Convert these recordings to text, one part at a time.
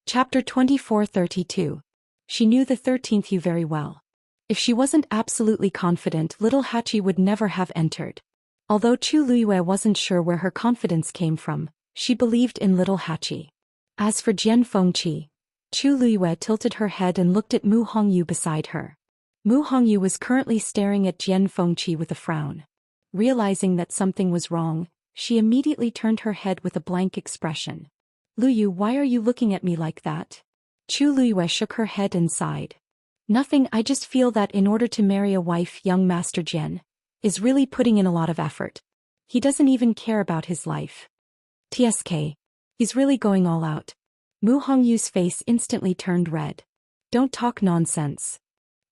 Chapter 2432. She knew the 13th you very well. If she wasn't absolutely confident, little Hachi would never have entered. Although Chu Luiyue wasn't sure where her confidence came from, she believed in little Hachi. As for Jian Fengqi, Chu Luiyue tilted her head and looked at Mu Hongyu beside her. Mu Hongyu was currently staring at Jian Fengqi with a frown. Realizing that something was wrong, she immediately turned her head with a blank expression. Luyu, why are you looking at me like that? Chu Luiyue shook her head and sighed. Nothing, I just feel that in order to marry a wife, young Master Jian is really putting in a lot of effort. He doesn't even care about his life. TSK. He's really going all out. Mu Hongyu's face instantly turned red. Don't talk nonsense.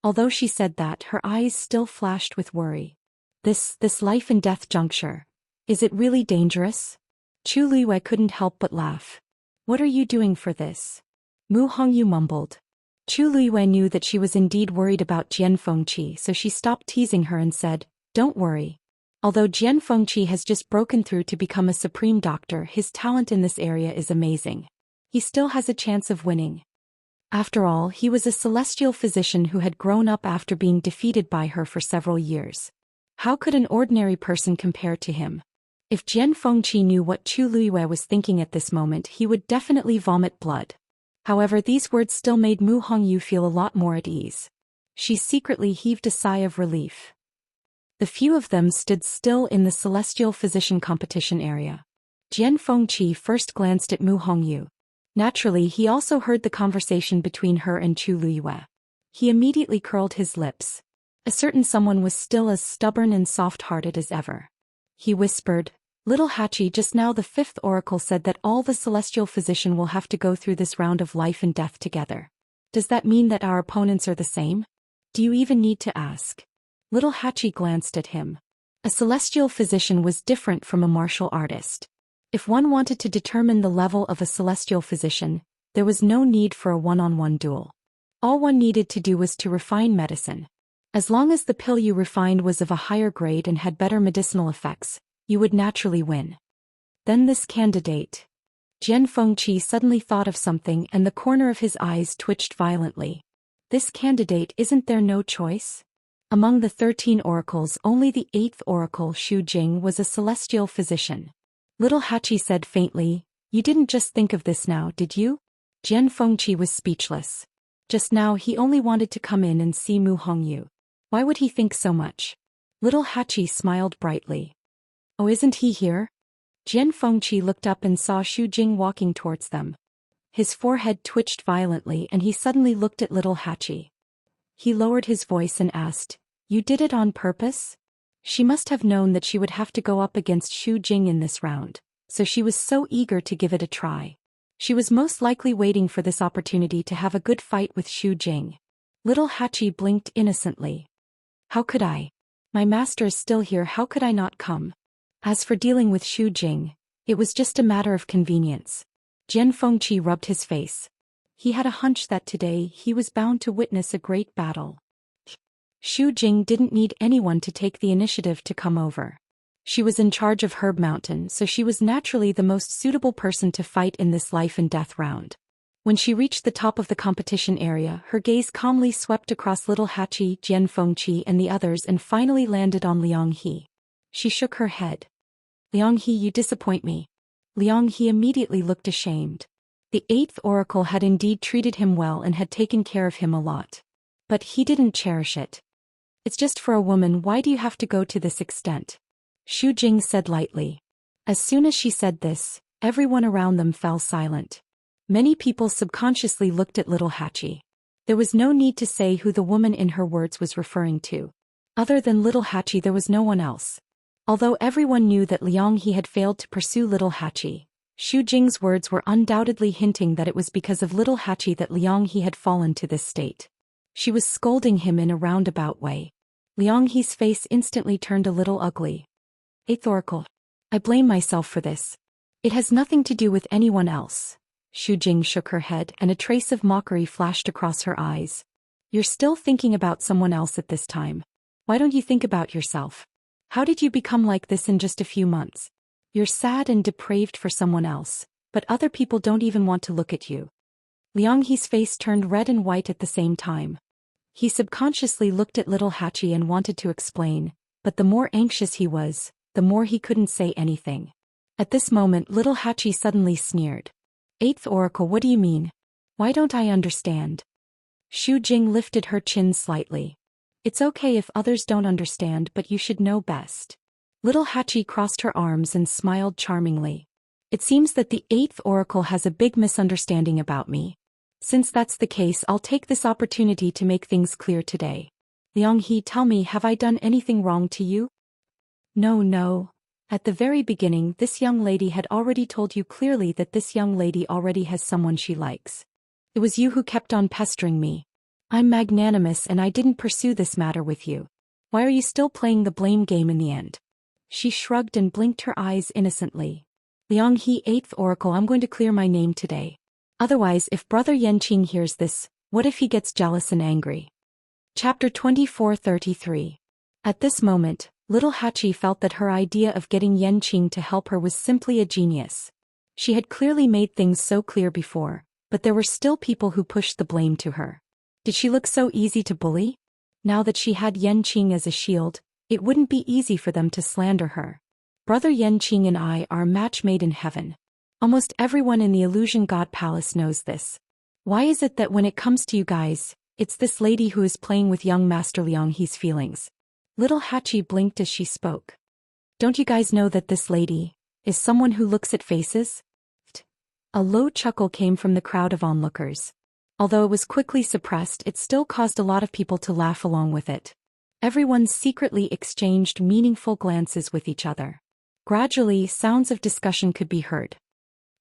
Although she said that, her eyes still flashed with worry. This life and death juncture. Is it really dangerous? Chu Luiyue couldn't help but laugh. What are you doing for this? Mu Hongyu mumbled. Chu Luiyue knew that she was indeed worried about Jian Fengqi, so she stopped teasing her and said, Don't worry. Although Jian Fengqi has just broken through to become a supreme doctor, his talent in this area is amazing. He still has a chance of winning. After all, he was a celestial physician who had grown up after being defeated by her for several years. How could an ordinary person compare to him? If Jian Fengqi knew what Chu Luiyue was thinking at this moment, he would definitely vomit blood. However, these words still made Mu Hongyu feel a lot more at ease. She secretly heaved a sigh of relief. The few of them stood still in the celestial physician competition area. Jian Fengqi first glanced at Mu Hongyu. Naturally, he also heard the conversation between her and Chu Luiyue. He immediately curled his lips. A certain someone was still as stubborn and soft-hearted as ever. He whispered, Little Hachi, just now the 5th oracle said that all the celestial physician will have to go through this round of life and death together. Does that mean that our opponents are the same? Do you even need to ask? Little Hachi glanced at him. A celestial physician was different from a martial artist. If one wanted to determine the level of a celestial physician, there was no need for a one-on-one duel. All one needed to do was to refine medicine. As long as the pill you refined was of a higher grade and had better medicinal effects, you would naturally win. Then this candidate. Jian Fengqi suddenly thought of something and the corner of his eyes twitched violently. This candidate, isn't there no choice? Among the 13 oracles, only the 8th oracle, Xu Jing, was a celestial physician. Little Hachi said faintly, You didn't just think of this now, did you? Jian Fengqi was speechless. Just now he only wanted to come in and see Mu Hongyu. Why would he think so much? Little Hachi smiled brightly. Oh, isn't he here? Jian Fengqi looked up and saw Xu Jing walking towards them. His forehead twitched violently and he suddenly looked at little Hachi. He lowered his voice and asked, You did it on purpose? She must have known that she would have to go up against Xu Jing in this round, so she was so eager to give it a try. She was most likely waiting for this opportunity to have a good fight with Xu Jing. Little Hachi blinked innocently. How could I? My master is still here, how could I not come? As for dealing with Xu Jing, it was just a matter of convenience. Jian Fengqi rubbed his face. He had a hunch that today he was bound to witness a great battle. Xu Jing didn't need anyone to take the initiative to come over. She was in charge of Herb Mountain, so she was naturally the most suitable person to fight in this life and death round. When she reached the top of the competition area, her gaze calmly swept across little Hachi, Jian Fengqi and the others and finally landed on Liang He. She shook her head. Liang He, you disappoint me. Liang He immediately looked ashamed. The 8th oracle had indeed treated him well and had taken care of him a lot. But he didn't cherish it. It's just for a woman, why do you have to go to this extent? Xu Jing said lightly. As soon as she said this, everyone around them fell silent. Many people subconsciously looked at little Hachi. There was no need to say who the woman in her words was referring to. Other than little Hachi, there was no one else. Although everyone knew that Liang He had failed to pursue little Hachi, Xu Jing's words were undoubtedly hinting that it was because of little Hachi that Liang He had fallen to this state. She was scolding him in a roundabout way. Liang He's face instantly turned a little ugly. 8th oracle. I blame myself for this. It has nothing to do with anyone else. Xu Jing shook her head and a trace of mockery flashed across her eyes. You're still thinking about someone else at this time. Why don't you think about yourself? How did you become like this in just a few months? You're sad and depraved for someone else, but other people don't even want to look at you. Liang He's face turned red and white at the same time. He subconsciously looked at little Hachi and wanted to explain, but the more anxious he was, the more he couldn't say anything. At this moment little Hachi suddenly sneered. Eighth Oracle, what do you mean? Why don't I understand? Xu Jing lifted her chin slightly. It's okay if others don't understand, but you should know best. Little Hachi crossed her arms and smiled charmingly. It seems that the Eighth Oracle has a big misunderstanding about me. Since that's the case, I'll take this opportunity to make things clear today. Liang He, tell me, have I done anything wrong to you? No. At the very beginning, this young lady had already told you clearly that this young lady already has someone she likes. It was you who kept on pestering me. I'm magnanimous and I didn't pursue this matter with you. Why are you still playing the blame game in the end? She shrugged and blinked her eyes innocently. Liang He, Eighth Oracle, I'm going to clear my name today. Otherwise, if Brother Yanqing hears this, what if he gets jealous and angry? Chapter 24:33. At this moment, little Hachi felt that her idea of getting Yanqing to help her was simply a genius. She had clearly made things so clear before, but there were still people who pushed the blame to her. Did she look so easy to bully? Now that she had Yanqing as a shield, it wouldn't be easy for them to slander her. Brother Yanqing and I are a match made in heaven. Almost everyone in the Illusion God Palace knows this. Why is it that when it comes to you guys, it's this lady who is playing with young Master Liang He's feelings? Little Hachi blinked as she spoke. Don't you guys know that this lady is someone who looks at faces? A low chuckle came from the crowd of onlookers. Although it was quickly suppressed, it still caused a lot of people to laugh along with it. Everyone secretly exchanged meaningful glances with each other. Gradually, sounds of discussion could be heard.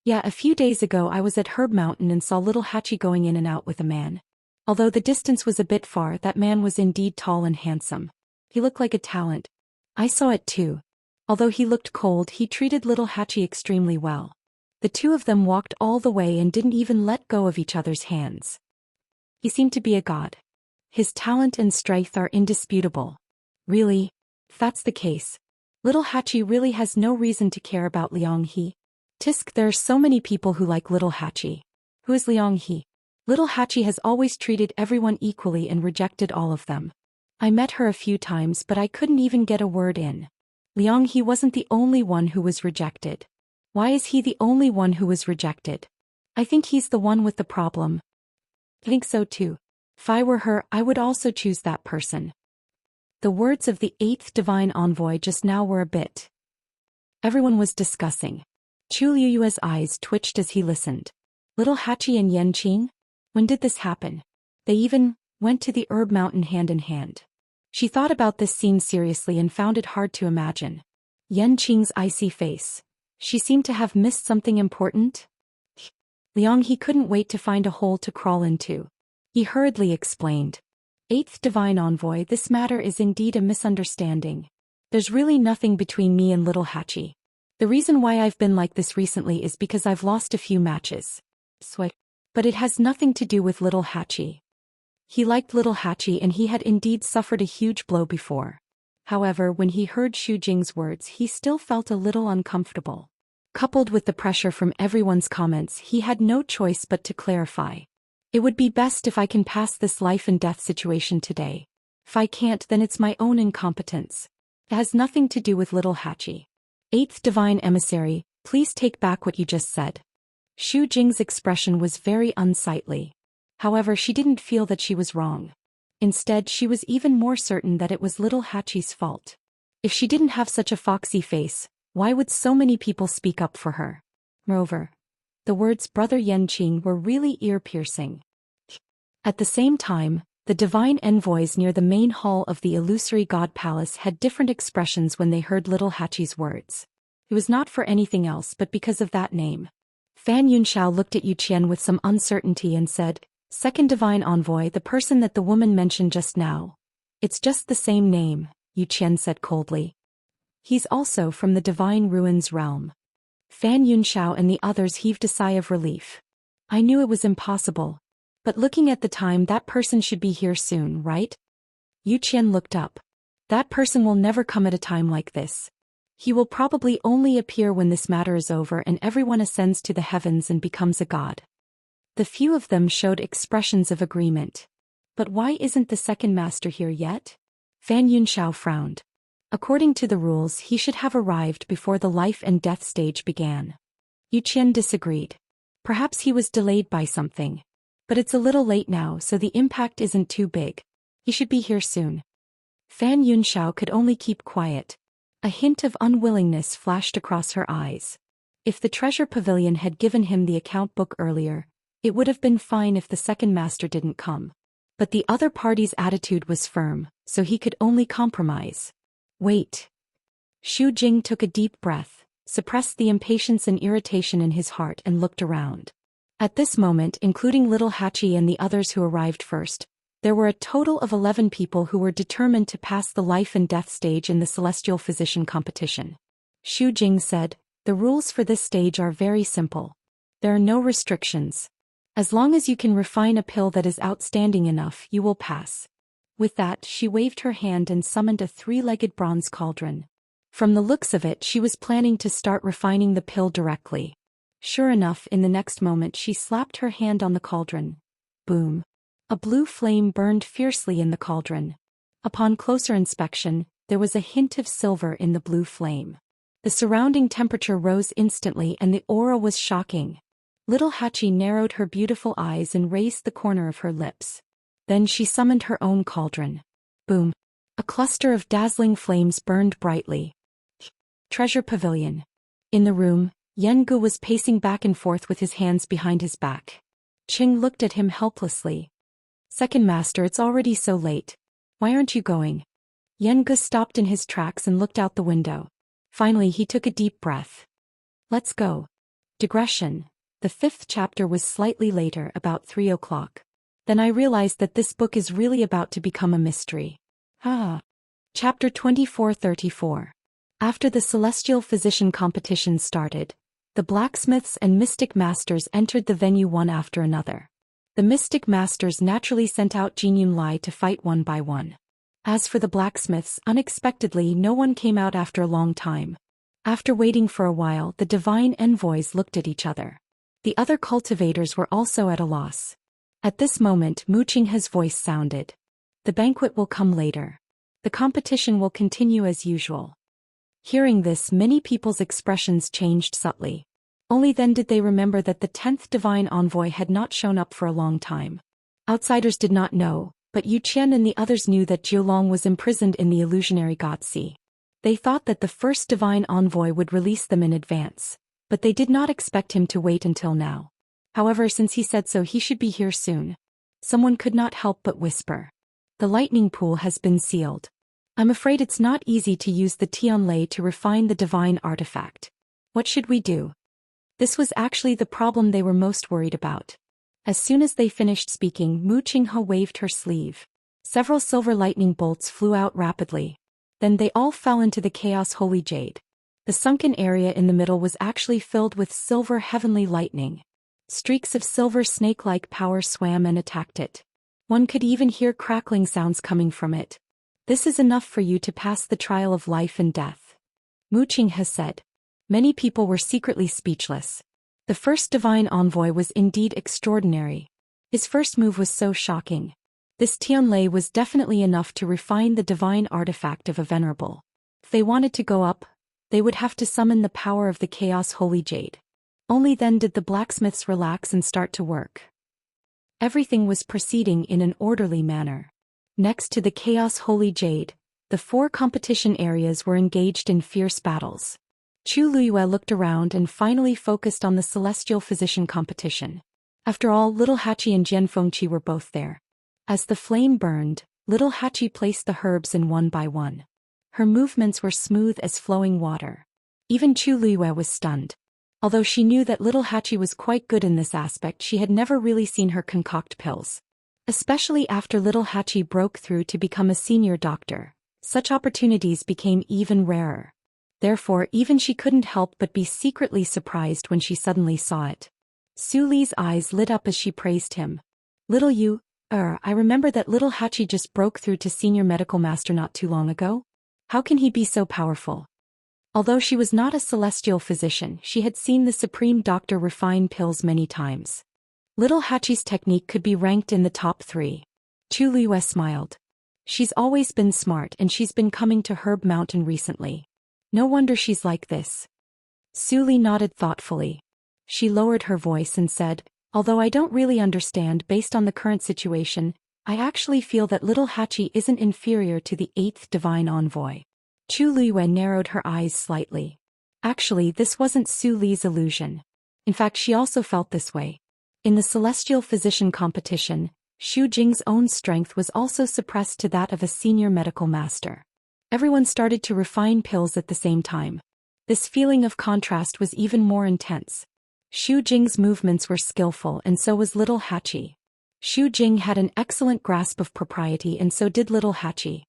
Yeah, a few days ago I was at Herb Mountain and saw little Hachi going in and out with a man. Although the distance was a bit far, that man was indeed tall and handsome. He looked like a talent. I saw it too. Although he looked cold, he treated little Hachi extremely well. The two of them walked all the way and didn't even let go of each other's hands. He seemed to be a god. His talent and strength are indisputable. Really? If that's the case, little Hachi really has no reason to care about Liang He. Tisk, there are so many people who like little Hachi. Who is Liang He? Little Hachi has always treated everyone equally and rejected all of them. I met her a few times, but I couldn't even get a word in. Liang He wasn't the only one who was rejected. Why is he the only one who was rejected? I think he's the one with the problem. I think so too. If I were her, I would also choose that person. The words of the Eighth Divine Envoy just now were a bit. Everyone was discussing. Chu Liyue's eyes twitched as he listened. Little Hachi and Yanqing? When did this happen? They even went to the Herb Mountain hand in hand. She thought about this scene seriously and found it hard to imagine. Yanqing's icy face. She seemed to have missed something important. Liang He couldn't wait to find a hole to crawl into. He hurriedly explained. Eighth Divine Envoy, this matter is indeed a misunderstanding. There's really nothing between me and little Hachi. The reason why I've been like this recently is because I've lost a few matches. But it has nothing to do with little Hachi. He liked little Hachi and he had indeed suffered a huge blow before. However, when he heard Xu Jing's words, he still felt a little uncomfortable. Coupled with the pressure from everyone's comments, he had no choice but to clarify. It would be best if I can pass this life and death situation today. If I can't, then it's my own incompetence. It has nothing to do with little Hachi. Eighth Divine Emissary, please take back what you just said. Xu Jing's expression was very unsightly. However, she didn't feel that she was wrong. Instead, she was even more certain that it was little Hachi's fault. If she didn't have such a foxy face, why would so many people speak up for her? Moreover, the words Brother Yanqing were really ear-piercing. At the same time, the divine envoys near the main hall of the illusory god palace had different expressions when they heard little Hachi's words. It was not for anything else but because of that name. Fan Yunxiao looked at Yu Qian with some uncertainty and said, Second divine envoy, the person that the woman mentioned just now. It's just the same name, Yu Qian said coldly. He's also from the divine ruins realm. Fan Yunxiao and the others heaved a sigh of relief. I knew it was impossible. But looking at the time, that person should be here soon, right? Yu Qian looked up. That person will never come at a time like this. He will probably only appear when this matter is over and everyone ascends to the heavens and becomes a god. The few of them showed expressions of agreement. But why isn't the second master here yet? Fan Yunxiao frowned. According to the rules, he should have arrived before the life and death stage began. Yu Qian disagreed. Perhaps he was delayed by something. But it's a little late now, so the impact isn't too big. He should be here soon. Fan Yunxiao could only keep quiet. A hint of unwillingness flashed across her eyes. If the treasure pavilion had given him the account book earlier, it would have been fine if the second master didn't come. But the other party's attitude was firm, so he could only compromise. Wait. Xu Jing took a deep breath, suppressed the impatience and irritation in his heart and looked around. At this moment, including little Hachi and the others who arrived first, there were a total of 11 people who were determined to pass the life and death stage in the Celestial Physician competition. Xu Jing said, "The rules for this stage are very simple. There are no restrictions. As long as you can refine a pill that is outstanding enough, you will pass." With that, she waved her hand and summoned a 3-legged bronze cauldron. From the looks of it, she was planning to start refining the pill directly. Sure enough, in the next moment she slapped her hand on the cauldron. Boom. A blue flame burned fiercely in the cauldron. Upon closer inspection, there was a hint of silver in the blue flame. The surrounding temperature rose instantly and the aura was shocking. Little Hachi narrowed her beautiful eyes and raised the corner of her lips. Then she summoned her own cauldron. Boom. A cluster of dazzling flames burned brightly. Treasure Pavilion. In the room, Yen Gu was pacing back and forth with his hands behind his back. Qing looked at him helplessly. "Second master, it's already so late. Why aren't you going?" Yen Gu stopped in his tracks and looked out the window. Finally he took a deep breath. "Let's go." Digression. The 5th chapter was slightly later, about 3 o'clock. Then I realized that this book is really about to become a mystery. Chapter 24-34. After the Celestial Physician competition started, the blacksmiths and mystic masters entered the venue one after another. The mystic masters naturally sent out Jin Yunlai to fight one by one. As for the blacksmiths, unexpectedly no one came out after a long time. After waiting for a while, the divine envoys looked at each other. The other cultivators were also at a loss. At this moment, Mu Qinghe's voice sounded. "The banquet will come later. The competition will continue as usual." Hearing this, many people's expressions changed subtly. Only then did they remember that the 10th divine envoy had not shown up for a long time. Outsiders did not know, but Yu Qian and the others knew that Jiulong was imprisoned in the illusionary God Sea. They thought that the first divine envoy would release them in advance, but they did not expect him to wait until now. However, since he said so, he should be here soon. Someone could not help but whisper. "The lightning pool has been sealed. I'm afraid it's not easy to use the Tianlei to refine the divine artifact. What should we do?" This was actually the problem they were most worried about. As soon as they finished speaking, Mu Qinghe waved her sleeve. Several silver lightning bolts flew out rapidly. Then they all fell into the chaos holy jade. The sunken area in the middle was actually filled with silver heavenly lightning. Streaks of silver snake-like power swam and attacked it. One could even hear crackling sounds coming from it. "This is enough for you to pass the trial of life and death," Mu Qinghe said. Many people were secretly speechless. The first divine envoy was indeed extraordinary. His first move was so shocking. This Tianlei was definitely enough to refine the divine artifact of a venerable. If they wanted to go up, they would have to summon the power of the Chaos Holy Jade. Only then did the blacksmiths relax and start to work. Everything was proceeding in an orderly manner. Next to the Chaos Holy Jade, the 4 competition areas were engaged in fierce battles. Chu Luyue looked around and finally focused on the Celestial Physician competition. After all, little Hachi and Jian Fengqi were both there. As the flame burned, little Hachi placed the herbs in one by one. Her movements were smooth as flowing water. Even Chu Luyue was stunned. Although she knew that little Hachi was quite good in this aspect, she had never really seen her concoct pills. Especially after little Hachi broke through to become a senior doctor, such opportunities became even rarer. Therefore, even she couldn't help but be secretly surprised when she suddenly saw it. Su Li's eyes lit up as she praised him. "Little you, I remember that little Hachi just broke through to senior medical master not too long ago. How can he be so powerful?" Although she was not a celestial physician, she had seen the supreme doctor refine pills many times. Little Hachi's technique could be ranked in the top 3. Chu Liyue smiled. She's always been smart and she's been coming to Herb Mountain recently. No wonder she's like this. Su Li nodded thoughtfully. She lowered her voice and said, although I don't really understand based on the current situation, I actually feel that little Hachi isn't inferior to the 8th divine envoy. Chu Liyue narrowed her eyes slightly. Actually, this wasn't Su Li's illusion. In fact, she also felt this way. In the celestial physician competition, Xu Jing's own strength was also suppressed to that of a senior medical master. Everyone started to refine pills at the same time. This feeling of contrast was even more intense. Xu Jing's movements were skillful and so was little Hachi. Xu Jing had an excellent grasp of propriety and so did little Hachi.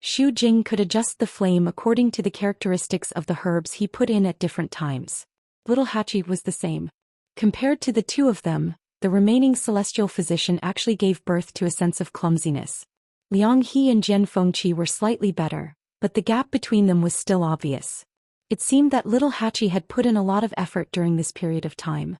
Xu Jing could adjust the flame according to the characteristics of the herbs he put in at different times. Little Hachi was the same. Compared to the two of them, the remaining celestial physician actually gave birth to a sense of clumsiness. Liang He and Jian Fengqi were slightly better, but the gap between them was still obvious. It seemed that little Hachi had put in a lot of effort during this period of time.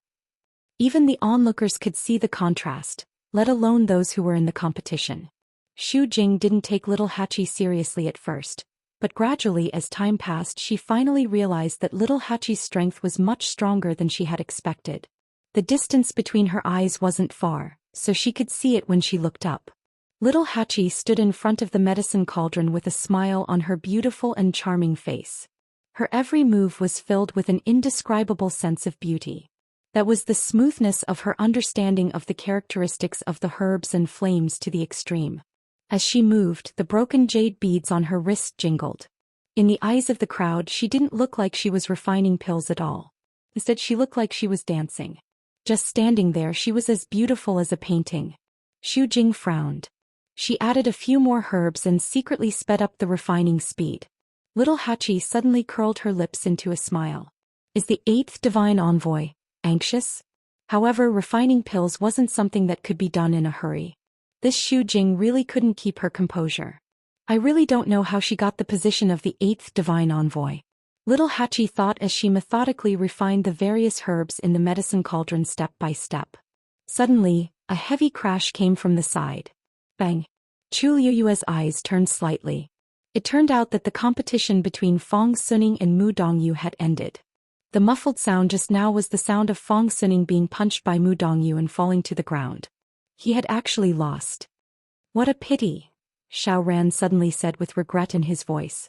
Even the onlookers could see the contrast, let alone those who were in the competition. Xu Jing didn't take little Hachi seriously at first, but gradually as time passed she finally realized that little Hachi's strength was much stronger than she had expected. The distance between her eyes wasn't far, so she could see it when she looked up. Little Hachi stood in front of the medicine cauldron with a smile on her beautiful and charming face. Her every move was filled with an indescribable sense of beauty. That was the smoothness of her understanding of the characteristics of the herbs and flames to the extreme. As she moved, the broken jade beads on her wrist jingled. In the eyes of the crowd, she didn't look like she was refining pills at all. Instead, she looked like she was dancing. Just standing there, she was as beautiful as a painting. Xu Jing frowned. She added a few more herbs and secretly sped up the refining speed. Little Hachi suddenly curled her lips into a smile. Is the 8th divine envoy anxious? However, refining pills wasn't something that could be done in a hurry. This Xu Jing really couldn't keep her composure. I really don't know how she got the position of the 8th divine envoy. Little Hachi thought as she methodically refined the various herbs in the medicine cauldron step by step. Suddenly, a heavy crash came from the side. Bang! Chu Liyue's eyes turned slightly. It turned out that the competition between Fong Suning and Mu Dongyu had ended. The muffled sound just now was the sound of Fong Suning being punched by Mu Dongyu and falling to the ground. He had actually lost. What a pity, Xiao Ran suddenly said with regret in his voice.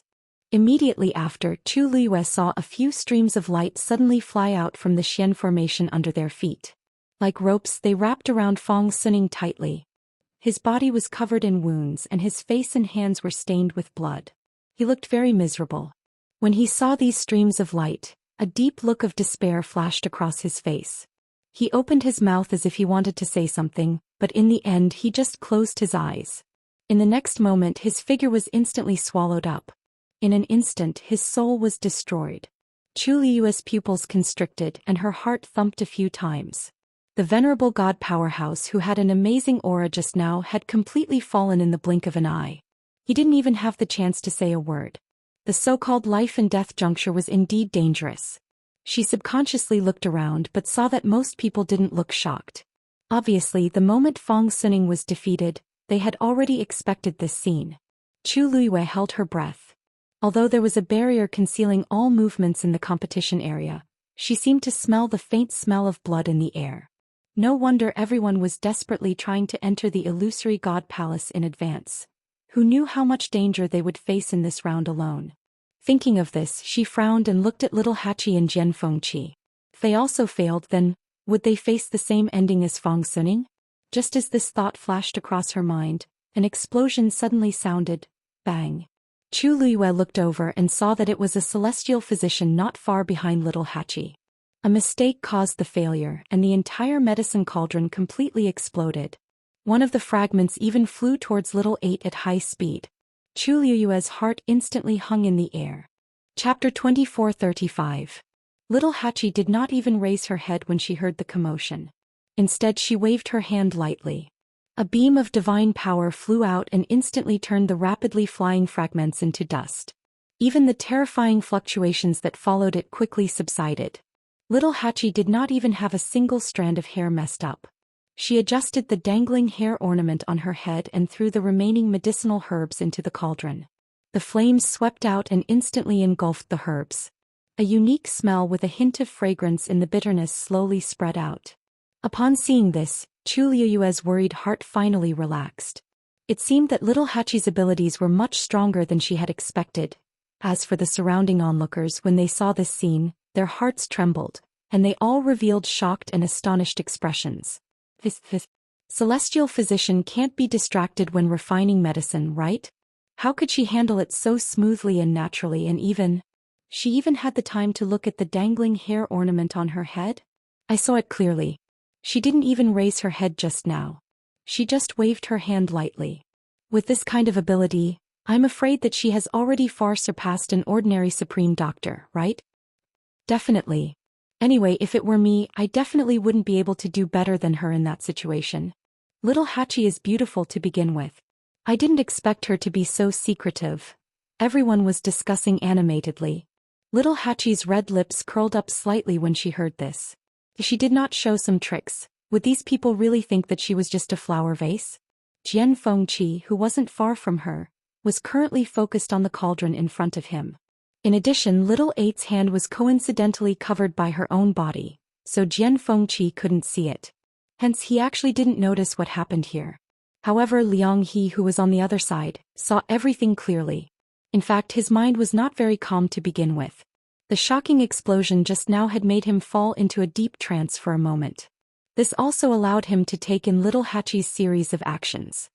Immediately after, Chu Liyue saw a few streams of light suddenly fly out from the Xian formation under their feet. Like ropes, they wrapped around Fong Suning tightly. His body was covered in wounds and his face and hands were stained with blood. He looked very miserable. When he saw these streams of light, a deep look of despair flashed across his face. He opened his mouth as if he wanted to say something, but in the end he just closed his eyes. In the next moment his figure was instantly swallowed up. In an instant his soul was destroyed. Chu Liyue's pupils constricted and her heart thumped a few times. The venerable god powerhouse who had an amazing aura just now had completely fallen in the blink of an eye. He didn't even have the chance to say a word. The so-called life and death juncture was indeed dangerous. She subconsciously looked around but saw that most people didn't look shocked. Obviously, the moment Fong Suning was defeated, they had already expected this scene. Chu Liyue held her breath. Although there was a barrier concealing all movements in the competition area, she seemed to smell the faint smell of blood in the air. No wonder everyone was desperately trying to enter the illusory god palace in advance. Who knew how much danger they would face in this round alone? Thinking of this, she frowned and looked at little Hachi and Jian Fengqi. If they also failed, then, would they face the same ending as Fong Suning? Just as this thought flashed across her mind, an explosion suddenly sounded. Bang! Chu Liyue looked over and saw that it was a celestial physician not far behind little Hachi. A mistake caused the failure, and the entire medicine cauldron completely exploded. One of the fragments even flew towards little 8 at high speed. Chu Liyue's heart instantly hung in the air. Chapter 24:35. Little Hachi did not even raise her head when she heard the commotion. Instead, she waved her hand lightly. A beam of divine power flew out and instantly turned the rapidly flying fragments into dust. Even the terrifying fluctuations that followed it quickly subsided. Little Hachi did not even have a single strand of hair messed up. She adjusted the dangling hair ornament on her head and threw the remaining medicinal herbs into the cauldron. The flames swept out and instantly engulfed the herbs. A unique smell with a hint of fragrance in the bitterness slowly spread out. Upon seeing this, Chu Liuyue's worried heart finally relaxed. It seemed that little Hachi's abilities were much stronger than she had expected. As for the surrounding onlookers, when they saw this scene, their hearts trembled, and they all revealed shocked and astonished expressions. This celestial physician can't be distracted when refining medicine, right? How could she handle it so smoothly and naturally, and she even had the time to look at the dangling hair ornament on her head? I saw it clearly. She didn't even raise her head just now. She just waved her hand lightly. With this kind of ability, I'm afraid that she has already far surpassed an ordinary supreme doctor, right? Definitely. Anyway, if it were me, I definitely wouldn't be able to do better than her in that situation. Little Hachi is beautiful to begin with. I didn't expect her to be so secretive. Everyone was discussing animatedly. Little Hachi's red lips curled up slightly when she heard this. If she did not show some tricks, would these people really think that she was just a flower vase? Jian Fengqi, who wasn't far from her, was currently focused on the cauldron in front of him. In addition, little Eight's hand was coincidentally covered by her own body, so Jian Fengqi couldn't see it. Hence he actually didn't notice what happened here. However, Liang He, who was on the other side, saw everything clearly. In fact, his mind was not very calm to begin with. The shocking explosion just now had made him fall into a deep trance for a moment. This also allowed him to take in little Hachi's series of actions.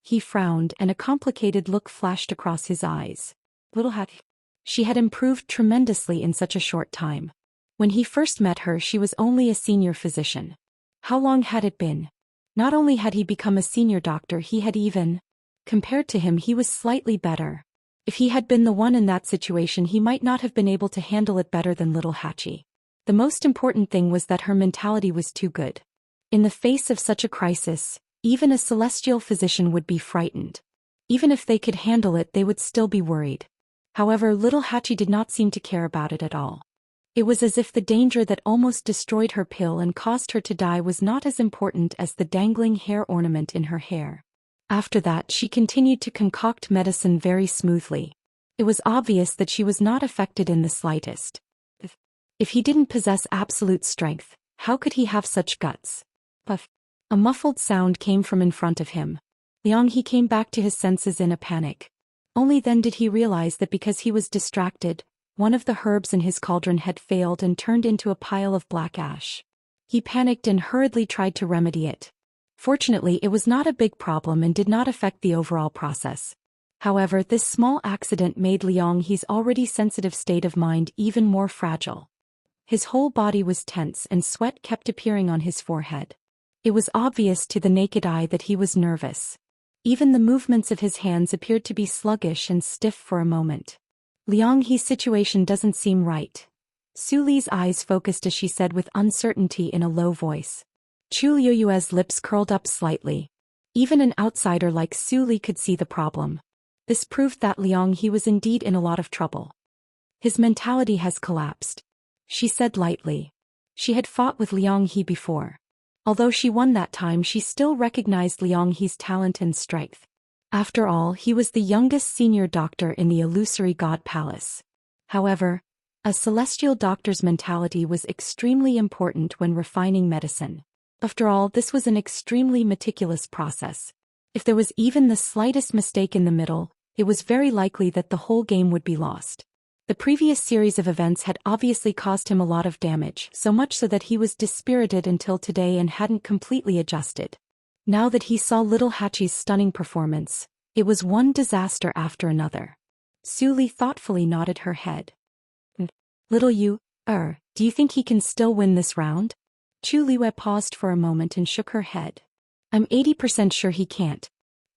He frowned and a complicated look flashed across his eyes. Little Hachi. She had improved tremendously in such a short time. When he first met her, she was only a senior physician. How long had it been? Not only had he become a senior doctor, he had even, compared to him, he was slightly better. If he had been the one in that situation, he might not have been able to handle it better than little Hachi. The most important thing was that her mentality was too good. In the face of such a crisis, even a celestial physician would be frightened. Even if they could handle it, they would still be worried. However, little Hachi did not seem to care about it at all. It was as if the danger that almost destroyed her pill and caused her to die was not as important as the dangling hair ornament in her hair. After that, she continued to concoct medicine very smoothly. It was obvious that she was not affected in the slightest. If he didn't possess absolute strength, how could he have such guts? Puff. A muffled sound came from in front of him. Liang He came back to his senses in a panic. Only then did he realize that because he was distracted, one of the herbs in his cauldron had failed and turned into a pile of black ash. He panicked and hurriedly tried to remedy it. Fortunately, it was not a big problem and did not affect the overall process. However, this small accident made Liang He's already sensitive state of mind even more fragile. His whole body was tense and sweat kept appearing on his forehead. It was obvious to the naked eye that he was nervous. Even the movements of his hands appeared to be sluggish and stiff for a moment. Liang He's situation doesn't seem right. Su Li's eyes focused as she said with uncertainty in a low voice. Chu Liuyue's lips curled up slightly. Even an outsider like Su Li could see the problem. This proved that Liang He was indeed in a lot of trouble. His mentality has collapsed, she said lightly. She had fought with Liang He before. Although she won that time, she still recognized Liang He's talent and strength. After all, he was the youngest senior doctor in the illusory god palace. However, a celestial doctor's mentality was extremely important when refining medicine. After all, this was an extremely meticulous process. If there was even the slightest mistake in the middle, it was very likely that the whole game would be lost. The previous series of events had obviously caused him a lot of damage, so much so that he was dispirited until today and hadn't completely adjusted. Now that he saw little Hachi's stunning performance, it was one disaster after another. Su Li thoughtfully nodded her head. Little you, do you think he can still win this round? Chu Liwei paused for a moment and shook her head. I'm 80% sure he can't.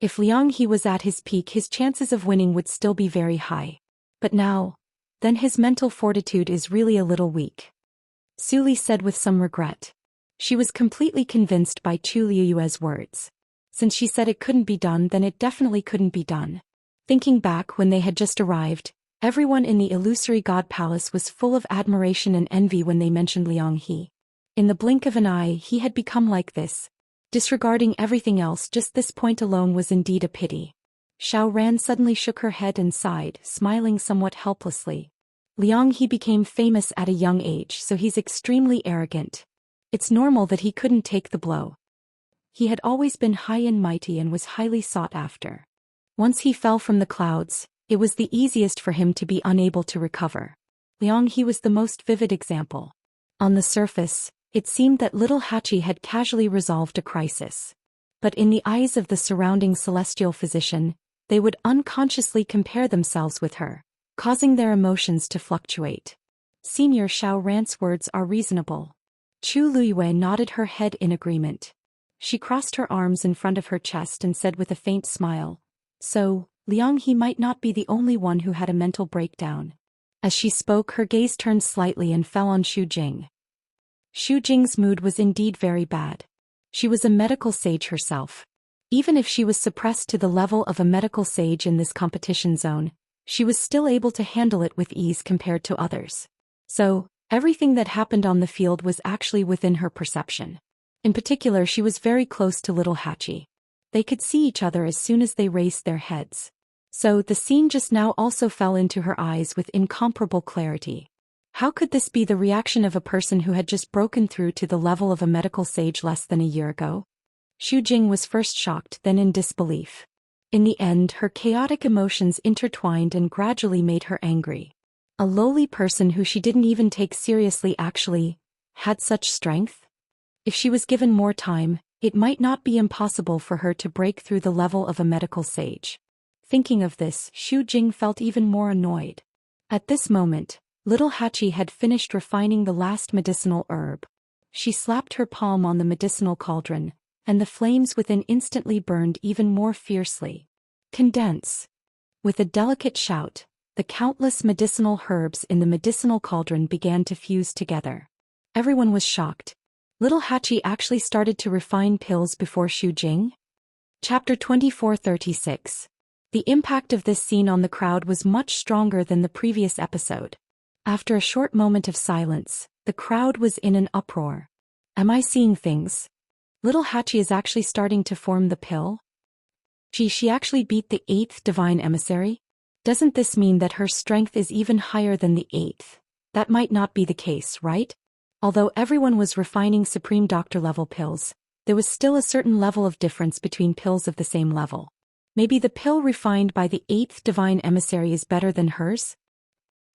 If Liang He was at his peak, his chances of winning would still be very high. But now, then his mental fortitude is really a little weak. Su Li said with some regret. She was completely convinced by Chu Liuyue's words. Since she said it couldn't be done, then it definitely couldn't be done. Thinking back when they had just arrived, everyone in the illusory god palace was full of admiration and envy when they mentioned Liang He. In the blink of an eye, he had become like this. Disregarding everything else, just this point alone was indeed a pity. Xiao Ran suddenly shook her head and sighed, smiling somewhat helplessly. Liang He became famous at a young age, so he's extremely arrogant. It's normal that he couldn't take the blow. He had always been high and mighty and was highly sought after. Once he fell from the clouds, it was the easiest for him to be unable to recover. Liang He was the most vivid example. On the surface, it seemed that little Hachi had casually resolved a crisis. But in the eyes of the surrounding celestial physician, they would unconsciously compare themselves with her, causing their emotions to fluctuate. Senior Xiao Ran's words are reasonable. Chu Luiyue nodded her head in agreement. She crossed her arms in front of her chest and said with a faint smile, "So, Liang He might not be the only one who had a mental breakdown." As she spoke, her gaze turned slightly and fell on Xu Jing. Xu Jing's mood was indeed very bad. She was a medical sage herself. Even if she was suppressed to the level of a medical sage in this competition zone, she was still able to handle it with ease compared to others. So, everything that happened on the field was actually within her perception. In particular, she was very close to little Hachi. They could see each other as soon as they raised their heads. So, the scene just now also fell into her eyes with incomparable clarity. How could this be the reaction of a person who had just broken through to the level of a medical sage less than a year ago? Xu Jing was first shocked, then in disbelief. In the end, her chaotic emotions intertwined and gradually made her angry. A lowly person who she didn't even take seriously actually had such strength? If she was given more time, it might not be impossible for her to break through the level of a medical sage. Thinking of this, Xu Jing felt even more annoyed. At this moment, little Hachi had finished refining the last medicinal herb. She slapped her palm on the medicinal cauldron, and the flames within instantly burned even more fiercely. Condense! With a delicate shout, the countless medicinal herbs in the medicinal cauldron began to fuse together. Everyone was shocked. Little Hachi actually started to refine pills before Xu Jing? Chapter 2436. The impact of this scene on the crowd was much stronger than the previous episode. After a short moment of silence, the crowd was in an uproar. Am I seeing things? Little Hachi is actually starting to form the pill? Gee, she actually beat the 8th divine emissary? Doesn't this mean that her strength is even higher than the 8th? That might not be the case, right? Although everyone was refining Supreme Doctor level pills, there was still a certain level of difference between pills of the same level. Maybe the pill refined by the 8th divine emissary is better than hers?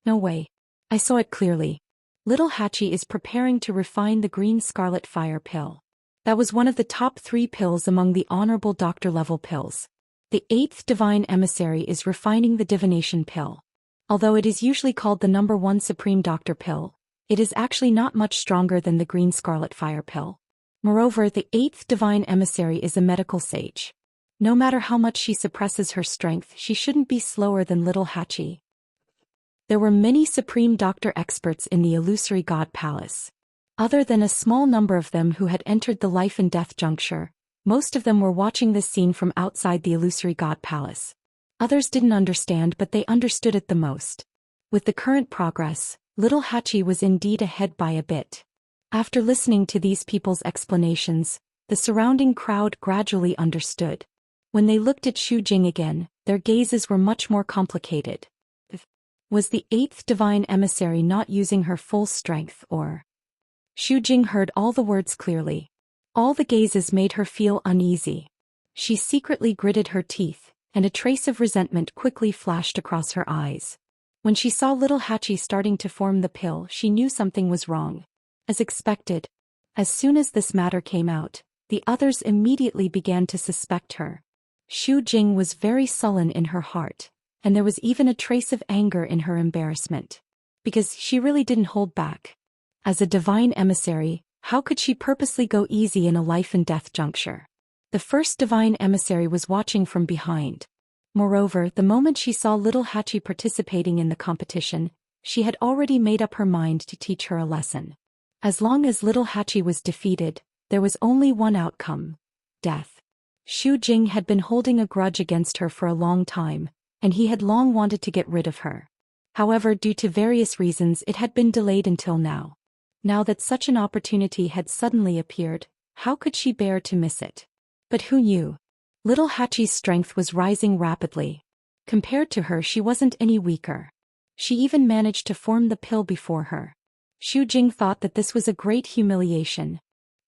No way. I saw it clearly. Little Hachi is preparing to refine the green scarlet fire pill. That was one of the top 3 pills among the honorable doctor level pills. The 8th divine emissary is refining the divination pill. Although it is usually called the number 1 supreme doctor pill, it is actually not much stronger than the green scarlet fire pill. Moreover, the 8th divine emissary is a medical sage. No matter how much she suppresses her strength, she shouldn't be slower than little Hachi. There were many supreme doctor experts in the illusory god palace. Other than a small number of them who had entered the life and death juncture, most of them were watching this scene from outside the illusory god palace. Others didn't understand, but they understood it the most. With the current progress, little Hachi was indeed ahead by a bit. After listening to these people's explanations, the surrounding crowd gradually understood. When they looked at Xu Jing again, their gazes were much more complicated. Was the 8th divine emissary not using her full strength, or? Xu Jing heard all the words clearly. All the gazes made her feel uneasy. She secretly gritted her teeth, and a trace of resentment quickly flashed across her eyes. When she saw little Hachi starting to form the pill, she knew something was wrong. As expected, as soon as this matter came out, the others immediately began to suspect her. Xu Jing was very sullen in her heart, and there was even a trace of anger in her embarrassment. Because she really didn't hold back. As a divine emissary, how could she purposely go easy in a life and death juncture? The first divine emissary was watching from behind. Moreover, the moment she saw little Hachi participating in the competition, she had already made up her mind to teach her a lesson. As long as little Hachi was defeated, there was only one outcome: death. Xu Jing had been holding a grudge against her for a long time, and he had long wanted to get rid of her. However, due to various reasons, it had been delayed until now. Now that such an opportunity had suddenly appeared, How could she bear to miss it? But who knew? Little Hachi's strength was rising rapidly. Compared to her, she wasn't any weaker. She even managed to form the pill before her. Xu Jing thought that this was a great humiliation.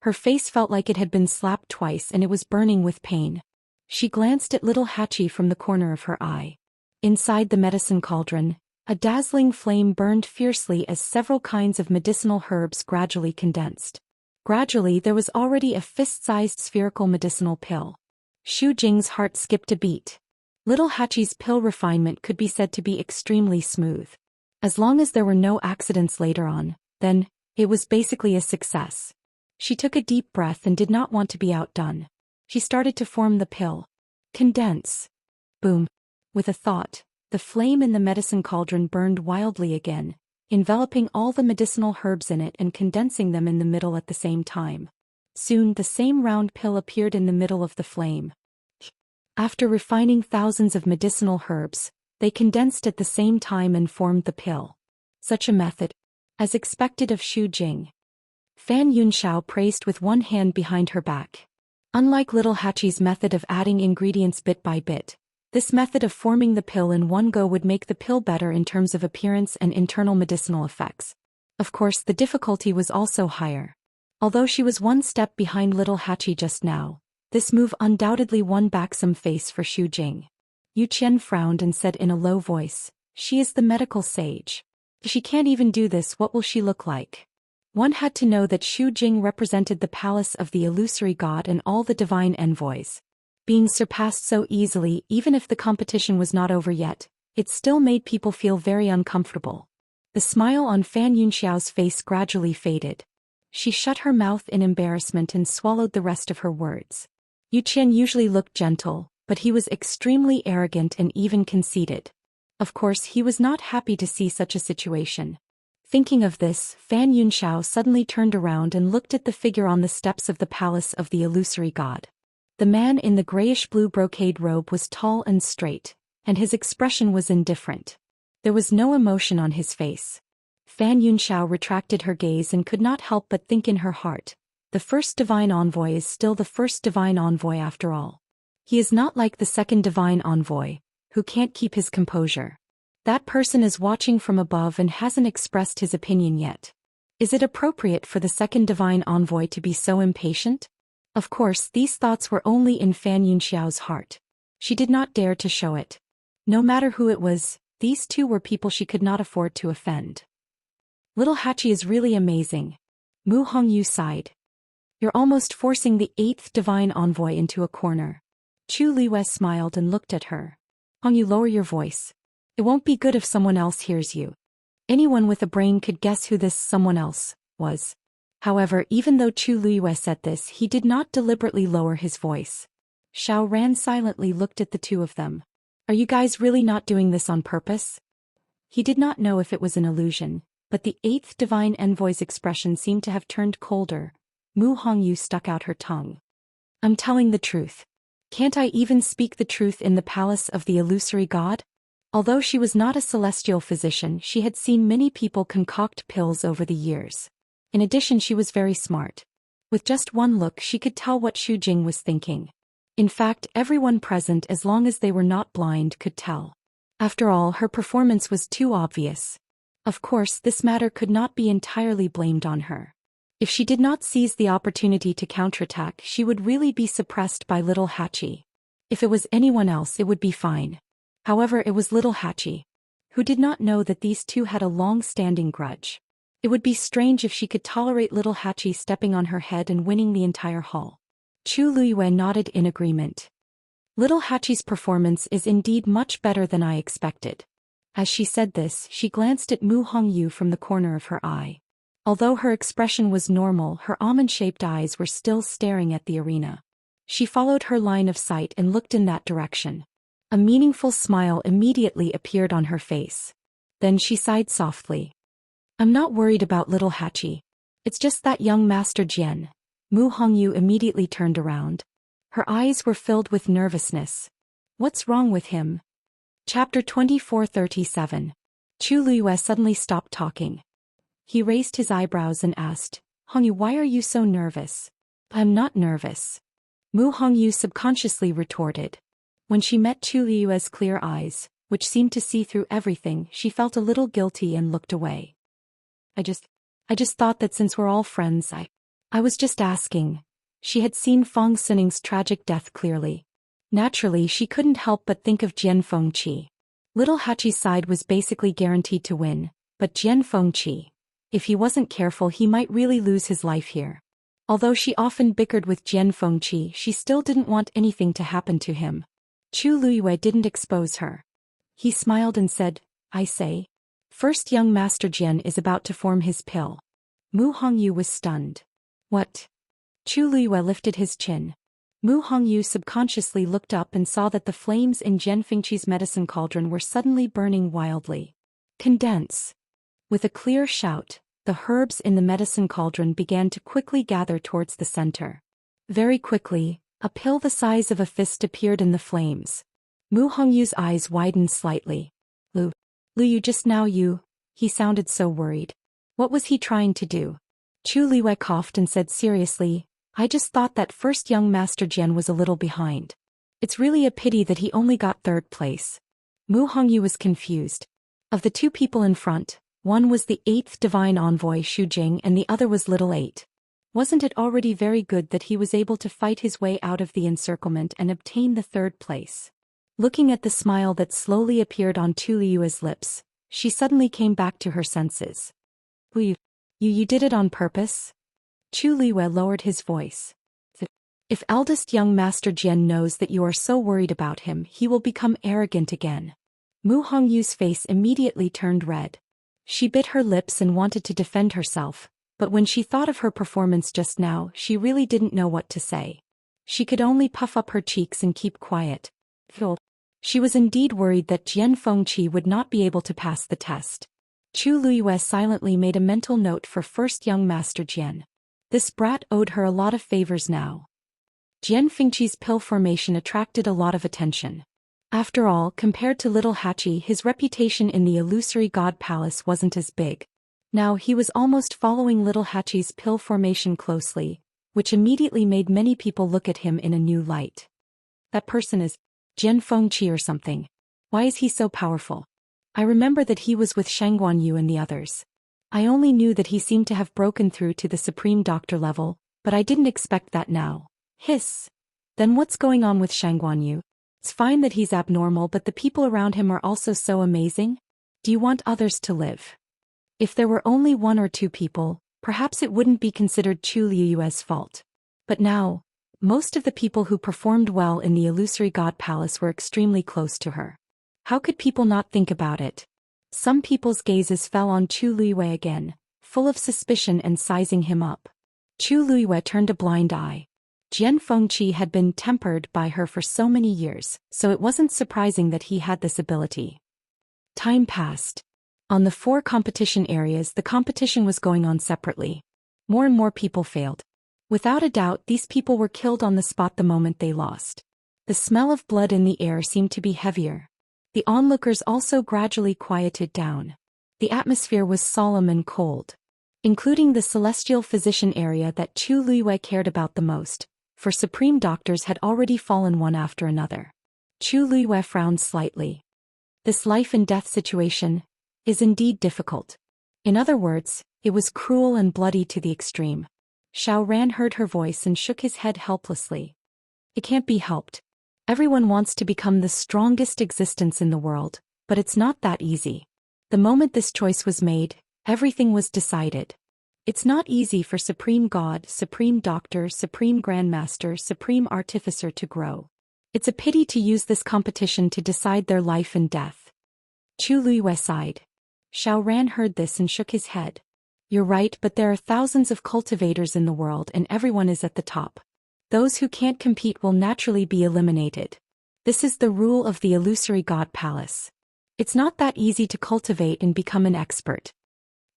Her face felt like it had been slapped twice and it was burning with pain. She glanced at little Hachi from the corner of her eye. Inside the medicine cauldron, a dazzling flame burned fiercely as several kinds of medicinal herbs gradually condensed. Gradually there was already a fist-sized spherical medicinal pill. Xu Jing's heart skipped a beat. Little Hachi's pill refinement could be said to be extremely smooth. As long as there were no accidents later on, then, it was basically a success. She took a deep breath and did not want to be outdone. She started to form the pill. Condense. Boom. With a thought, the flame in the medicine cauldron burned wildly again, enveloping all the medicinal herbs in it and condensing them in the middle at the same time. Soon the same round pill appeared in the middle of the flame. After refining thousands of medicinal herbs, they condensed at the same time and formed the pill. Such a method, as expected of Xu Jing. Fan Yunxiao praised with one hand behind her back. Unlike Little Hachi's method of adding ingredients bit by bit, this method of forming the pill in one go would make the pill better in terms of appearance and internal medicinal effects. Of course, the difficulty was also higher. Although she was one step behind Little Hachi just now, this move undoubtedly won back some face for Xu Jing. Yu Qian frowned and said in a low voice, "She is the medical sage. If she can't even do this, what will she look like?" One had to know that Xu Jing represented the palace of the illusory god and all the divine envoys. Being surpassed so easily, even if the competition was not over yet, it still made people feel very uncomfortable. The smile on Fan Yunxiao's face gradually faded. She shut her mouth in embarrassment and swallowed the rest of her words. Yu Qian usually looked gentle, but he was extremely arrogant and even conceited. Of course, he was not happy to see such a situation. Thinking of this, Fan Yunxiao suddenly turned around and looked at the figure on the steps of the palace of the illusory god. The man in the grayish-blue brocade robe was tall and straight, and his expression was indifferent. There was no emotion on his face. Fan Yunxiao retracted her gaze and could not help but think in her heart, the first divine envoy is still the first divine envoy after all. He is not like the second divine envoy, who can't keep his composure. That person is watching from above and hasn't expressed his opinion yet. Is it appropriate for the second divine envoy to be so impatient? Of course, these thoughts were only in Fan Yunxiao's heart. She did not dare to show it. No matter who it was, these two were people she could not afford to offend. Little Hachi is really amazing. Mu Hongyu sighed. You're almost forcing the 8th divine envoy into a corner. Chu Liwei smiled and looked at her. Hongyu, lower your voice. It won't be good if someone else hears you. Anyone with a brain could guess who this someone else was. However, even though Chu Liwei said this, he did not deliberately lower his voice. Xiao Ran silently looked at the two of them. Are you guys really not doing this on purpose? He did not know if it was an illusion, but the 8th divine envoy's expression seemed to have turned colder. Mu Hongyu stuck out her tongue. I'm telling the truth. Can't I even speak the truth in the palace of the illusory god? Although she was not a celestial physician, she had seen many people concoct pills over the years. In addition, she was very smart. With just one look, she could tell what Xu Jing was thinking. In fact, everyone present, as long as they were not blind, could tell. After all, her performance was too obvious. Of course, this matter could not be entirely blamed on her. If she did not seize the opportunity to counterattack, she would really be suppressed by Little Hachi. If it was anyone else, it would be fine. However, it was Little Hachi, who did not know that these two had a long-standing grudge. It would be strange if she could tolerate Little Hachi stepping on her head and winning the entire hall. Chu Liwei nodded in agreement. Little Hachi's performance is indeed much better than I expected. As she said this, she glanced at Mu Hongyu from the corner of her eye. Although her expression was normal, her almond-shaped eyes were still staring at the arena. She followed her line of sight and looked in that direction. A meaningful smile immediately appeared on her face. Then she sighed softly. I'm not worried about Little Hachi. It's just that young Master Jian. Mu Hongyu immediately turned around. Her eyes were filled with nervousness. What's wrong with him? Chapter 2437. Chu Liwei suddenly stopped talking. He raised his eyebrows and asked, Hongyu, why are you so nervous? I'm not nervous. Mu Hongyu subconsciously retorted. When she met Chu Liyue's clear eyes, which seemed to see through everything, she felt a little guilty and looked away. I just thought that since we're all friends, I was just asking. She had seen Fong Sining's tragic death clearly. Naturally, she couldn't help but think of Jian Fengqi. Little Hachi's side was basically guaranteed to win, but Jian Fengqi, if he wasn't careful, he might really lose his life here. Although she often bickered with Jian Fengqi, she still didn't want anything to happen to him. Chu Liyue didn't expose her. He smiled and said, I say. First young Master Jian is about to form his pill. Mu Hongyu was stunned. What? Chu Liyue lifted his chin. Mu Hongyu subconsciously looked up and saw that the flames in Jian Fengqi's medicine cauldron were suddenly burning wildly. Condense. With a clear shout, the herbs in the medicine cauldron began to quickly gather towards the center. Very quickly, a pill the size of a fist appeared in the flames. Mu Hongyu's eyes widened slightly. Lu, you just now he sounded so worried. What was he trying to do? Chu Liyue coughed and said seriously, I just thought that first young Master Jian was a little behind. It's really a pity that he only got third place. Mu Hongyu was confused. Of the two people in front, one was the 8th divine envoy Xu Jing and the other was Little 8. Wasn't it already very good that he was able to fight his way out of the encirclement and obtain the third place? Looking at the smile that slowly appeared on Chu Liyue's lips, she suddenly came back to her senses. You did it on purpose? Chu Liyue lowered his voice. If eldest young Master Jian knows that you are so worried about him, he will become arrogant again. Mu Hongyu's face immediately turned red. She bit her lips and wanted to defend herself, but when she thought of her performance just now, she really didn't know what to say. She could only puff up her cheeks and keep quiet. She was indeed worried that Jian Fengqi would not be able to pass the test. Chu Liyue silently made a mental note for first young Master Jian. This brat owed her a lot of favors now. Jian Fengqi's pill formation attracted a lot of attention. After all, compared to Little Hachi, his reputation in the illusory god palace wasn't as big. Now he was almost following Little Hachi's pill formation closely, which immediately made many people look at him in a new light. That person is Jian Fengqi or something. Why is he so powerful? I remember that he was with Shangguan Yu and the others. I only knew that he seemed to have broken through to the Supreme Doctor level, but I didn't expect that now. Hiss. Then what's going on with Shangguan Yu? It's fine that he's abnormal, but the people around him are also so amazing. Do you want others to live? If there were only 1 or 2 people, perhaps it wouldn't be considered Chu Liyue's fault. But now, most of the people who performed well in the illusory god palace were extremely close to her. How could people not think about it? Some people's gazes fell on Chu Liyue again, full of suspicion and sizing him up. Chu Liyue turned a blind eye. Jian Fengqi had been tempered by her for so many years, so it wasn't surprising that he had this ability. Time passed. On the 4 competition areas, the competition was going on separately. More and more people failed. Without a doubt, these people were killed on the spot the moment they lost. The smell of blood in the air seemed to be heavier. The onlookers also gradually quieted down. The atmosphere was solemn and cold. Including the celestial physician area that Chu Liyue cared about the most, for supreme doctors had already fallen one after another. Chu Liyue frowned slightly. This life and death situation is indeed difficult. In other words, it was cruel and bloody to the extreme. Xiao Ran heard her voice and shook his head helplessly. It can't be helped. Everyone wants to become the strongest existence in the world, but it's not that easy. The moment this choice was made, everything was decided. It's not easy for Supreme God, Supreme Doctor, Supreme Grandmaster, Supreme Artificer to grow. It's a pity to use this competition to decide their life and death. Chu Liyue sighed. Xiao Ran heard this and shook his head. You're right, but there are thousands of cultivators in the world and everyone is at the top. Those who can't compete will naturally be eliminated. This is the rule of the illusory god palace. It's not that easy to cultivate and become an expert.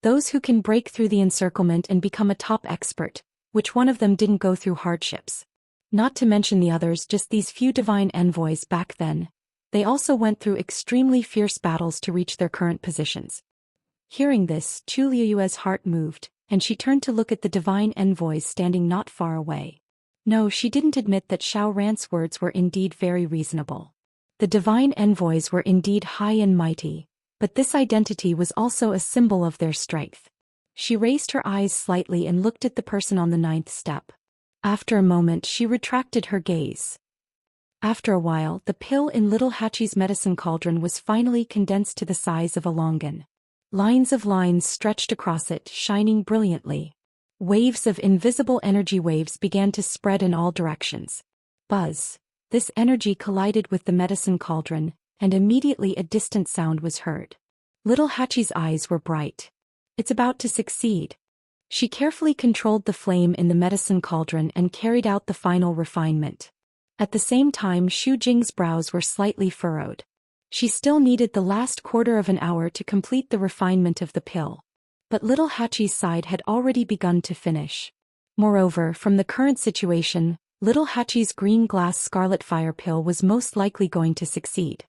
Those who can break through the encirclement and become a top expert, which one of them didn't go through hardships? Not to mention the others, just these few divine envoys back then. They also went through extremely fierce battles to reach their current positions. Hearing this, Chu Liyue's heart moved, and she turned to look at the divine envoys standing not far away. No, she didn't admit that Xiao Ran's words were indeed very reasonable. The divine envoys were indeed high and mighty, but this identity was also a symbol of their strength. She raised her eyes slightly and looked at the person on the 9th step. After a moment she retracted her gaze. After a while, the pill in little Hachi's medicine cauldron was finally condensed to the size of a longan. Lines of lines stretched across it, shining brilliantly. Waves of invisible energy waves began to spread in all directions. Buzz. This energy collided with the medicine cauldron, and immediately a distant sound was heard. Little Hachi's eyes were bright. It's about to succeed. She carefully controlled the flame in the medicine cauldron and carried out the final refinement. At the same time, Xu Jing's brows were slightly furrowed. She still needed the last quarter of an hour to complete the refinement of the pill. But little Hachi's side had already begun to finish. Moreover, from the current situation, little Hachi's green glass scarlet fire pill was most likely going to succeed.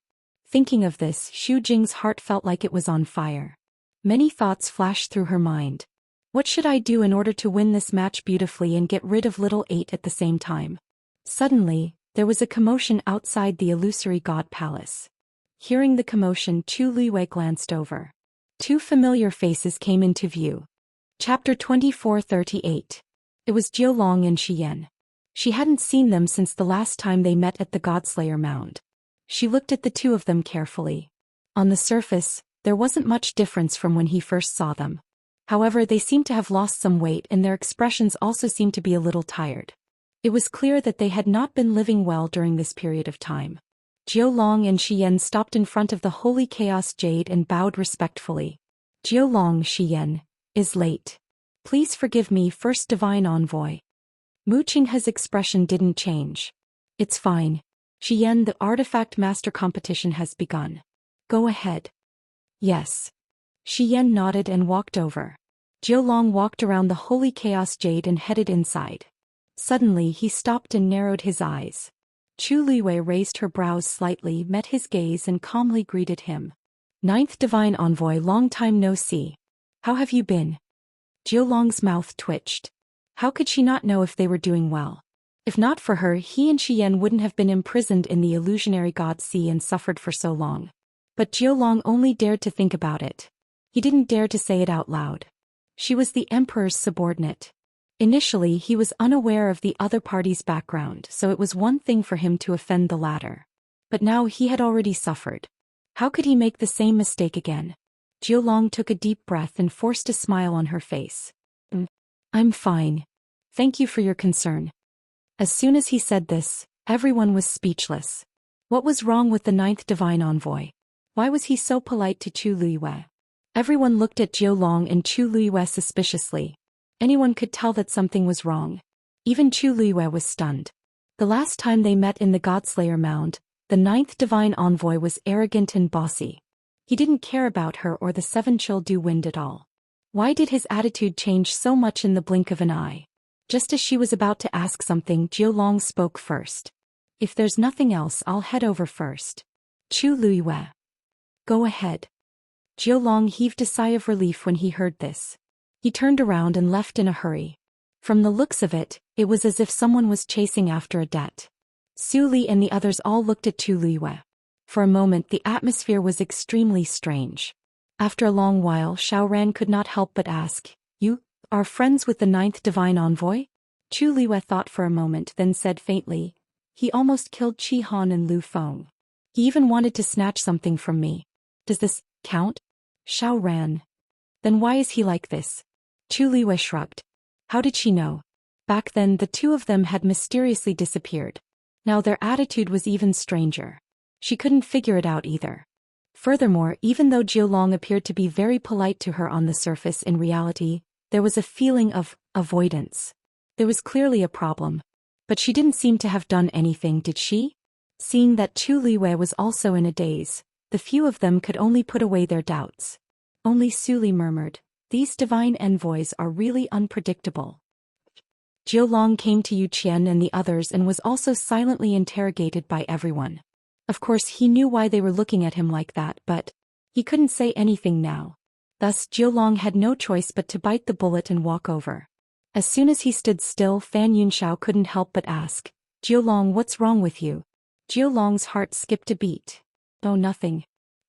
Thinking of this, Xu Jing's heart felt like it was on fire. Many thoughts flashed through her mind. What should I do in order to win this match beautifully and get rid of little 8 at the same time? Suddenly, there was a commotion outside the illusory god palace. Hearing the commotion, Chu Luiwei glanced over. 2 familiar faces came into view. Chapter 24:38. It was Jiulong and Xian. She hadn't seen them since the last time they met at the Godslayer Mound. She looked at the two of them carefully. On the surface, there wasn't much difference from when he first saw them. However, they seemed to have lost some weight and their expressions also seemed to be a little tired. It was clear that they had not been living well during this period of time. Jiulong and Xian stopped in front of the Holy Chaos Jade and bowed respectfully. Jiulong, Xian, is late. Please forgive me, First Divine Envoy. Mu Qinghe's expression didn't change. It's fine. Xian, the artifact master competition has begun. Go ahead. Yes. Xian nodded and walked over. Jiulong walked around the Holy Chaos Jade and headed inside. Suddenly he stopped and narrowed his eyes. Chu Luiwei raised her brows slightly, met his gaze and calmly greeted him. 9th Divine Envoy, long time no see. How have you been? Jiulong's mouth twitched. How could she not know if they were doing well? If not for her, he and Xian wouldn't have been imprisoned in the illusionary god sea and suffered for so long. But Jiulong only dared to think about it. He didn't dare to say it out loud. She was the emperor's subordinate. Initially, he was unaware of the other party's background, so it was one thing for him to offend the latter. But now he had already suffered. How could he make the same mistake again? Jiulong took a deep breath and forced a smile on her face. I'm fine. Thank you for your concern. As soon as he said this, everyone was speechless. What was wrong with the 9th Divine Envoy? Why was he so polite to Chu Luiwei? Everyone looked at Jiulong and Chu Luiwei suspiciously. Anyone could tell that something was wrong. Even Chu Luiwei was stunned. The last time they met in the Godslayer Mound, the 9th Divine Envoy was arrogant and bossy. He didn't care about her or the 7 Childu Wind at all. Why did his attitude change so much in the blink of an eye? Just as she was about to ask something, Jiulong spoke first. If there's nothing else, I'll head over first. Chu Luiwei. Go ahead. Jiulong heaved a sigh of relief when he heard this. He turned around and left in a hurry. From the looks of it, it was as if someone was chasing after a debt. Su Li and the others all looked at Chu Luiwei. For a moment the atmosphere was extremely strange. After a long while, Xiao Ran could not help but ask, You are friends with the 9th Divine Envoy? Chu Luiwei thought for a moment, then said faintly, He almost killed Qi Han and Lu Feng. He even wanted to snatch something from me. Does this count? Xiao Ran. Then why is he like this? Chu Luiwei shrugged. How did she know? Back then the two of them had mysteriously disappeared. Now their attitude was even stranger. She couldn't figure it out either. Furthermore, even though Jiulong appeared to be very polite to her on the surface, in reality, there was a feeling of avoidance. There was clearly a problem. But she didn't seem to have done anything, did she? Seeing that Chu Luiwei was also in a daze, the few of them could only put away their doubts. Only Su Li murmured, These divine envoys are really unpredictable. Jiulong came to Yu Qian and the others and was also silently interrogated by everyone. Of course he knew why they were looking at him like that, but he couldn't say anything now. Thus Jiulong had no choice but to bite the bullet and walk over. As soon as he stood still, Fan Yunxiao couldn't help but ask, Jiulong, what's wrong with you? Jiulong's heart skipped a beat. Oh, nothing.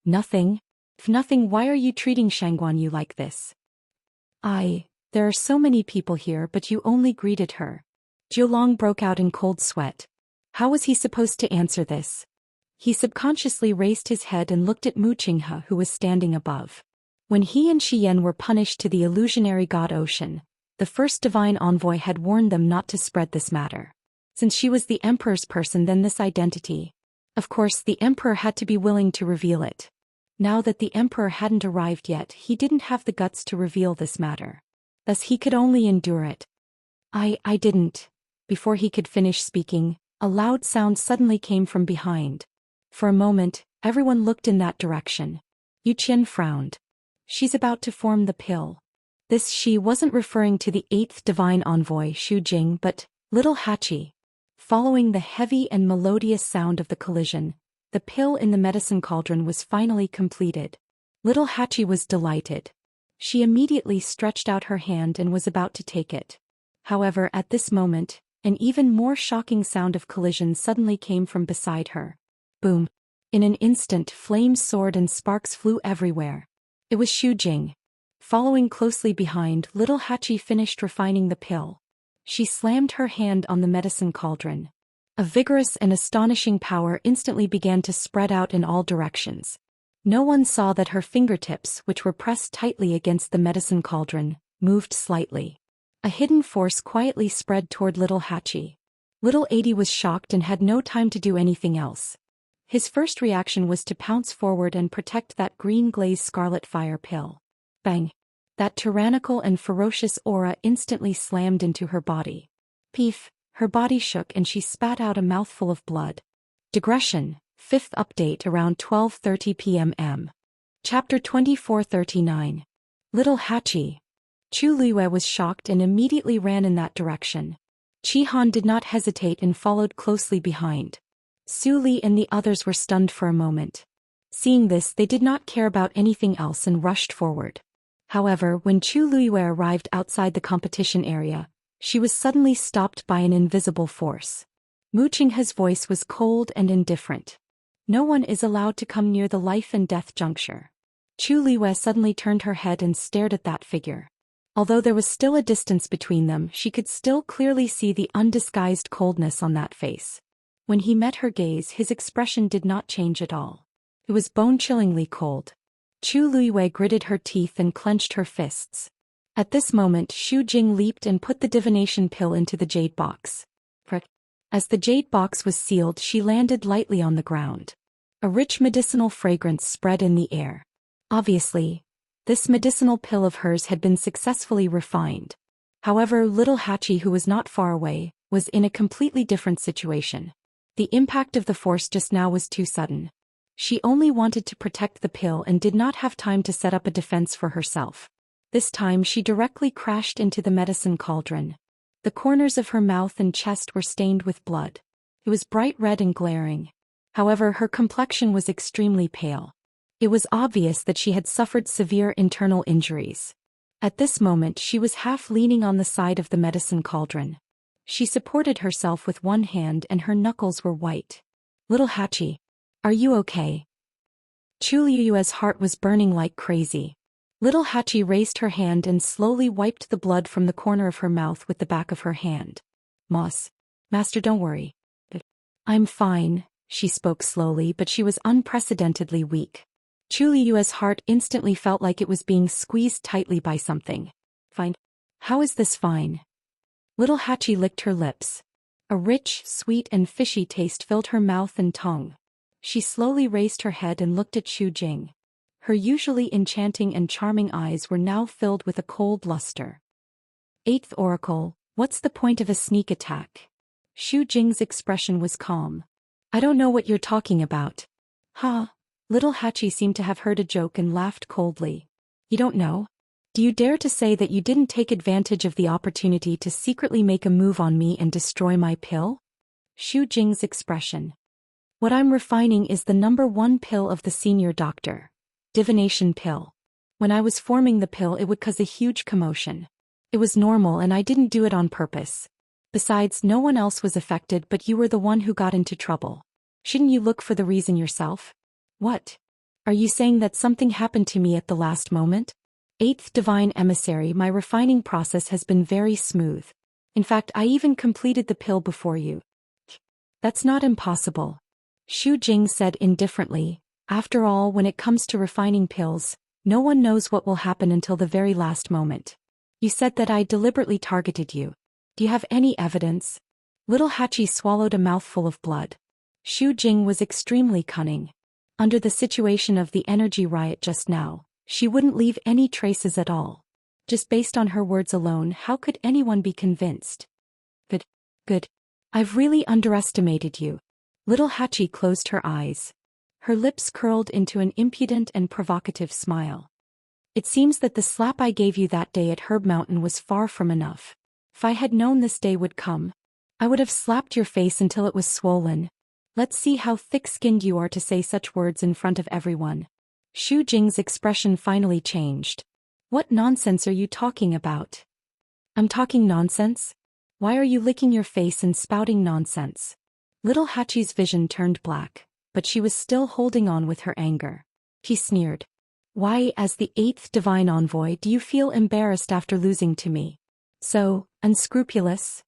Nothing? If nothing, why are you treating Shangguan Yu like this? There are so many people here but you only greeted her. Jiulong broke out in cold sweat. How was he supposed to answer this? He subconsciously raised his head and looked at Mu Qinghe, who was standing above. When he and Xian were punished to the illusionary god Ocean, the first divine envoy had warned them not to spread this matter. Since she was the emperor's person, then this identity. Of course, the emperor had to be willing to reveal it. Now that the emperor hadn't arrived yet, he didn't have the guts to reveal this matter. Thus he could only endure it. I didn't. Before he could finish speaking, a loud sound suddenly came from behind. For a moment, everyone looked in that direction. Yu Qian frowned. She's about to form the pill. This she wasn't referring to the 8th divine envoy Xu Jing but little Hachi. Following the heavy and melodious sound of the collision, the pill in the medicine cauldron was finally completed. Little Hachi was delighted. She immediately stretched out her hand and was about to take it. However, at this moment, an even more shocking sound of collision suddenly came from beside her. Boom. In an instant, flames soared and sparks flew everywhere. It was Xu Jing. Following closely behind, little Hachi finished refining the pill. She slammed her hand on the medicine cauldron. A vigorous and astonishing power instantly began to spread out in all directions. No one saw that her fingertips, which were pressed tightly against the medicine cauldron, moved slightly. A hidden force quietly spread toward little Hachi. Little Adi was shocked and had no time to do anything else. His first reaction was to pounce forward and protect that green glazed scarlet fire pill. Bang! That tyrannical and ferocious aura instantly slammed into her body. Peef! Her body shook and she spat out a mouthful of blood. Digression, 5th update around 12:30 p.m. Chapter 2439. Little Hachi. Chu Liyue was shocked and immediately ran in that direction. Qi Han did not hesitate and followed closely behind. Su Li and the others were stunned for a moment. Seeing this, they did not care about anything else and rushed forward. However, when Chu Liyue arrived outside the competition area, she was suddenly stopped by an invisible force. Mu Qinghe's voice was cold and indifferent. No one is allowed to come near the life and death juncture. Chu Liyue suddenly turned her head and stared at that figure. Although there was still a distance between them, she could still clearly see the undisguised coldness on that face. When he met her gaze, his expression did not change at all. It was bone-chillingly cold. Chu Liyue gritted her teeth and clenched her fists. At this moment, Xu Jing leaped and put the divination pill into the jade box. As the jade box was sealed, she landed lightly on the ground. A rich medicinal fragrance spread in the air. Obviously, this medicinal pill of hers had been successfully refined. However, little Hachi, who was not far away, was in a completely different situation. The impact of the force just now was too sudden. She only wanted to protect the pill and did not have time to set up a defense for herself. This time she directly crashed into the medicine cauldron. The corners of her mouth and chest were stained with blood. It was bright red and glaring. However, her complexion was extremely pale. It was obvious that she had suffered severe internal injuries. At this moment she was half leaning on the side of the medicine cauldron. She supported herself with one hand and her knuckles were white. Little Hachi, are you okay? Chu Liyue's heart was burning like crazy. Little Hachi raised her hand and slowly wiped the blood from the corner of her mouth with the back of her hand. Master, don't worry. I'm fine, she spoke slowly, but she was unprecedentedly weak. Chu Liyue's heart instantly felt like it was being squeezed tightly by something. Fine. How is this fine? Little Hachi licked her lips. A rich, sweet and fishy taste filled her mouth and tongue. She slowly raised her head and looked at Xu Jing. Her usually enchanting and charming eyes were now filled with a cold luster. 8th Oracle, what's the point of a sneak attack? Xu Jing's expression was calm. I don't know what you're talking about. Ha! Little Hachi seemed to have heard a joke and laughed coldly. You don't know? Do you dare to say that you didn't take advantage of the opportunity to secretly make a move on me and destroy my pill? Xu Jing's expression. What I'm refining is the #1 pill of the senior doctor. Divination pill. When I was forming the pill, it would cause a huge commotion. It was normal and I didn't do it on purpose. Besides, no one else was affected, but you were the one who got into trouble. Shouldn't you look for the reason yourself? What? Are you saying that something happened to me at the last moment? Eighth Divine Emissary, my refining process has been very smooth. In fact, I even completed the pill before you. That's not impossible. Xu Jing said indifferently. After all, when it comes to refining pills, no one knows what will happen until the very last moment. You said that I deliberately targeted you. Do you have any evidence? Little Hachi swallowed a mouthful of blood. Xu Jing was extremely cunning. Under the situation of the energy riot just now, she wouldn't leave any traces at all. Just based on her words alone, how could anyone be convinced? Good. I've really underestimated you. Little Hachi closed her eyes. Her lips curled into an impudent and provocative smile. It seems that the slap I gave you that day at Herb Mountain was far from enough. If I had known this day would come, I would have slapped your face until it was swollen. Let's see how thick-skinned you are to say such words in front of everyone. Xu Jing's expression finally changed. What nonsense are you talking about? I'm talking nonsense? Why are you licking your face and spouting nonsense? Little Hachi's vision turned black, but she was still holding on with her anger. She sneered. Why, as the eighth divine envoy, do you feel embarrassed after losing to me? So unscrupulous?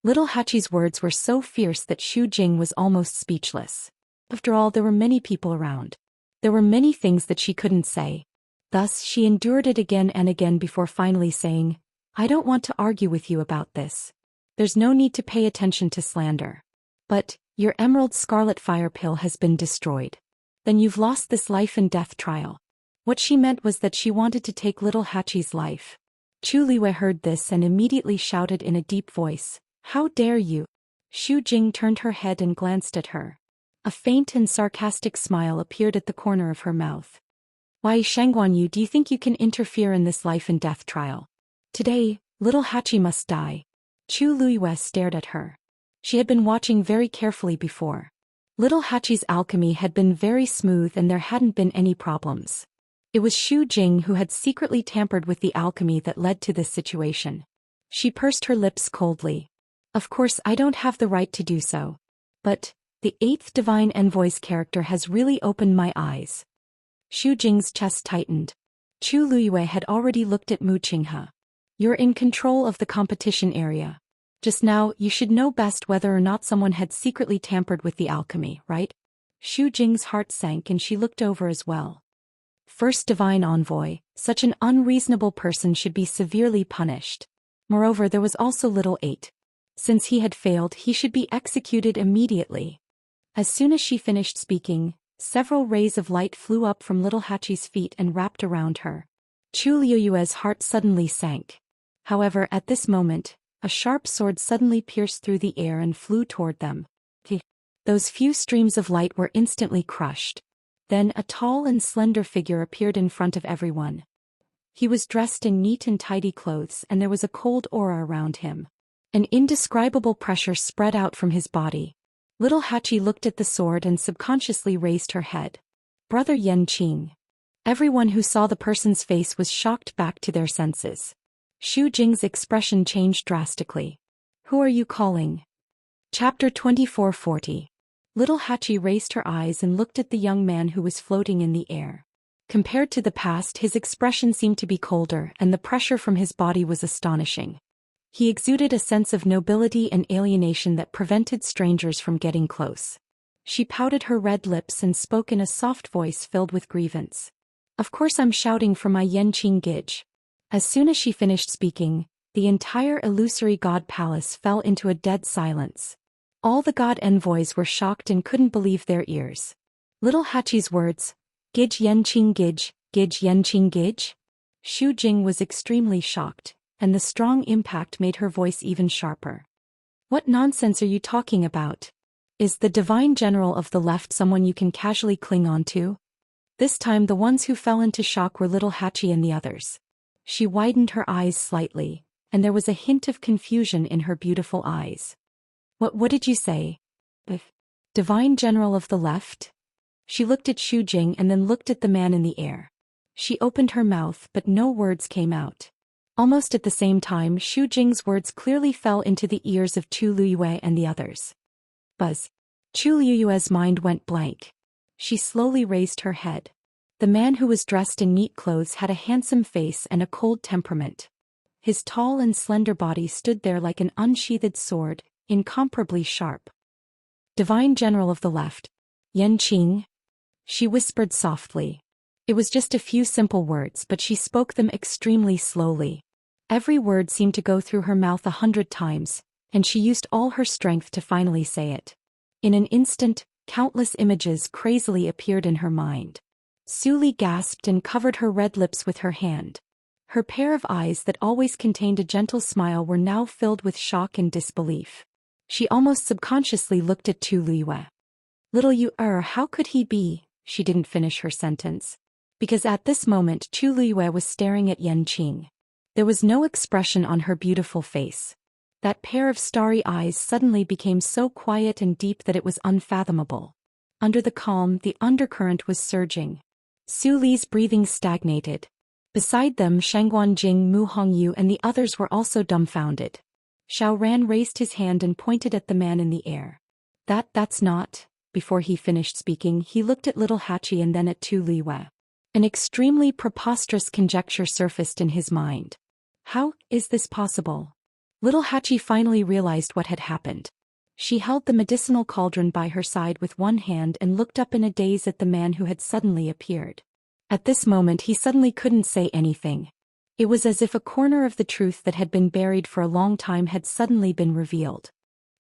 Little Hachi's words were so fierce that Xu Jing was almost speechless. After all, there were many people around. There were many things that she couldn't say. Thus, she endured it again and again before finally saying, I don't want to argue with you about this. There's no need to pay attention to slander. But, your Emerald Scarlet Fire Pill has been destroyed. Then you've lost this life and death trial. What she meant was that she wanted to take Little Hachi's life. Chu Liwei heard this and immediately shouted in a deep voice, How dare you? Xu Jing turned her head and glanced at her. A faint and sarcastic smile appeared at the corner of her mouth. Why, Shangguan Yu, do you think you can interfere in this life and death trial? Today, Little Hachi must die. Chu Liwei stared at her. She had been watching very carefully before. Little Hachi's alchemy had been very smooth and there hadn't been any problems. It was Xu Jing who had secretly tampered with the alchemy that led to this situation. She pursed her lips coldly. Of course, I don't have the right to do so. But the eighth divine envoy's character has really opened my eyes. Xu Jing's chest tightened. Chu Liwei had already looked at Mu Qinghe. You're in control of the competition area. Just now, you should know best whether or not someone had secretly tampered with the alchemy, right? Xu Jing's heart sank and she looked over as well. First divine envoy, such an unreasonable person should be severely punished. Moreover, there was also Little Eight. Since he had failed, he should be executed immediately. As soon as she finished speaking, several rays of light flew up from Little Hachi's feet and wrapped around her. Chu Liuyue's heart suddenly sank. However, at this moment, a sharp sword suddenly pierced through the air and flew toward them. Those few streams of light were instantly crushed. Then a tall and slender figure appeared in front of everyone. He was dressed in neat and tidy clothes and there was a cold aura around him. An indescribable pressure spread out from his body. Little Hachi looked at the sword and subconsciously raised her head. Brother Yanqing. Everyone who saw the person's face was shocked back to their senses. Xu Jing's expression changed drastically. Who are you calling? Chapter 2440. Little Hachi raised her eyes and looked at the young man who was floating in the air. Compared to the past, his expression seemed to be colder and the pressure from his body was astonishing. He exuded a sense of nobility and alienation that prevented strangers from getting close. She pouted her red lips and spoke in a soft voice filled with grievance. Of course I'm shouting for my Yanqing Gij. As soon as she finished speaking, the entire illusory god palace fell into a dead silence. All the god envoys were shocked and couldn't believe their ears. Little Hachi's words, Gij Yanqing Gij, Gij Yanqing Gij? Xu Jing was extremely shocked, and the strong impact made her voice even sharper. What nonsense are you talking about? Is the divine general of the left someone you can casually cling on to? This time the ones who fell into shock were Little Hachi and the others. She widened her eyes slightly, and there was a hint of confusion in her beautiful eyes. What did you say? The divine general of the left? She looked at Xu Jing and then looked at the man in the air. She opened her mouth but no words came out. Almost at the same time, Xu Jing's words clearly fell into the ears of Chu Liyue and the others. Buzz. Chu Liyue's mind went blank. She slowly raised her head. The man who was dressed in neat clothes had a handsome face and a cold temperament. His tall and slender body stood there like an unsheathed sword, incomparably sharp. Divine General of the Left. Yanqing? She whispered softly. It was just a few simple words, but she spoke them extremely slowly. Every word seemed to go through her mouth 100 times, and she used all her strength to finally say it. In an instant, countless images crazily appeared in her mind. Su Li gasped and covered her red lips with her hand. Her pair of eyes that always contained a gentle smile were now filled with shock and disbelief. She almost subconsciously looked at Chu Liyue. Little how could he be? She didn't finish her sentence. Because at this moment Chu Liyue was staring at Yanqing. There was no expression on her beautiful face. That pair of starry eyes suddenly became so quiet and deep that it was unfathomable. Under the calm, the undercurrent was surging. Su Li's breathing stagnated. Beside them, Shangguanjing, Mu Hongyu and the others were also dumbfounded. Xiao Ran raised his hand and pointed at the man in the air. That's not. Before he finished speaking, he looked at little Hachi and then at Chu Liyue. An extremely preposterous conjecture surfaced in his mind. How is this possible? Little Hachi finally realized what had happened. She held the medicinal cauldron by her side with one hand and looked up in a daze at the man who had suddenly appeared. At this moment he suddenly couldn't say anything. It was as if a corner of the truth that had been buried for a long time had suddenly been revealed.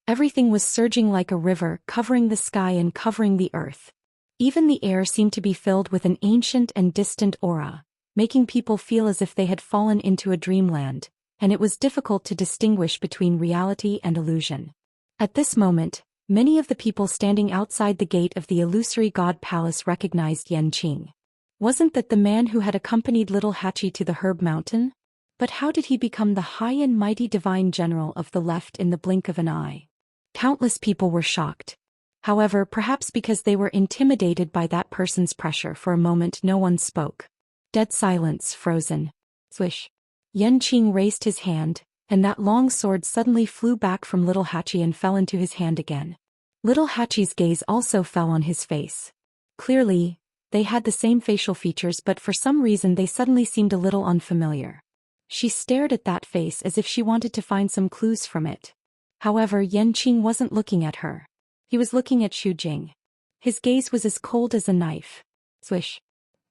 Everything was surging like a river, covering the sky and covering the earth. Even the air seemed to be filled with an ancient and distant aura, making people feel as if they had fallen into a dreamland, and it was difficult to distinguish between reality and illusion. At this moment, many of the people standing outside the gate of the illusory god palace recognized Yanqing. Wasn't that the man who had accompanied little Hachi to the herb mountain? But how did he become the high and mighty divine general of the left in the blink of an eye? Countless people were shocked. However, perhaps because they were intimidated by that person's pressure, for a moment no one spoke. Dead silence, frozen. Swish. Yanqing raised his hand, and that long sword suddenly flew back from little Hachi and fell into his hand again. Little Hachi's gaze also fell on his face. Clearly, they had the same facial features, but for some reason they suddenly seemed a little unfamiliar. She stared at that face as if she wanted to find some clues from it. However, Yanqing wasn't looking at her. He was looking at Xu Jing. His gaze was as cold as a knife. Swish.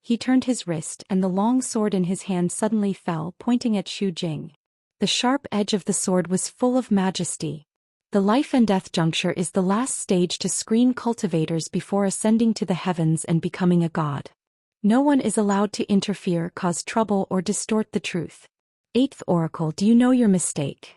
He turned his wrist and the long sword in his hand suddenly fell, pointing at Xu Jing. The sharp edge of the sword was full of majesty. The life and death juncture is the last stage to screen cultivators before ascending to the heavens and becoming a god. No one is allowed to interfere, cause trouble, or distort the truth. 8th Oracle, do you know your mistake?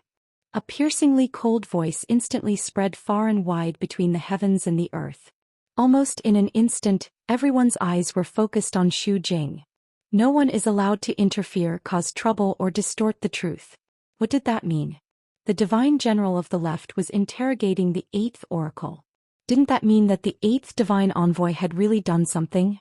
A piercingly cold voice instantly spread far and wide between the heavens and the earth. Almost in an instant, everyone's eyes were focused on Xu Jing. No one is allowed to interfere, cause trouble, or distort the truth. What did that mean? The divine general of the left was interrogating the 8th Oracle. Didn't that mean that the 8th divine envoy had really done something?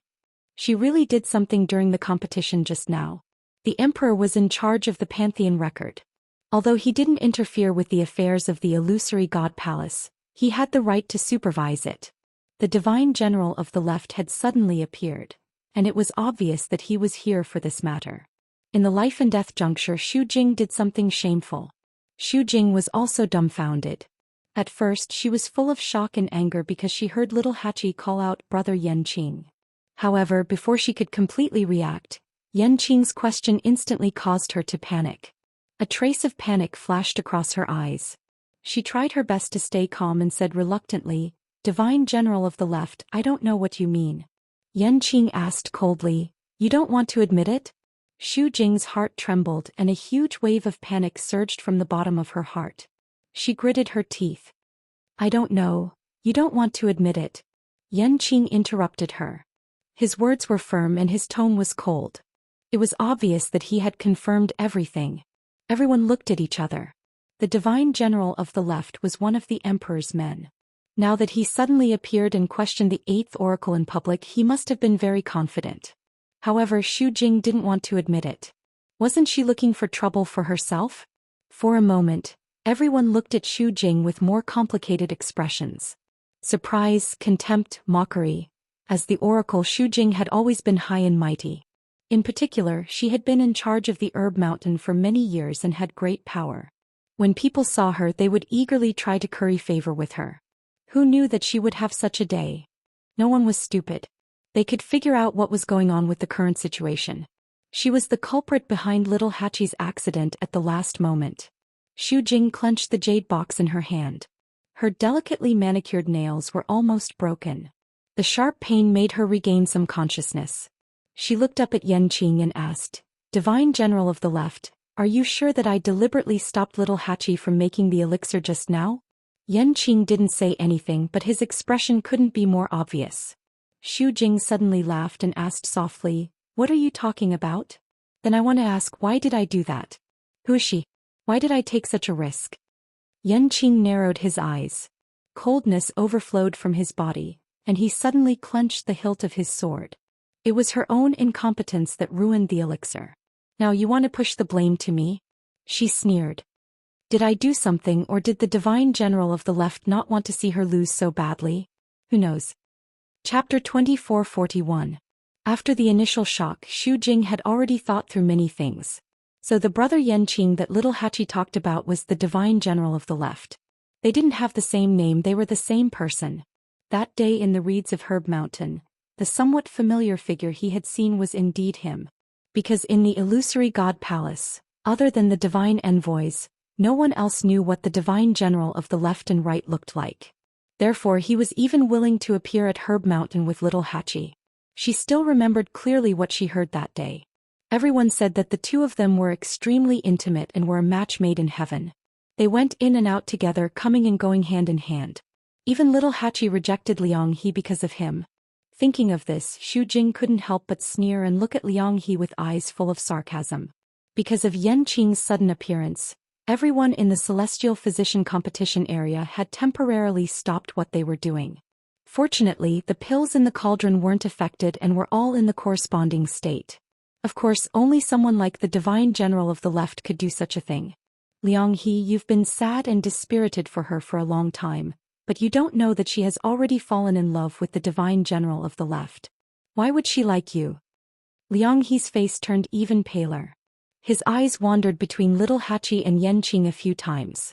She really did something during the competition just now. The emperor was in charge of the Pantheon record. Although he didn't interfere with the affairs of the illusory god palace, he had the right to supervise it. The divine general of the left had suddenly appeared, and it was obvious that he was here for this matter. In the life and death juncture, Xu Jing did something shameful. Xu Jing was also dumbfounded. At first she was full of shock and anger because she heard little Hachi call out Brother Yanqing. However, before she could completely react, Yanqing's question instantly caused her to panic. A trace of panic flashed across her eyes. She tried her best to stay calm and said reluctantly, Divine General of the Left, I don't know what you mean. Yanqing asked coldly, You don't want to admit it? Xu Jing's heart trembled and a huge wave of panic surged from the bottom of her heart. She gritted her teeth. I don't know, you don't want to admit it. Yanqing interrupted her. His words were firm and his tone was cold. It was obvious that he had confirmed everything. Everyone looked at each other. The divine general of the left was one of the emperor's men. Now that he suddenly appeared and questioned the 8th Oracle in public, he must have been very confident. However, Xu Jing didn't want to admit it. Wasn't she looking for trouble for herself? For a moment, everyone looked at Xu Jing with more complicated expressions. Surprise, contempt, mockery. As the oracle, Xu Jing had always been high and mighty. In particular, she had been in charge of the Herb Mountain for many years and had great power. When people saw her, they would eagerly try to curry favor with her. Who knew that she would have such a day? No one was stupid. They could figure out what was going on with the current situation. She was the culprit behind little Hachi's accident at the last moment. Xu Jing clenched the jade box in her hand. Her delicately manicured nails were almost broken. The sharp pain made her regain some consciousness. She looked up at Yanqing and asked, "Divine General of the Left, are you sure that I deliberately stopped little Hachi from making the elixir just now?" Yanqing didn't say anything, but his expression couldn't be more obvious. Xu Jing suddenly laughed and asked softly, "What are you talking about?" "Then I want to ask, why did I do that? Who is she? Why did I take such a risk?" Yanqing narrowed his eyes. Coldness overflowed from his body, and he suddenly clenched the hilt of his sword. It was her own incompetence that ruined the elixir. "Now you want to push the blame to me?" She sneered. Did I do something, or did the Divine General of the Left not want to see her lose so badly? Who knows? Chapter 2441. After the initial shock, Xu Jing had already thought through many things. So the brother Yanqing that little Hachi talked about was the Divine General of the Left. They didn't have the same name, they were the same person. That day in the reeds of Herb Mountain, the somewhat familiar figure he had seen was indeed him. Because in the illusory God Palace, other than the divine envoys, no one else knew what the Divine General of the Left and Right looked like. Therefore he was even willing to appear at Herb Mountain with little Hachi. She still remembered clearly what she heard that day. Everyone said that the two of them were extremely intimate and were a match made in heaven. They went in and out together, coming and going hand in hand. Even little Hachi rejected Liang He because of him. Thinking of this, Xu Jing couldn't help but sneer and look at Liang He with eyes full of sarcasm. Because of Yanqing's sudden appearance, everyone in the Celestial Physician competition area had temporarily stopped what they were doing. Fortunately, the pills in the cauldron weren't affected and were all in the corresponding state. Of course, only someone like the Divine General of the Left could do such a thing. Liang He, you've been sad and dispirited for her for a long time, but you don't know that she has already fallen in love with the Divine General of the Left. Why would she like you? Liang He's face turned even paler. His eyes wandered between little Hachi and Yanqing a few times.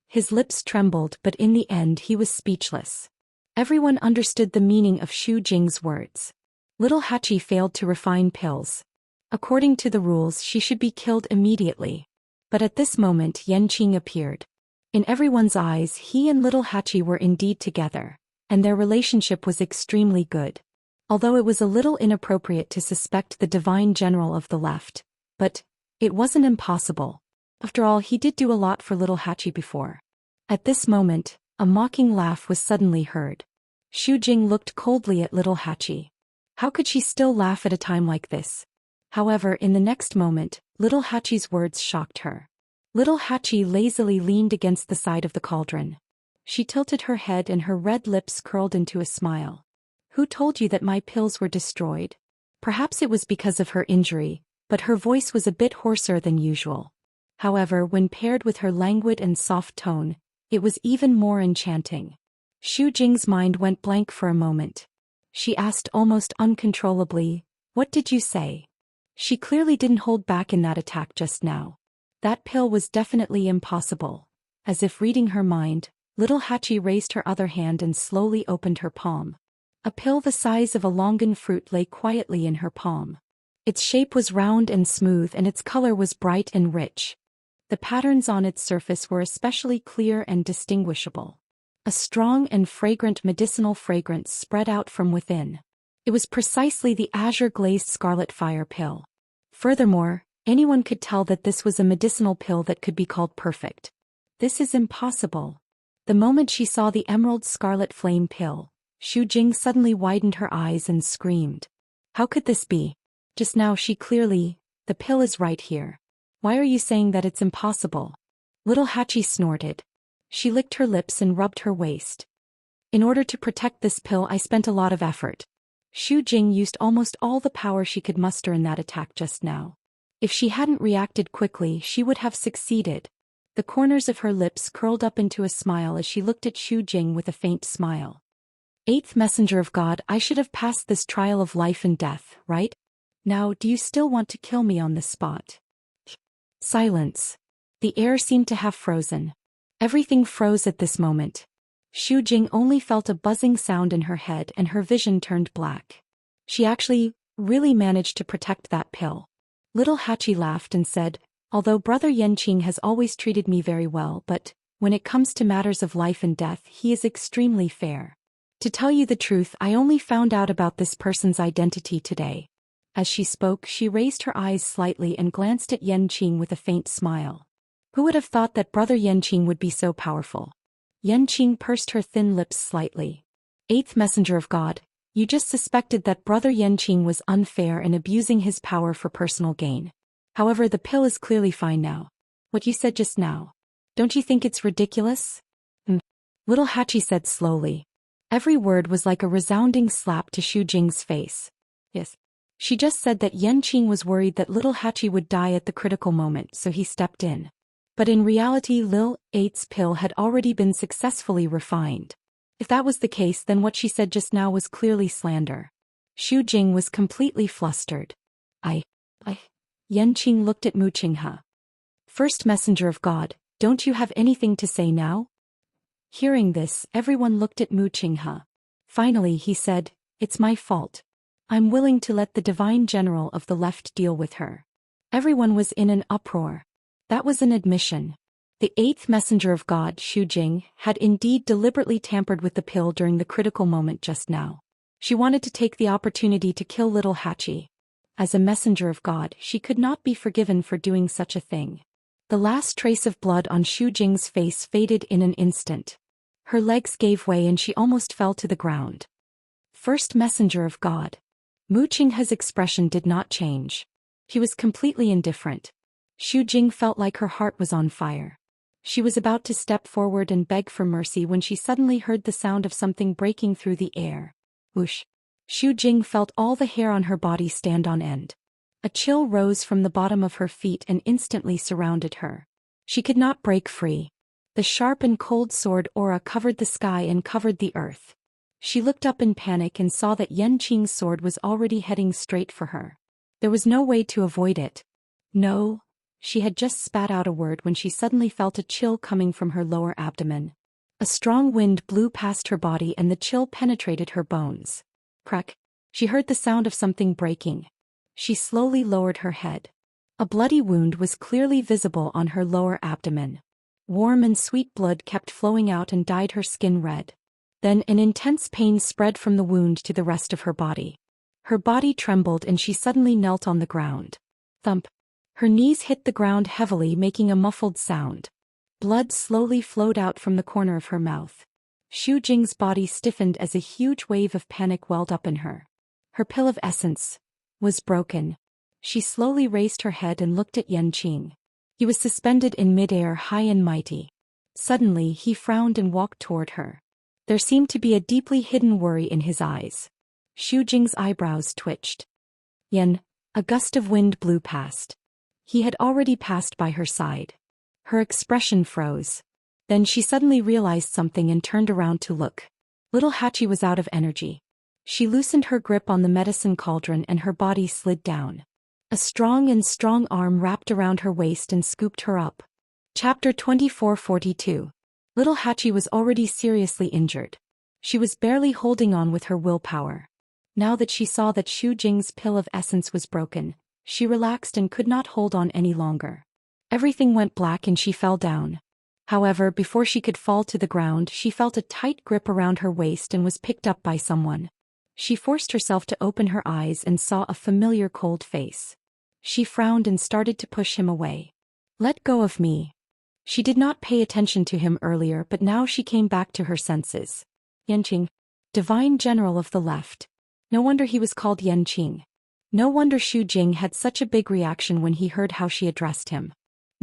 His lips trembled, but in the end he was speechless. Everyone understood the meaning of Xu Jing's words. Little Hachi failed to refine pills. According to the rules, she should be killed immediately. But at this moment Yanqing appeared. In everyone's eyes, he and little Hachi were indeed together, and their relationship was extremely good. Although it was a little inappropriate to suspect the Divine General of the Left, but it wasn't impossible. After all, he did do a lot for little Hachi before. At this moment, a mocking laugh was suddenly heard. Xu Jing looked coldly at little Hachi. How could she still laugh at a time like this? However, in the next moment, little Hachi's words shocked her. Little Hachi lazily leaned against the side of the cauldron. She tilted her head and her red lips curled into a smile. Who told you that my pills were destroyed? Perhaps it was because of her injury, but her voice was a bit hoarser than usual. However, when paired with her languid and soft tone, it was even more enchanting. Xu Jing's mind went blank for a moment. She asked almost uncontrollably, "What did you say?" She clearly didn't hold back in that attack just now. That pill was definitely impossible. As if reading her mind, little Hachi raised her other hand and slowly opened her palm. A pill the size of a longan fruit lay quietly in her palm. Its shape was round and smooth and its color was bright and rich. The patterns on its surface were especially clear and distinguishable. A strong and fragrant medicinal fragrance spread out from within. It was precisely the azure-glazed scarlet fire pill. Furthermore, anyone could tell that this was a medicinal pill that could be called perfect. This is impossible. The moment she saw the emerald scarlet flame pill, Xu Jing suddenly widened her eyes and screamed. How could this be? Just now the pill is right here. Why are you saying that it's impossible? Little Hachi snorted. She licked her lips and rubbed her waist. In order to protect this pill, I spent a lot of effort. Xu Jing used almost all the power she could muster in that attack just now. If she hadn't reacted quickly, she would have succeeded. The corners of her lips curled up into a smile as she looked at Xu Jing with a faint smile. Eighth messenger of God, I should have passed this trial of life and death, right? Now, do you still want to kill me on this spot? Silence. The air seemed to have frozen. Everything froze at this moment. Xu Jing only felt a buzzing sound in her head and her vision turned black. She actually, really managed to protect that pill. Little Hachi laughed and said, although Brother Yanqing has always treated me very well, but, when it comes to matters of life and death, he is extremely fair. To tell you the truth, I only found out about this person's identity today. As she spoke, she raised her eyes slightly and glanced at Yanqing with a faint smile. Who would have thought that Brother Yanqing would be so powerful? Yanqing pursed her thin lips slightly. Eighth messenger of God, you just suspected that Brother Yanqing was unfair and abusing his power for personal gain. However, the pill is clearly fine now. What you said just now. Don't you think it's ridiculous? Little Hachi said slowly. Every word was like a resounding slap to Xu Jing's face. Yes. She just said that Yanqing was worried that little Hachi would die at the critical moment, so he stepped in. But in reality, Lil 8's pill had already been successfully refined. If that was the case, then what she said just now was clearly slander. Xu Jing was completely flustered. Yanqing looked at Mu Qinghe. First messenger of God, don't you have anything to say now? Hearing this, everyone looked at Mu Qinghe. Finally he said, it's my fault. I'm willing to let the divine general of the left deal with her. Everyone was in an uproar. That was an admission. The eighth messenger of God, Xu Jing, had indeed deliberately tampered with the pill during the critical moment just now. She wanted to take the opportunity to kill little Hachi. As a messenger of God, she could not be forgiven for doing such a thing. The last trace of blood on Xu Jing's face faded in an instant. Her legs gave way and she almost fell to the ground. First messenger of God. Mu Qinghe's expression did not change. He was completely indifferent. Xu Jing felt like her heart was on fire. She was about to step forward and beg for mercy when she suddenly heard the sound of something breaking through the air. Whoosh! Xu Jing felt all the hair on her body stand on end. A chill rose from the bottom of her feet and instantly surrounded her. She could not break free. The sharp and cold sword aura covered the sky and covered the earth. She looked up in panic and saw that Yanqing's sword was already heading straight for her. There was no way to avoid it. No. She had just spat out a word when she suddenly felt a chill coming from her lower abdomen. A strong wind blew past her body and the chill penetrated her bones. Crack! She heard the sound of something breaking. She slowly lowered her head. A bloody wound was clearly visible on her lower abdomen. Warm and sweet blood kept flowing out and dyed her skin red. Then an intense pain spread from the wound to the rest of her body. Her body trembled and she suddenly knelt on the ground. Thump! Her knees hit the ground heavily, making a muffled sound. Blood slowly flowed out from the corner of her mouth. Xu Jing's body stiffened as a huge wave of panic welled up in her. Her pill of essence was broken. She slowly raised her head and looked at Yanqing. He was suspended in midair, high and mighty. Suddenly he frowned and walked toward her. There seemed to be a deeply hidden worry in his eyes. Xu Jing's eyebrows twitched. Yan, a gust of wind blew past. He had already passed by her side. Her expression froze. Then she suddenly realized something and turned around to look. Little Hachi was out of energy. She loosened her grip on the medicine cauldron and her body slid down. A strong arm wrapped around her waist and scooped her up. Chapter 2442. Little Hachi was already seriously injured. She was barely holding on with her willpower. Now that she saw that Xu Jing's pill of essence was broken, she relaxed and could not hold on any longer. Everything went black and she fell down. However, before she could fall to the ground, she felt a tight grip around her waist and was picked up by someone. She forced herself to open her eyes and saw a familiar cold face. She frowned and started to push him away. Let go of me. She did not pay attention to him earlier, but now she came back to her senses. Yanqing, divine general of the left. No wonder he was called Yanqing. No wonder Xu Jing had such a big reaction when he heard how she addressed him.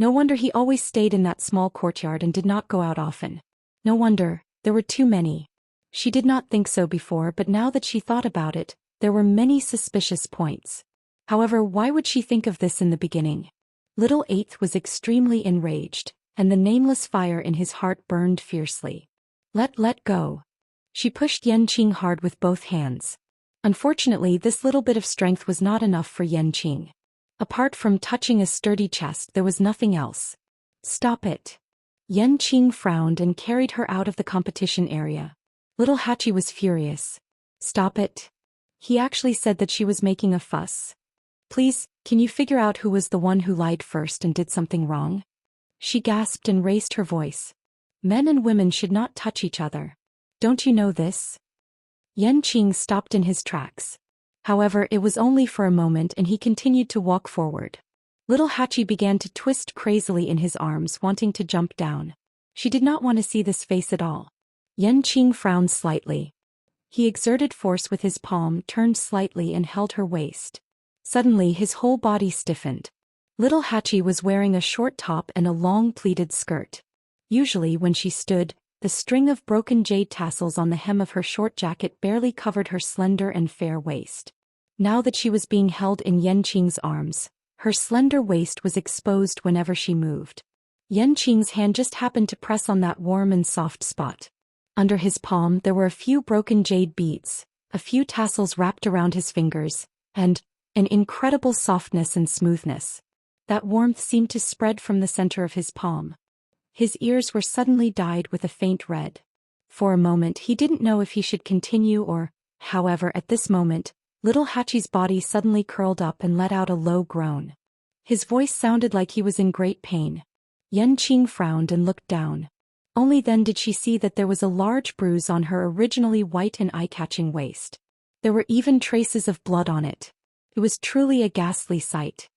No wonder he always stayed in that small courtyard and did not go out often. No wonder, there were too many. She did not think so before, but now that she thought about it, There were many suspicious points. However, why would she think of this in the beginning? Little Eighth was extremely enraged, and the nameless fire in his heart burned fiercely. Let go. She pushed Yanqing hard with both hands. Unfortunately, this little bit of strength was not enough for Yanqing. Apart from touching a sturdy chest, there was nothing else. Stop it. Yanqing frowned and carried her out of the competition area. Little Hachi was furious. Stop it. He actually said that she was making a fuss. Please, can you figure out who was the one who lied first and did something wrong? She gasped and raised her voice. Men and women should not touch each other. Don't you know this? Yanqing stopped in his tracks. However, it was only for a moment and he continued to walk forward. Little Hachi began to twist crazily in his arms, wanting to jump down. She did not want to see this face at all. Yanqing frowned slightly. He exerted force with his palm, turned slightly and held her waist. Suddenly his whole body stiffened. Little Hachi was wearing a short top and a long pleated skirt. Usually when she stood, the string of broken jade tassels on the hem of her short jacket barely covered her slender and fair waist. Now that she was being held in Yanqing's arms, her slender waist was exposed whenever she moved. Yanqing's hand just happened to press on that warm and soft spot. Under his palm there were a few broken jade beads, a few tassels wrapped around his fingers, and an incredible softness and smoothness. That warmth seemed to spread from the center of his palm. His ears were suddenly dyed with a faint red. For a moment he didn't know if he should continue or, however, at this moment, Little Hachi's body suddenly curled up and let out a low groan. His voice sounded like he was in great pain. Yanqing frowned and looked down. Only then did she see that there was a large bruise on her originally white and eye-catching waist. There were even traces of blood on it. It was truly a ghastly sight.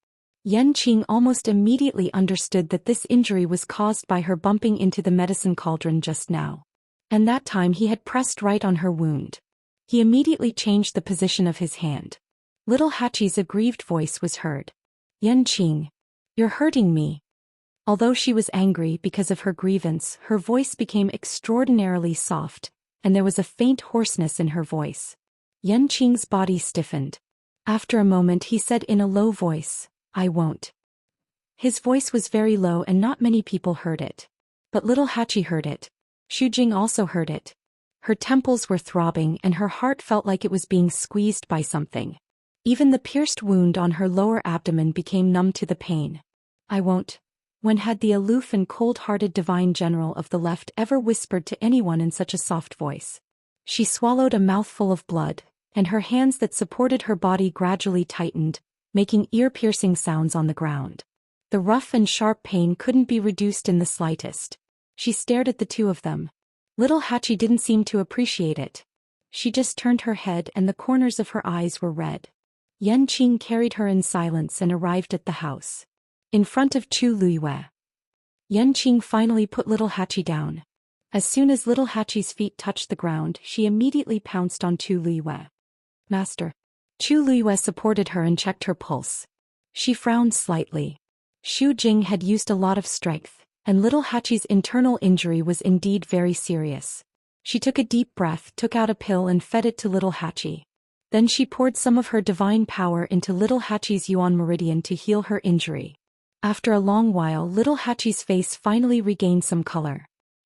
Yanqing almost immediately understood that this injury was caused by her bumping into the medicine cauldron just now. And that time he had pressed right on her wound. He immediately changed the position of his hand. Little Hachi's aggrieved voice was heard. Yanqing, you're hurting me. Although she was angry because of her grievance, her voice became extraordinarily soft, and there was a faint hoarseness in her voice. Yanqing's body stiffened. After a moment he said in a low voice, I won't. His voice was very low and not many people heard it. But Little Hachi heard it. Shujing also heard it. Her temples were throbbing and her heart felt like it was being squeezed by something. Even the pierced wound on her lower abdomen became numb to the pain. I won't. When had the aloof and cold-hearted divine general of the left ever whispered to anyone in such a soft voice? She swallowed a mouthful of blood, and her hands that supported her body gradually tightened, making ear-piercing sounds on the ground. The rough and sharp pain couldn't be reduced in the slightest. She stared at the two of them. Little Hachi didn't seem to appreciate it. She just turned her head and the corners of her eyes were red. Yanqing carried her in silence and arrived at the house. In front of Chu Luiyue. Yanqing finally put Little Hachi down. As soon as Little Hachi's feet touched the ground, she immediately pounced on Chu Luiyue. Master. Chu Luiyue supported her and checked her pulse. She frowned slightly. Xu Jing had used a lot of strength, and Little Hachi's internal injury was indeed very serious. She took a deep breath, took out a pill and fed it to Little Hachi. Then she poured some of her divine power into Little Hachi's Yuan Meridian to heal her injury. After a long while, Little Hachi's face finally regained some color.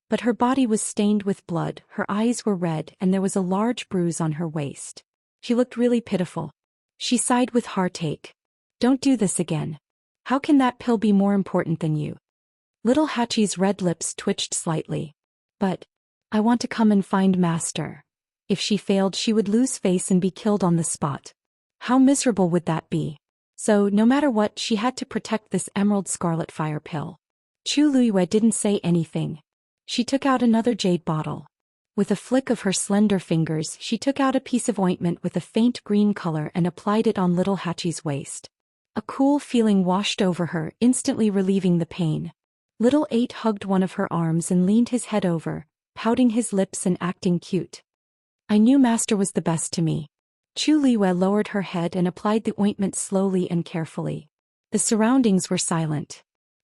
But her body was stained with blood, her eyes were red, and there was a large bruise on her waist. She looked really pitiful. She sighed with heartache. Don't do this again. How can that pill be more important than you? Little Hachi's red lips twitched slightly. But I want to come and find Master. If she failed, she would lose face and be killed on the spot. How miserable would that be? So, no matter what, she had to protect this emerald scarlet fire pill. Chu Luiyue didn't say anything. She took out another jade bottle. With a flick of her slender fingers, she took out a piece of ointment with a faint green color and applied it on Little Hachi's waist. A cool feeling washed over her, instantly relieving the pain. Little Eight hugged one of her arms and leaned his head over, pouting his lips and acting cute. I knew Master was the best to me. Chu Luiyue lowered her head and applied the ointment slowly and carefully. The surroundings were silent.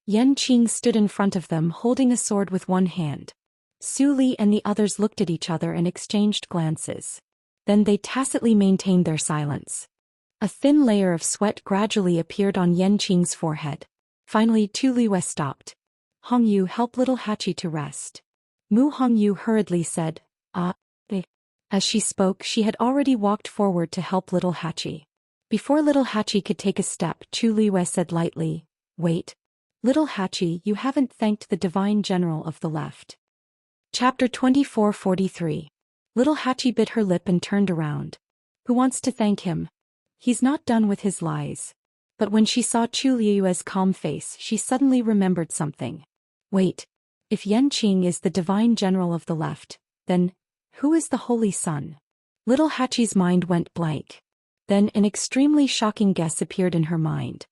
Yanqing stood in front of them holding a sword with one hand. Su Li and the others looked at each other and exchanged glances. Then they tacitly maintained their silence. A thin layer of sweat gradually appeared on Yanqing's forehead. Finally, Tu Liyue stopped. Hongyu, help little Hachi to rest. Mu Hongyu hurriedly said, they. As she spoke, she had already walked forward to help little Hachi. Before little Hachi could take a step, Tu Liyue said lightly, wait. Little Hachi, you haven't thanked the divine general of the left. Chapter 2443. Little Hachi bit her lip and turned around. Who wants to thank him? He's not done with his lies. But when she saw Chu Liyue's calm face, she suddenly remembered something. Wait. If Yanqing is the divine general of the left, then who is the Holy Sun? Little Hachi's mind went blank. Then an extremely shocking guess appeared in her mind.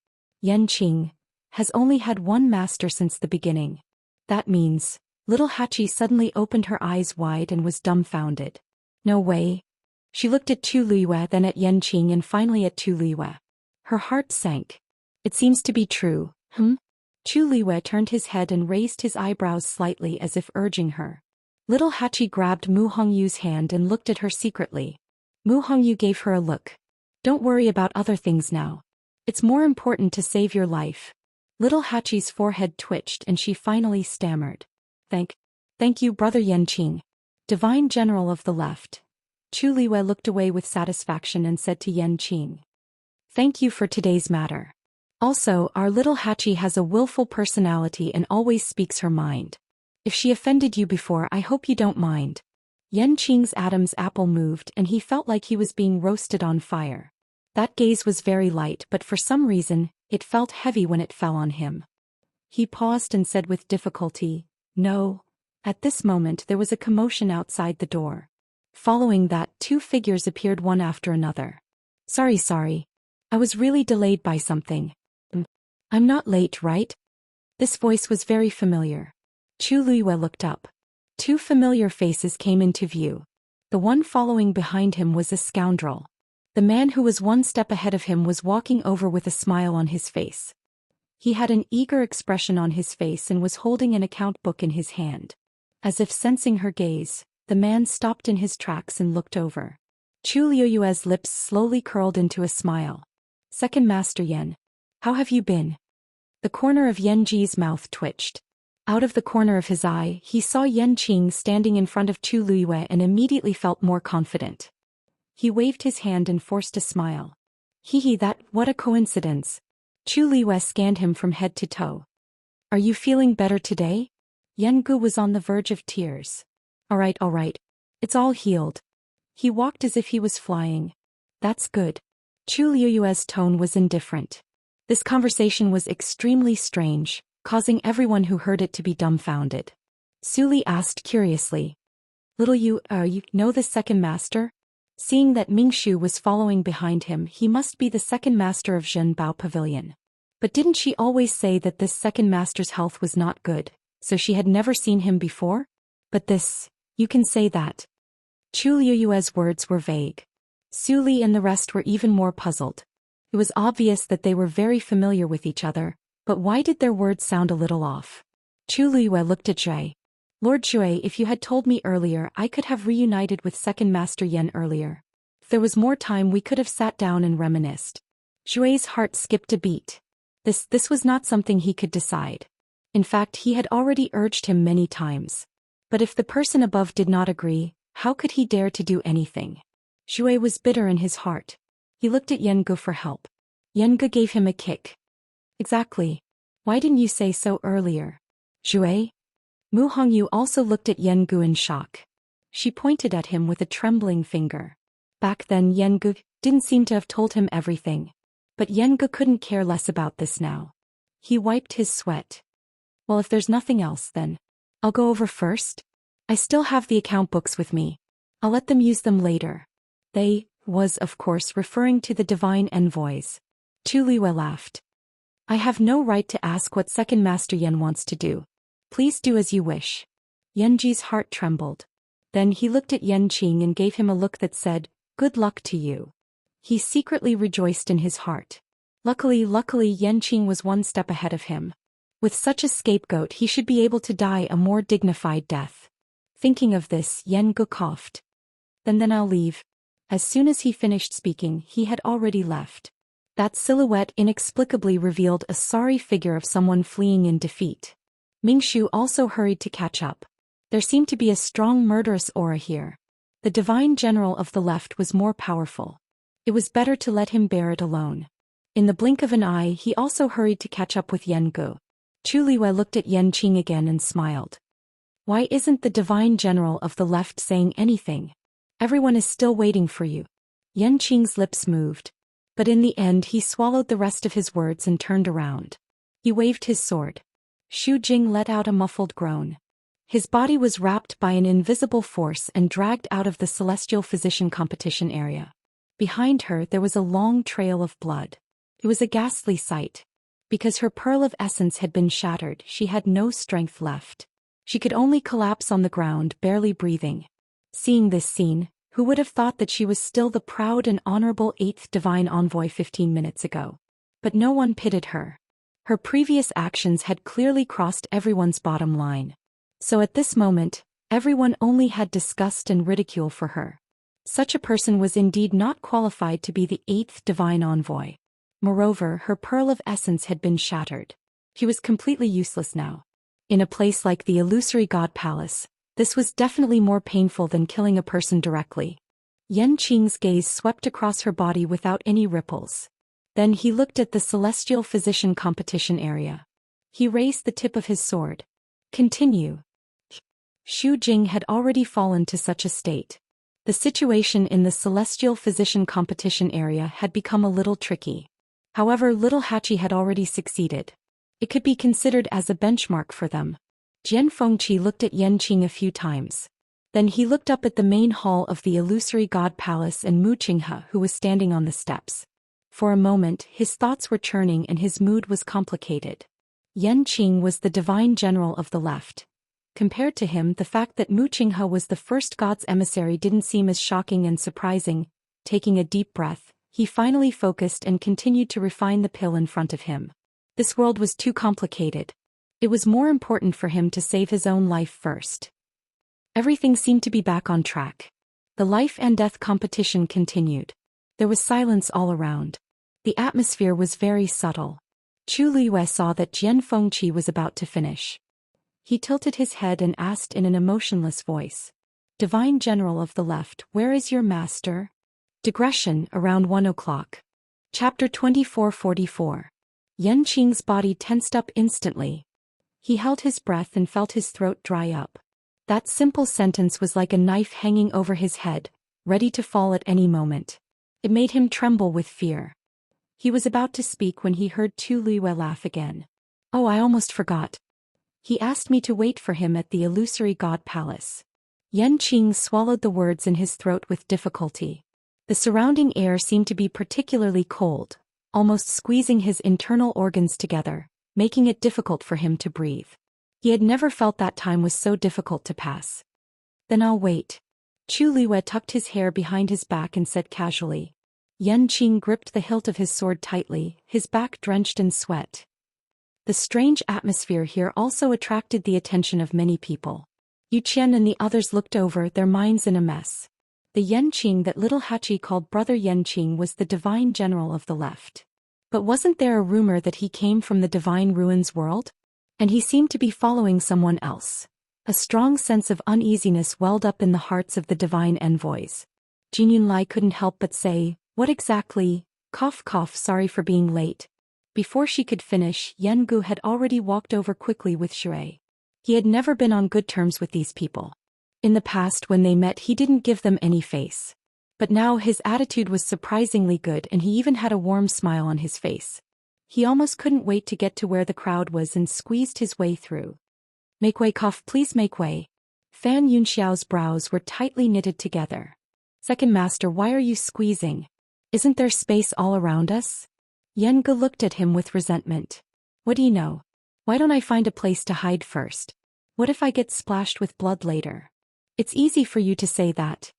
Yanqing has only had one master since the beginning. That means, little Hachi suddenly opened her eyes wide and was dumbfounded. No way. She looked at Tu Liyue, then at Yanqing, and finally at Tu Liyue. Her heart sank. It seems to be true, Tu Liyue turned his head and raised his eyebrows slightly as if urging her. Little Hachi grabbed Mu Hongyu's hand and looked at her secretly. Mu Hongyu gave her a look. Don't worry about other things now. It's more important to save your life. Little Hachi's forehead twitched and she finally stammered. Thank you, Brother Yanqing. Divine General of the Left. Chu Liyue looked away with satisfaction and said to Yanqing. Thank you for today's matter. Also, our little Hachi has a willful personality and always speaks her mind. If she offended you before, I hope you don't mind. Yanqing's Adam's apple moved and he felt like he was being roasted on fire. That gaze was very light, but for some reason, it felt heavy when it fell on him. He paused and said with difficulty, no. At this moment there was a commotion outside the door. Following that, two figures appeared one after another. Sorry. I was really delayed by something. I'm not late, right? This voice was very familiar. Chu Liyue looked up. Two familiar faces came into view. The one following behind him was a scoundrel. The man who was one step ahead of him was walking over with a smile on his face. He had an eager expression on his face and was holding an account book in his hand. As if sensing her gaze, the man stopped in his tracks and looked over. Chu Liyue's lips slowly curled into a smile. Second Master Yan. How have you been? The corner of Yanji's mouth twitched. Out of the corner of his eye, he saw Yanqing standing in front of Chu Liyue and immediately felt more confident. He waved his hand and forced a smile. What a coincidence. Chu Liyue scanned him from head to toe. Are you feeling better today? Yengu was on the verge of tears. All right. It's all healed. He walked as if he was flying. That's good. Chu Liyue's tone was indifferent. This conversation was extremely strange, causing everyone who heard it to be dumbfounded. Suli asked curiously. Little you know the second master? Seeing that Mingshu was following behind him, he must be the second master of Zhenbao Pavilion. But didn't she always say that this second master's health was not good, so she had never seen him before? But this, you can say that. Chu Liyue's words were vague. Suli and the rest were even more puzzled. It was obvious that they were very familiar with each other, but why did their words sound a little off? Chu Liyue looked at Zhui. Lord Zhui, if you had told me earlier, I could have reunited with Second Master Yan earlier. If there was more time, we could have sat down and reminisced. Zhui's heart skipped a beat. This was not something he could decide. In fact, he had already urged him many times. But if the person above did not agree, how could he dare to do anything? Zhui was bitter in his heart. He looked at Yengu for help. Yengu gave him a kick. Exactly. Why didn't you say so earlier? Zhui? Mu Hongyu also looked at Yengu in shock. She pointed at him with a trembling finger. Back then Yengu didn't seem to have told him everything. But Yengu couldn't care less about this now. He wiped his sweat. Well, if there's nothing else, then I'll go over first. I still have the account books with me. I'll let them use them later. They was of course referring to the divine envoys. Chu Liyue laughed. I have no right to ask what Second Master Yan wants to do. Please do as you wish. Yanji's heart trembled. Then he looked at Yanqing and gave him a look that said, good luck to you. He secretly rejoiced in his heart. Luckily Yanqing was one step ahead of him. With such a scapegoat he should be able to die a more dignified death. Thinking of this, Yengu coughed. Then I'll leave. As soon as he finished speaking, he had already left. That silhouette inexplicably revealed a sorry figure of someone fleeing in defeat. Mingshu also hurried to catch up. There seemed to be a strong murderous aura here. The divine general of the left was more powerful. It was better to let him bear it alone. In the blink of an eye, he also hurried to catch up with Yan Gu. Chu Liwei looked at Yan Qing again and smiled. Why isn't the divine general of the left saying anything? Everyone is still waiting for you. Yan Qing's lips moved. But in the end he swallowed the rest of his words and turned around. He waved his sword. Xu Jing let out a muffled groan. His body was wrapped by an invisible force and dragged out of the celestial physician competition area. Behind her there was a long trail of blood. It was a ghastly sight. Because her pearl of essence had been shattered, she had no strength left. She could only collapse on the ground, barely breathing. Seeing this scene, who would have thought that she was still the proud and honorable 8th Divine Envoy 15 minutes ago? But no one pitied her. Her previous actions had clearly crossed everyone's bottom line. So at this moment, everyone only had disgust and ridicule for her. Such a person was indeed not qualified to be the 8th Divine Envoy. Moreover, her pearl of essence had been shattered. She was completely useless now. In a place like the illusory god palace, this was definitely more painful than killing a person directly. Yan Qing's gaze swept across her body without any ripples. Then he looked at the celestial physician competition area. He raised the tip of his sword. Continue. Xu Jing had already fallen to such a state. The situation in the celestial physician competition area had become a little tricky. However, little Hachi had already succeeded. It could be considered as a benchmark for them. Jian Fengqi looked at Yan Qing a few times. Then he looked up at the main hall of the illusory god palace and Mu Qinghe, who was standing on the steps. For a moment, his thoughts were churning and his mood was complicated. Yan Qing was the divine general of the left. Compared to him, the fact that Mu Qinghe was the first god's emissary didn't seem as shocking and surprising. Taking a deep breath, he finally focused and continued to refine the pill in front of him. This world was too complicated. It was more important for him to save his own life first. Everything seemed to be back on track. The life and death competition continued. There was silence all around. The atmosphere was very subtle. Chu Liwei saw that Jian Fengqi was about to finish. He tilted his head and asked in an emotionless voice. Divine General of the Left, where is your master? Digression, around 1 o'clock. Chapter 2444. Yan Qing's body tensed up instantly. He held his breath and felt his throat dry up. That simple sentence was like a knife hanging over his head, ready to fall at any moment. It made him tremble with fear. He was about to speak when he heard Chu Liwei laugh again. Oh, I almost forgot. He asked me to wait for him at the illusory god palace. Yan Qing swallowed the words in his throat with difficulty. The surrounding air seemed to be particularly cold, almost squeezing his internal organs together, making it difficult for him to breathe. He had never felt that time was so difficult to pass. Then I'll wait. Chu Liwei tucked his hair behind his back and said casually. Yan Qing gripped the hilt of his sword tightly, his back drenched in sweat. The strange atmosphere here also attracted the attention of many people. Yu Qian and the others looked over, their minds in a mess. The Yan Qing that little Hachi called Brother Yan Qing was the divine general of the left. But wasn't there a rumor that he came from the divine ruins world? And he seemed to be following someone else. A strong sense of uneasiness welled up in the hearts of the divine envoys. Jin Yunlai couldn't help but say, what exactly? Cough cough, sorry for being late. Before she could finish, Yan Gu had already walked over quickly with Shui. He had never been on good terms with these people. In the past when they met he didn't give them any face. But now his attitude was surprisingly good and he even had a warm smile on his face. He almost couldn't wait to get to where the crowd was and squeezed his way through. Make way, cough, please make way. Fan Yunxiao's brows were tightly knitted together. Second master, why are you squeezing? Isn't there space all around us? Yan Gu looked at him with resentment. What do you know? Why don't I find a place to hide first? What if I get splashed with blood later? It's easy for you to say that.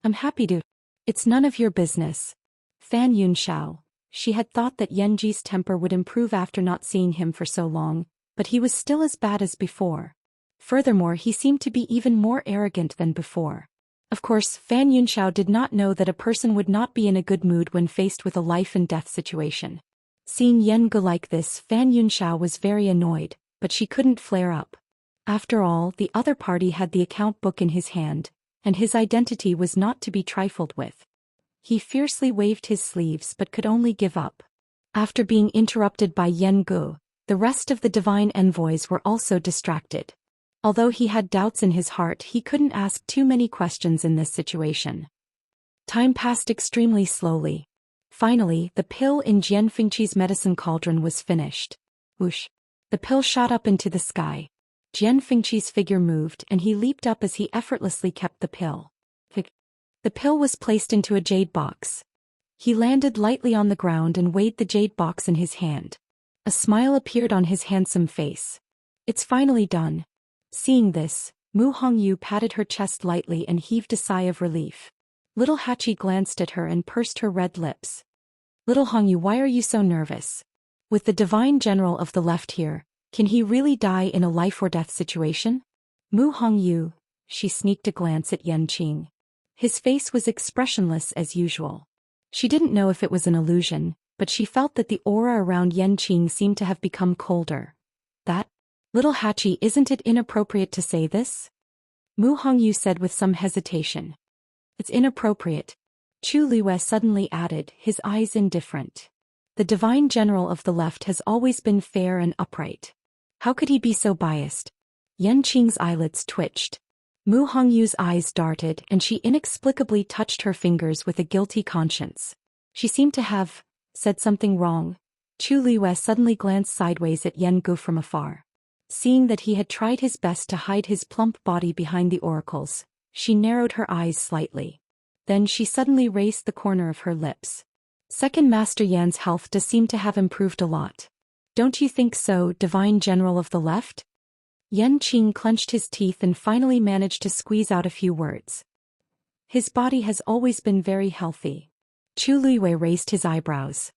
I'm happy to. It's none of your business. Fan Yunxiao. She had thought that Yanji's temper would improve after not seeing him for so long, but he was still as bad as before. Furthermore, he seemed to be even more arrogant than before. Of course, Fan Yunxiao did not know that a person would not be in a good mood when faced with a life-and-death situation. Seeing Yen go like this, Fan Yunxiao was very annoyed, but she couldn't flare up. After all, the other party had the account book in his hand, and his identity was not to be trifled with. He fiercely waved his sleeves but could only give up. After being interrupted by Yen Gu, the rest of the divine envoys were also distracted. Although he had doubts in his heart, he couldn't ask too many questions in this situation. Time passed extremely slowly. Finally, the pill in Jian Fengqi's medicine cauldron was finished. Whoosh! The pill shot up into the sky. Jian Fengqi's figure moved and he leaped up as he effortlessly kept the pill. The pill was placed into a jade box. He landed lightly on the ground and weighed the jade box in his hand. A smile appeared on his handsome face. It's finally done. Seeing this, Mu Hongyu patted her chest lightly and heaved a sigh of relief. Little Hachi glanced at her and pursed her red lips. Little Hongyu, why are you so nervous? With the divine general of the left here, can he really die in a life-or-death situation? Mu Hongyu, she sneaked a glance at Yan Qing. His face was expressionless as usual. She didn't know if it was an illusion, but she felt that the aura around Yan Qing seemed to have become colder. That? Little Hachi, isn't it inappropriate to say this? Mu Hongyu said with some hesitation. It's inappropriate. Chu Liyue suddenly added, his eyes indifferent. The divine general of the left has always been fair and upright. How could he be so biased? Yan Qing's eyelids twitched. Mu Hongyu's eyes darted and she inexplicably touched her fingers with a guilty conscience. She seemed to have said something wrong. Chu Liyue suddenly glanced sideways at Yen Gu from afar. Seeing that he had tried his best to hide his plump body behind the oracles, she narrowed her eyes slightly. Then she suddenly raised the corner of her lips. Second Master Yan's health does seem to have improved a lot. Don't you think so, Divine General of the Left? Yan Qing clenched his teeth and finally managed to squeeze out a few words. His body has always been very healthy. Chu Liyue raised his eyebrows.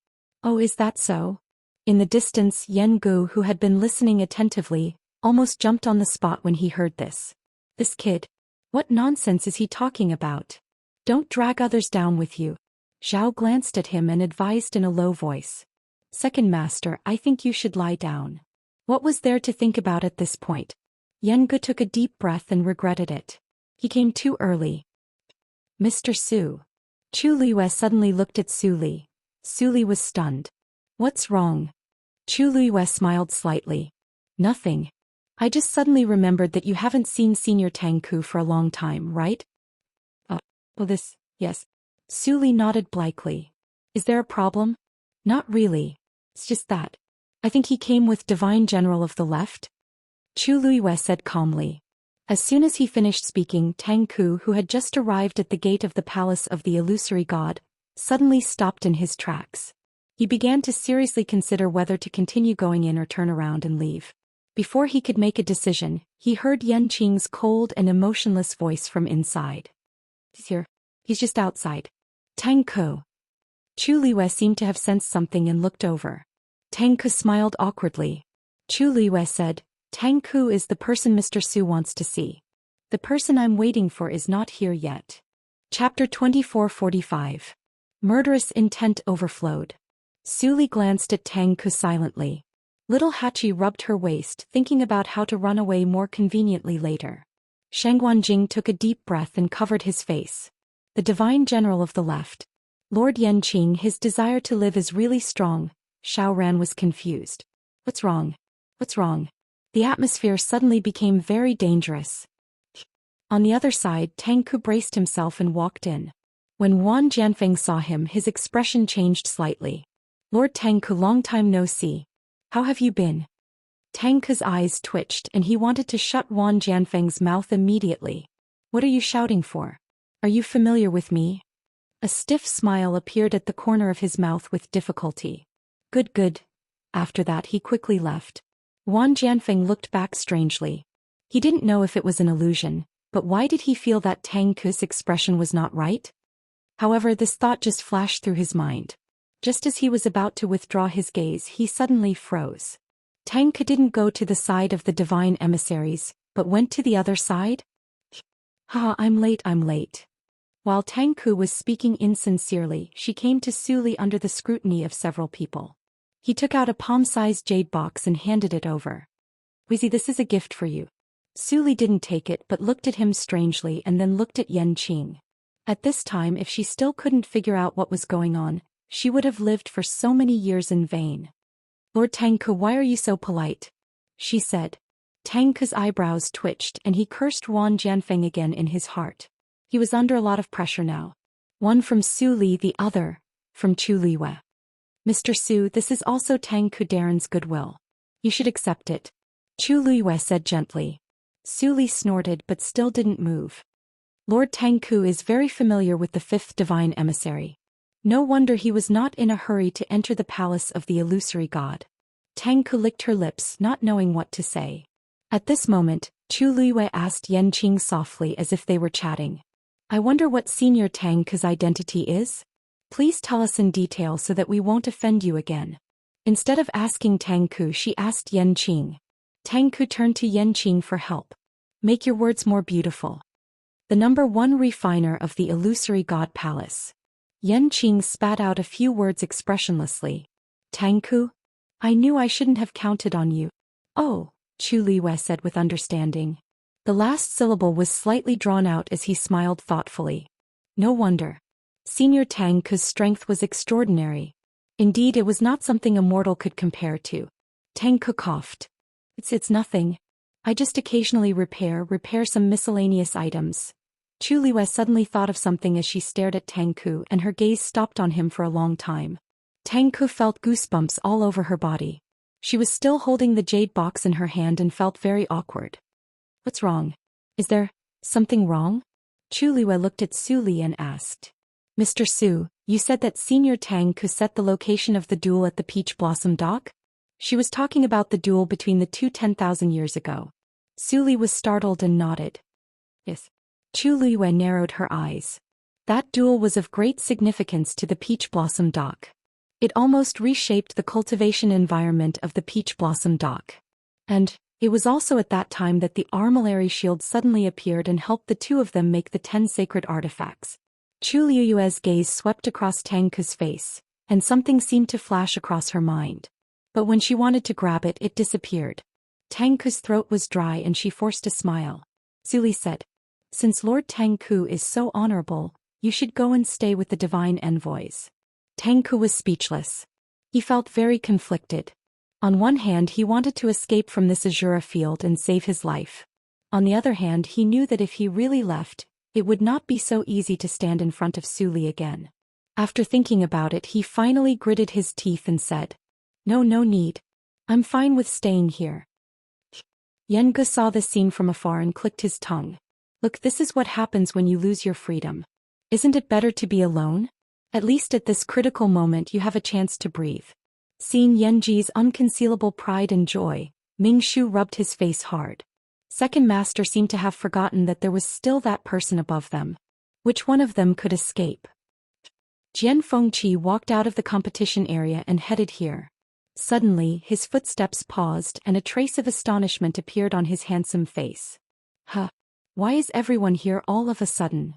Oh, is that so? In the distance, Yen Gu, who had been listening attentively, almost jumped on the spot when he heard this. This kid. What nonsense is he talking about? Don't drag others down with you. Zhao glanced at him and advised in a low voice. Second Master, I think you should lie down. What was there to think about at this point? Yen Gu took a deep breath and regretted it. He came too early. Mr. Su. Chu Liyue suddenly looked at Su Li. Su Li was stunned. What's wrong? Chu Liyue smiled slightly. Nothing. I just suddenly remembered that you haven't seen Senior Tang Ku for a long time, right? Yes. Su Li nodded blankly. Is there a problem? Not really. It's just that. I think he came with Divine General of the Left. Chu Liyue said calmly. As soon as he finished speaking, Tang Ku, who had just arrived at the gate of the palace of the illusory god, suddenly stopped in his tracks. He began to seriously consider whether to continue going in or turn around and leave. Before he could make a decision, he heard Yan Qing's cold and emotionless voice from inside. He's here. He's just outside. Tang Ku. Chu Liyue seemed to have sensed something and looked over. Tang Ku smiled awkwardly. Chu Liyue said, Tang Ku is the person Mr. Su wants to see. The person I'm waiting for is not here yet. Chapter 2445. Murderous intent overflowed. Su Li glanced at Tang Ku silently. Little Hachi rubbed her waist, thinking about how to run away more conveniently later. Shangguanjing took a deep breath and covered his face. The Divine General of the Left. Lord Yan Qing, his desire to live is really strong. Xiao Ran was confused. What's wrong? What's wrong? The atmosphere suddenly became very dangerous. On the other side, Tang Ku braced himself and walked in. When Wan Jianfeng saw him, his expression changed slightly. Lord Tang Ku, long time no see. How have you been? Tang Ku's eyes twitched and he wanted to shut Wan Jianfeng's mouth immediately. What are you shouting for? Are you familiar with me? A stiff smile appeared at the corner of his mouth with difficulty. Good. After that he quickly left. Wan Jianfeng looked back strangely. He didn't know if it was an illusion, but why did he feel that Tang Ku's expression was not right? However, this thought just flashed through his mind. Just as he was about to withdraw his gaze, he suddenly froze. Tang Ku didn't go to the side of the divine emissaries, but went to the other side? Ha, I'm late. While Tang Ku was speaking insincerely, she came to Su Li under the scrutiny of several people. He took out a palm-sized jade box and handed it over. Wheezy, this is a gift for you. Su Li didn't take it but looked at him strangely and then looked at Yan Qing. At this time, if she still couldn't figure out what was going on, she would have lived for so many years in vain. Lord Tang Ku, why are you so polite? She said. Tang Ku's eyebrows twitched and he cursed Wan Jianfeng again in his heart. He was under a lot of pressure now. One from Su Li, the other from Chu Liwei. Mr. Su, this is also Tang Ku Darren's goodwill. You should accept it. Chu Liwei said gently. Su Li snorted but still didn't move. Lord Tang Ku is very familiar with the fifth divine emissary. No wonder he was not in a hurry to enter the palace of the illusory god. Tang Ku licked her lips, not knowing what to say. At this moment, Chu Liwei asked Yan Qing softly as if they were chatting. I wonder what Senior Tang Ku's identity is? Please tell us in detail so that we won't offend you again. Instead of asking Tang Ku, she asked Yan Qing. Tang Ku turned to Yan Qing for help. Make your words more beautiful. The number one refiner of the illusory god palace. Yan Qing spat out a few words expressionlessly. Tang Ku? I knew I shouldn't have counted on you. Oh, Chu Liwei said with understanding. The last syllable was slightly drawn out as he smiled thoughtfully. No wonder. Senior Tang Ku's strength was extraordinary. Indeed, it was not something a mortal could compare to. Tang Ku coughed. It's nothing. I just occasionally repair some miscellaneous items. Chu Liwei suddenly thought of something as she stared at Tang Ku and her gaze stopped on him for a long time. Tang Ku felt goosebumps all over her body. She was still holding the jade box in her hand and felt very awkward. What's wrong? Is there something wrong? Chu Liwei looked at Su Li and asked. Mr. Su, you said that Senior Tang Ku set the location of the duel at the Peach Blossom Dock? She was talking about the duel between the two 10,000 years ago. Su Li was startled and nodded. Yes. Chu Liwei narrowed her eyes. That duel was of great significance to the Peach Blossom Dock. It almost reshaped the cultivation environment of the Peach Blossom Dock. And it was also at that time that the armillary shield suddenly appeared and helped the two of them make the 10 sacred artifacts. Chu Liu's gaze swept across Tang Ku's face, and something seemed to flash across her mind. But when she wanted to grab it, it disappeared. Tang Ku's throat was dry and she forced a smile. Su Li said, Since Lord Tang Ku is so honorable, you should go and stay with the divine envoys. Tang Ku was speechless. He felt very conflicted. On one hand, he wanted to escape from this Azura field and save his life. On the other hand, he knew that if he really left, it would not be so easy to stand in front of Su Li again. After thinking about it, he finally gritted his teeth and said, No need. I'm fine with staying here. Yan Gu saw this scene from afar and clicked his tongue. Look, this is what happens when you lose your freedom. Isn't it better to be alone? At least at this critical moment you have a chance to breathe. Seeing Yanji's unconcealable pride and joy, Ming Shu rubbed his face hard. Second Master seemed to have forgotten that there was still that person above them. Which one of them could escape? Jian Fengqi walked out of the competition area and headed here. Suddenly, his footsteps paused and a trace of astonishment appeared on his handsome face. Why is everyone here all of a sudden?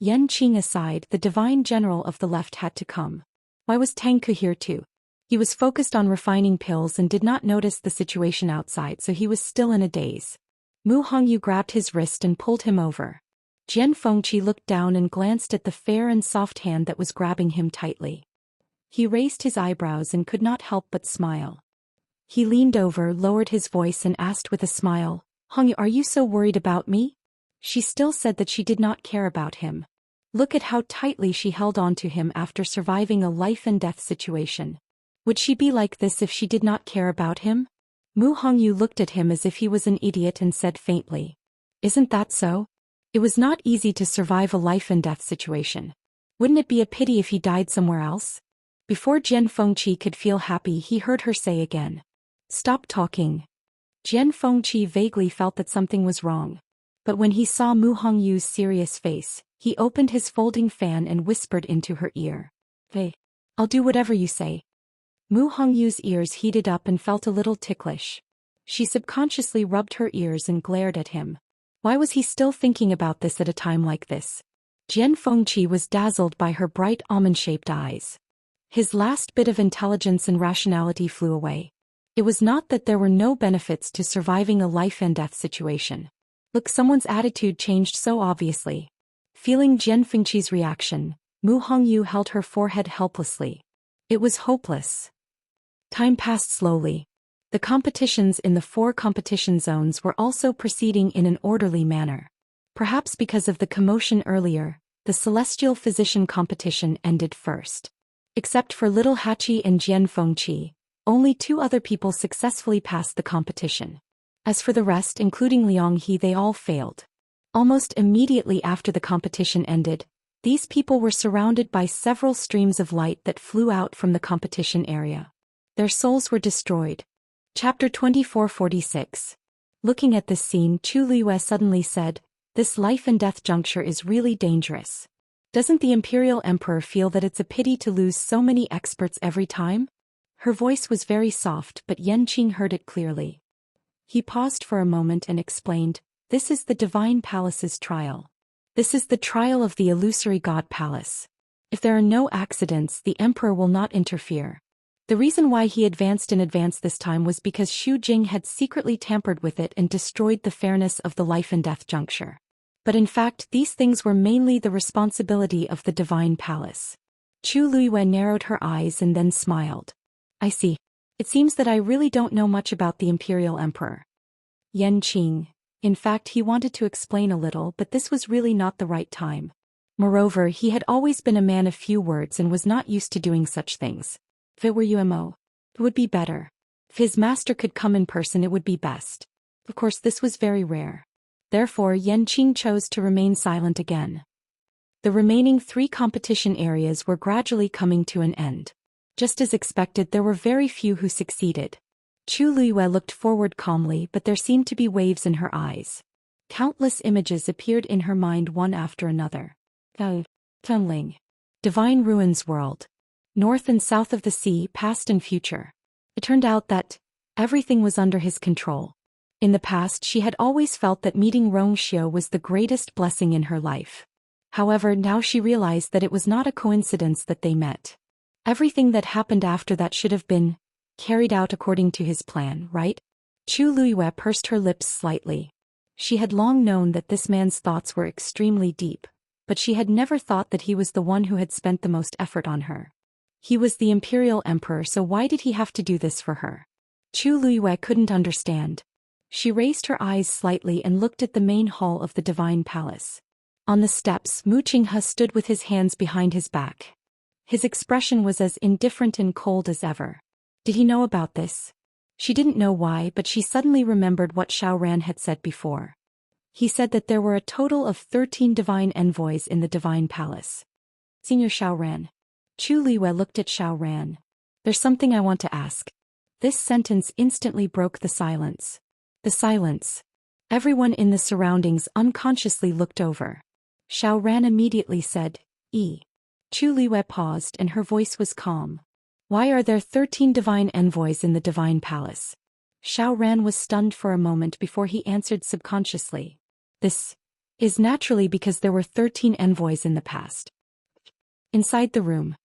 Yan Qing aside, the divine general of the left had to come. Why was Tang Ku here too? He was focused on refining pills and did not notice the situation outside, so he was still in a daze. Mu Hongyu grabbed his wrist and pulled him over. Jian Fengqi looked down and glanced at the fair and soft hand that was grabbing him tightly. He raised his eyebrows and could not help but smile. He leaned over, lowered his voice and asked with a smile, Hongyu, are you so worried about me? She still said that she did not care about him. Look at how tightly she held on to him after surviving a life-and-death situation. Would she be like this if she did not care about him? Mu Hongyu looked at him as if he was an idiot and said faintly, Isn't that so? It was not easy to survive a life-and-death situation. Wouldn't it be a pity if he died somewhere else? Before Jian Fengqi could feel happy, he heard her say again, Stop talking. Jian Fengqi vaguely felt that something was wrong. But when he saw Mu Hongyu's serious face, he opened his folding fan and whispered into her ear. Hey, I'll do whatever you say. Mu Hongyu's ears heated up and felt a little ticklish. She subconsciously rubbed her ears and glared at him. Why was he still thinking about this at a time like this? Jian Fengqi was dazzled by her bright almond-shaped eyes. His last bit of intelligence and rationality flew away. It was not that there were no benefits to surviving a life-and-death situation. Look, someone's attitude changed so obviously. Feeling Jian Fengqi's reaction, Mu Hongyu held her forehead helplessly. It was hopeless. Time passed slowly. The competitions in the 4 competition zones were also proceeding in an orderly manner. Perhaps because of the commotion earlier, the Celestial Physician competition ended first. Except for Little Hachi and Jian Fengqi, only 2 other people successfully passed the competition. As for the rest, including Liang He, they all failed. Almost immediately after the competition ended, these people were surrounded by several streams of light that flew out from the competition area. Their souls were destroyed. Chapter 2446. Looking at this scene, Chu Liyue suddenly said, "This life and death juncture is really dangerous. Doesn't the Imperial Emperor feel that it's a pity to lose so many experts every time?" Her voice was very soft, but Yanqing heard it clearly. He paused for a moment and explained, "This is the Divine Palace's trial. This is the trial of the illusory God Palace. If there are no accidents, the Emperor will not interfere." The reason why he advanced in advance this time was because Xu Jing had secretly tampered with it and destroyed the fairness of the life and death juncture. But in fact, these things were mainly the responsibility of the Divine Palace. Chu Liyue narrowed her eyes and then smiled. "I see. It seems that I really don't know much about the Imperial Emperor." Yanqing. In fact, he wanted to explain a little, but this was really not the right time. Moreover, he had always been a man of few words and was not used to doing such things. If it were UMO, it would be better. If his master could come in person, it would be best. Of course, this was very rare. Therefore, Yanqing chose to remain silent again. The remaining 3 competition areas were gradually coming to an end. Just as expected, there were very few who succeeded. Chu Liyue looked forward calmly, but there seemed to be waves in her eyes. Countless images appeared in her mind one after another. Tunling. Divine Ruins World. North and south of the sea, past and future. It turned out that everything was under his control. In the past, she had always felt that meeting Rongxiu was the greatest blessing in her life. However, now she realized that it was not a coincidence that they met. Everything that happened after that should have been carried out according to his plan, right? Chu Liyue pursed her lips slightly. She had long known that this man's thoughts were extremely deep, but she had never thought that he was the one who had spent the most effort on her. He was the Imperial Emperor, so why did he have to do this for her? Chu Liyue couldn't understand. She raised her eyes slightly and looked at the main hall of the Divine Palace. On the steps, Mu Qinghe stood with his hands behind his back. His expression was as indifferent and cold as ever. Did he know about this? She didn't know why, but she suddenly remembered what Xiao Ran had said before. He said that there were a total of 13 divine envoys in the Divine Palace. Senior Xiao Ran. Chu Liyue looked at Xiao Ran. "There's something I want to ask." This sentence instantly broke the silence. The silence. Everyone in the surroundings unconsciously looked over. Xiao Ran immediately said, "E." Chu Liyue paused and her voice was calm. "Why are there 13 divine envoys in the Divine Palace?" Xiao Ran was stunned for a moment before he answered subconsciously. "This is naturally because there were 13 envoys in the past." Inside the room,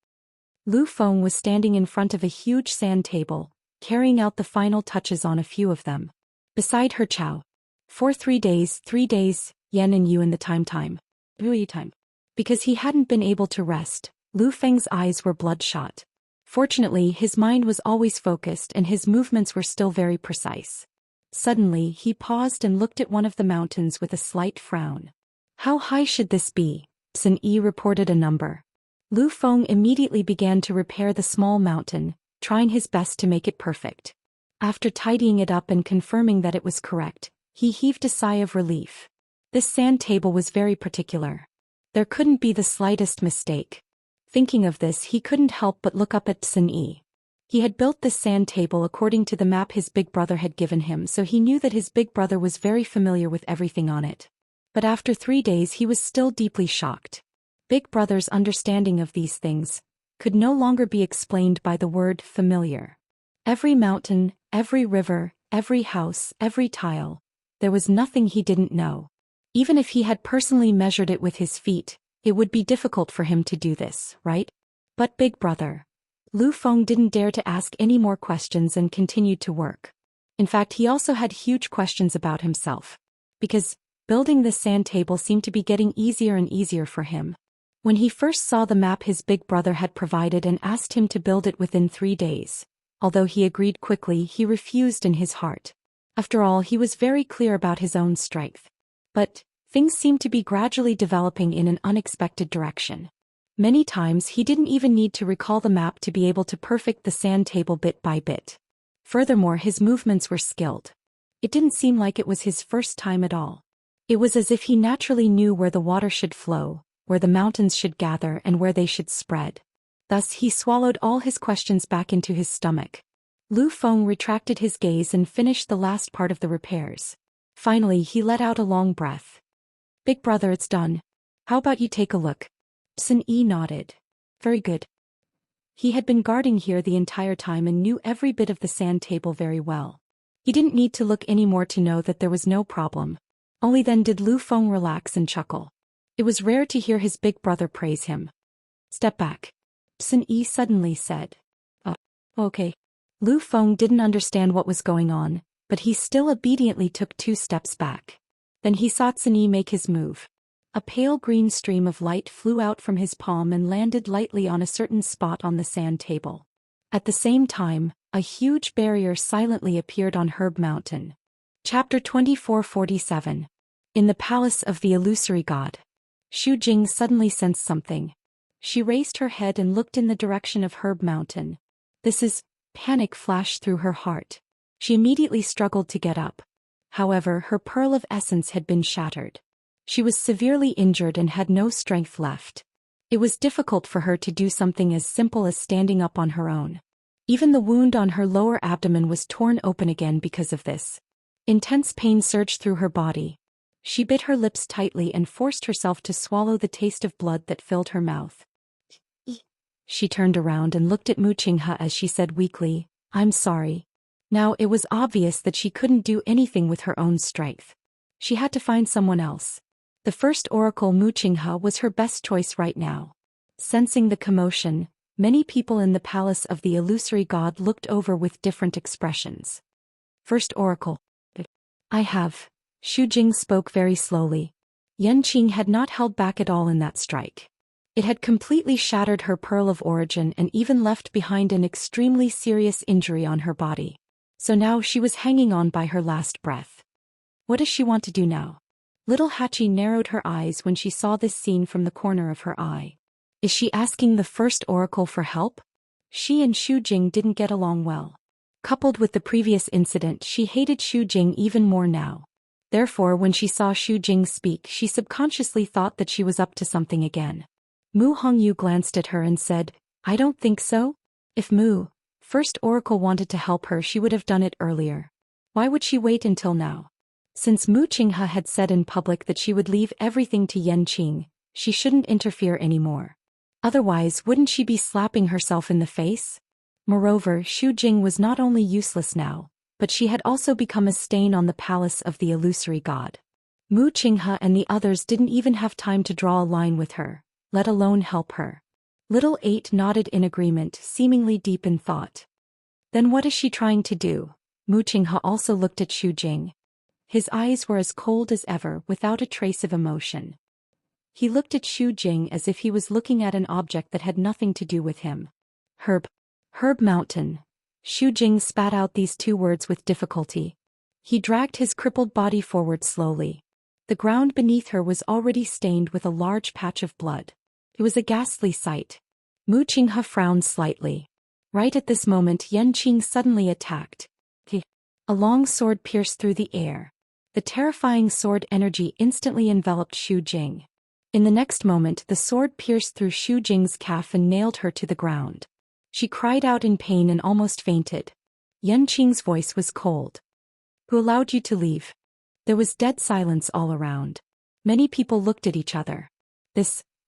Lu Feng was standing in front of a huge sand table, carrying out the final touches on a few of them. Beside her Chao. For 3 days, Yan and Yu in the time. Bui time. Because he hadn't been able to rest, Lu Feng's eyes were bloodshot. Fortunately, his mind was always focused and his movements were still very precise. Suddenly, he paused and looked at one of the mountains with a slight frown. "How high should this be?" Sun Yi reported a number. Lu Feng immediately began to repair the small mountain, trying his best to make it perfect. After tidying it up and confirming that it was correct, he heaved a sigh of relief. This sand table was very particular. There couldn't be the slightest mistake. Thinking of this, he couldn't help but look up at Sun Yi. He had built this sand table according to the map his big brother had given him, so he knew that his big brother was very familiar with everything on it. But after 3 days he was still deeply shocked. Big brother's understanding of these things could no longer be explained by the word familiar. Every mountain, every river, every house, every tile, there was nothing he didn't know. Even if he had personally measured it with his feet, it would be difficult for him to do this, right? But big brother. Lu Feng didn't dare to ask any more questions and continued to work. In fact, he also had huge questions about himself. Because building this sand table seemed to be getting easier and easier for him. When he first saw the map his big brother had provided and asked him to build it within 3 days, although he agreed quickly, he refused in his heart. After all, he was very clear about his own strength. But things seemed to be gradually developing in an unexpected direction. Many times he didn't even need to recall the map to be able to perfect the sand table bit by bit. Furthermore, his movements were skilled. It didn't seem like it was his first time at all. It was as if he naturally knew where the water should flow, where the mountains should gather, and where they should spread. Thus he swallowed all his questions back into his stomach. Lu Feng retracted his gaze and finished the last part of the repairs. Finally he let out a long breath. Big brother, it's done. How about you take a look? Sun Yi nodded. Very good. He had been guarding here the entire time and knew every bit of the sand table very well. He didn't need to look anymore to know that there was no problem. Only then did Lu Feng relax and chuckle. It was rare to hear his big brother praise him. Step back. Sun Yi suddenly said. Oh, okay. Lu Feng didn't understand what was going on, but he still obediently took 2 steps back. Then he saw Sun Yi make his move. A pale green stream of light flew out from his palm and landed lightly on a certain spot on the sand table. At the same time, a huge barrier silently appeared on Herb Mountain. Chapter 2447. In the Palace of the Illusory God. Xu Jing suddenly sensed something. She raised her head and looked in the direction of Herb Mountain. Panic flashed through her heart. She immediately struggled to get up. However, her pearl of essence had been shattered. She was severely injured and had no strength left. It was difficult for her to do something as simple as standing up on her own. Even the wound on her lower abdomen was torn open again because of this. Intense pain surged through her body. She bit her lips tightly and forced herself to swallow the taste of blood that filled her mouth. She turned around and looked at Mu Qinghe as she said weakly, I'm sorry. Now it was obvious that she couldn't do anything with her own strength. She had to find someone else. The first oracle Mu Qinghe was her best choice right now. Sensing the commotion, many people in the palace of the illusory god looked over with different expressions. First oracle. I have. Xu Jing spoke very slowly. Yanqing had not held back at all in that strike. It had completely shattered her pearl of origin and even left behind an extremely serious injury on her body. So now she was hanging on by her last breath. What does she want to do now? Little Hachi narrowed her eyes when she saw this scene from the corner of her eye. Is she asking the first oracle for help? She and Xu Jing didn't get along well. Coupled with the previous incident, she hated Xu Jing even more now. Therefore, when she saw Xu Jing speak, she subconsciously thought that she was up to something again. Mu Hongyu glanced at her and said, I don't think so. If Mu, first oracle, wanted to help her, she would have done it earlier. Why would she wait until now? Since Mu Qinghe had said in public that she would leave everything to Yanqing, she shouldn't interfere anymore. Otherwise, wouldn't she be slapping herself in the face? Moreover, Xu Jing was not only useless now, but she had also become a stain on the palace of the illusory god. Mu Qinghe and the others didn't even have time to draw a line with her, let alone help her. Little Eight nodded in agreement, seemingly deep in thought. Then what is she trying to do? Mu Qinghe also looked at Xu Jing. His eyes were as cold as ever, without a trace of emotion. He looked at Xu Jing as if he was looking at an object that had nothing to do with him. Herb Mountain. Xu Jing spat out these 2 words with difficulty. He dragged his crippled body forward slowly. The ground beneath her was already stained with a large patch of blood. It was a ghastly sight. Mu Qinghe frowned slightly. Right at this moment, Yanqing suddenly attacked. A long sword pierced through the air. The terrifying sword energy instantly enveloped Xu Jing. In the next moment, the sword pierced through Xu Jing's calf and nailed her to the ground. She cried out in pain and almost fainted. Yanqing's voice was cold. Who allowed you to leave? There was dead silence all around. Many people looked at each other.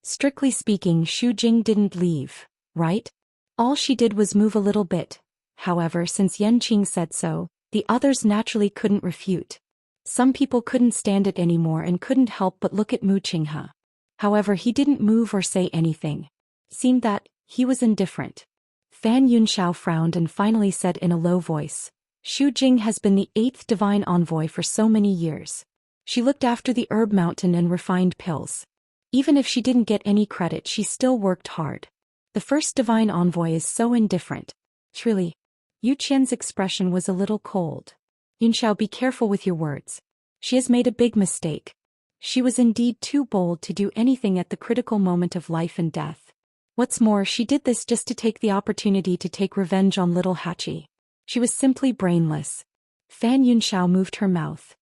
Strictly speaking, Xu Jing didn't leave, right? All she did was move a little bit. However, since Yanqing said so, the others naturally couldn't refute. Some people couldn't stand it anymore and couldn't help but look at Mu Qinghe. However, he didn't move or say anything. Seemed that he was indifferent. Fan Yunxiao frowned and finally said in a low voice, Xu Jing has been the 8th divine envoy for so many years. She looked after the herb mountain and refined pills. Even if she didn't get any credit, she still worked hard. The first divine envoy is so indifferent. Truly. Yu Qian's expression was a little cold. Yunxiao, be careful with your words. She has made a big mistake. She was indeed too bold to do anything at the critical moment of life and death. What's more, she did this just to take the opportunity to take revenge on little Hachi. She was simply brainless. Fan Yunxiao moved her mouth.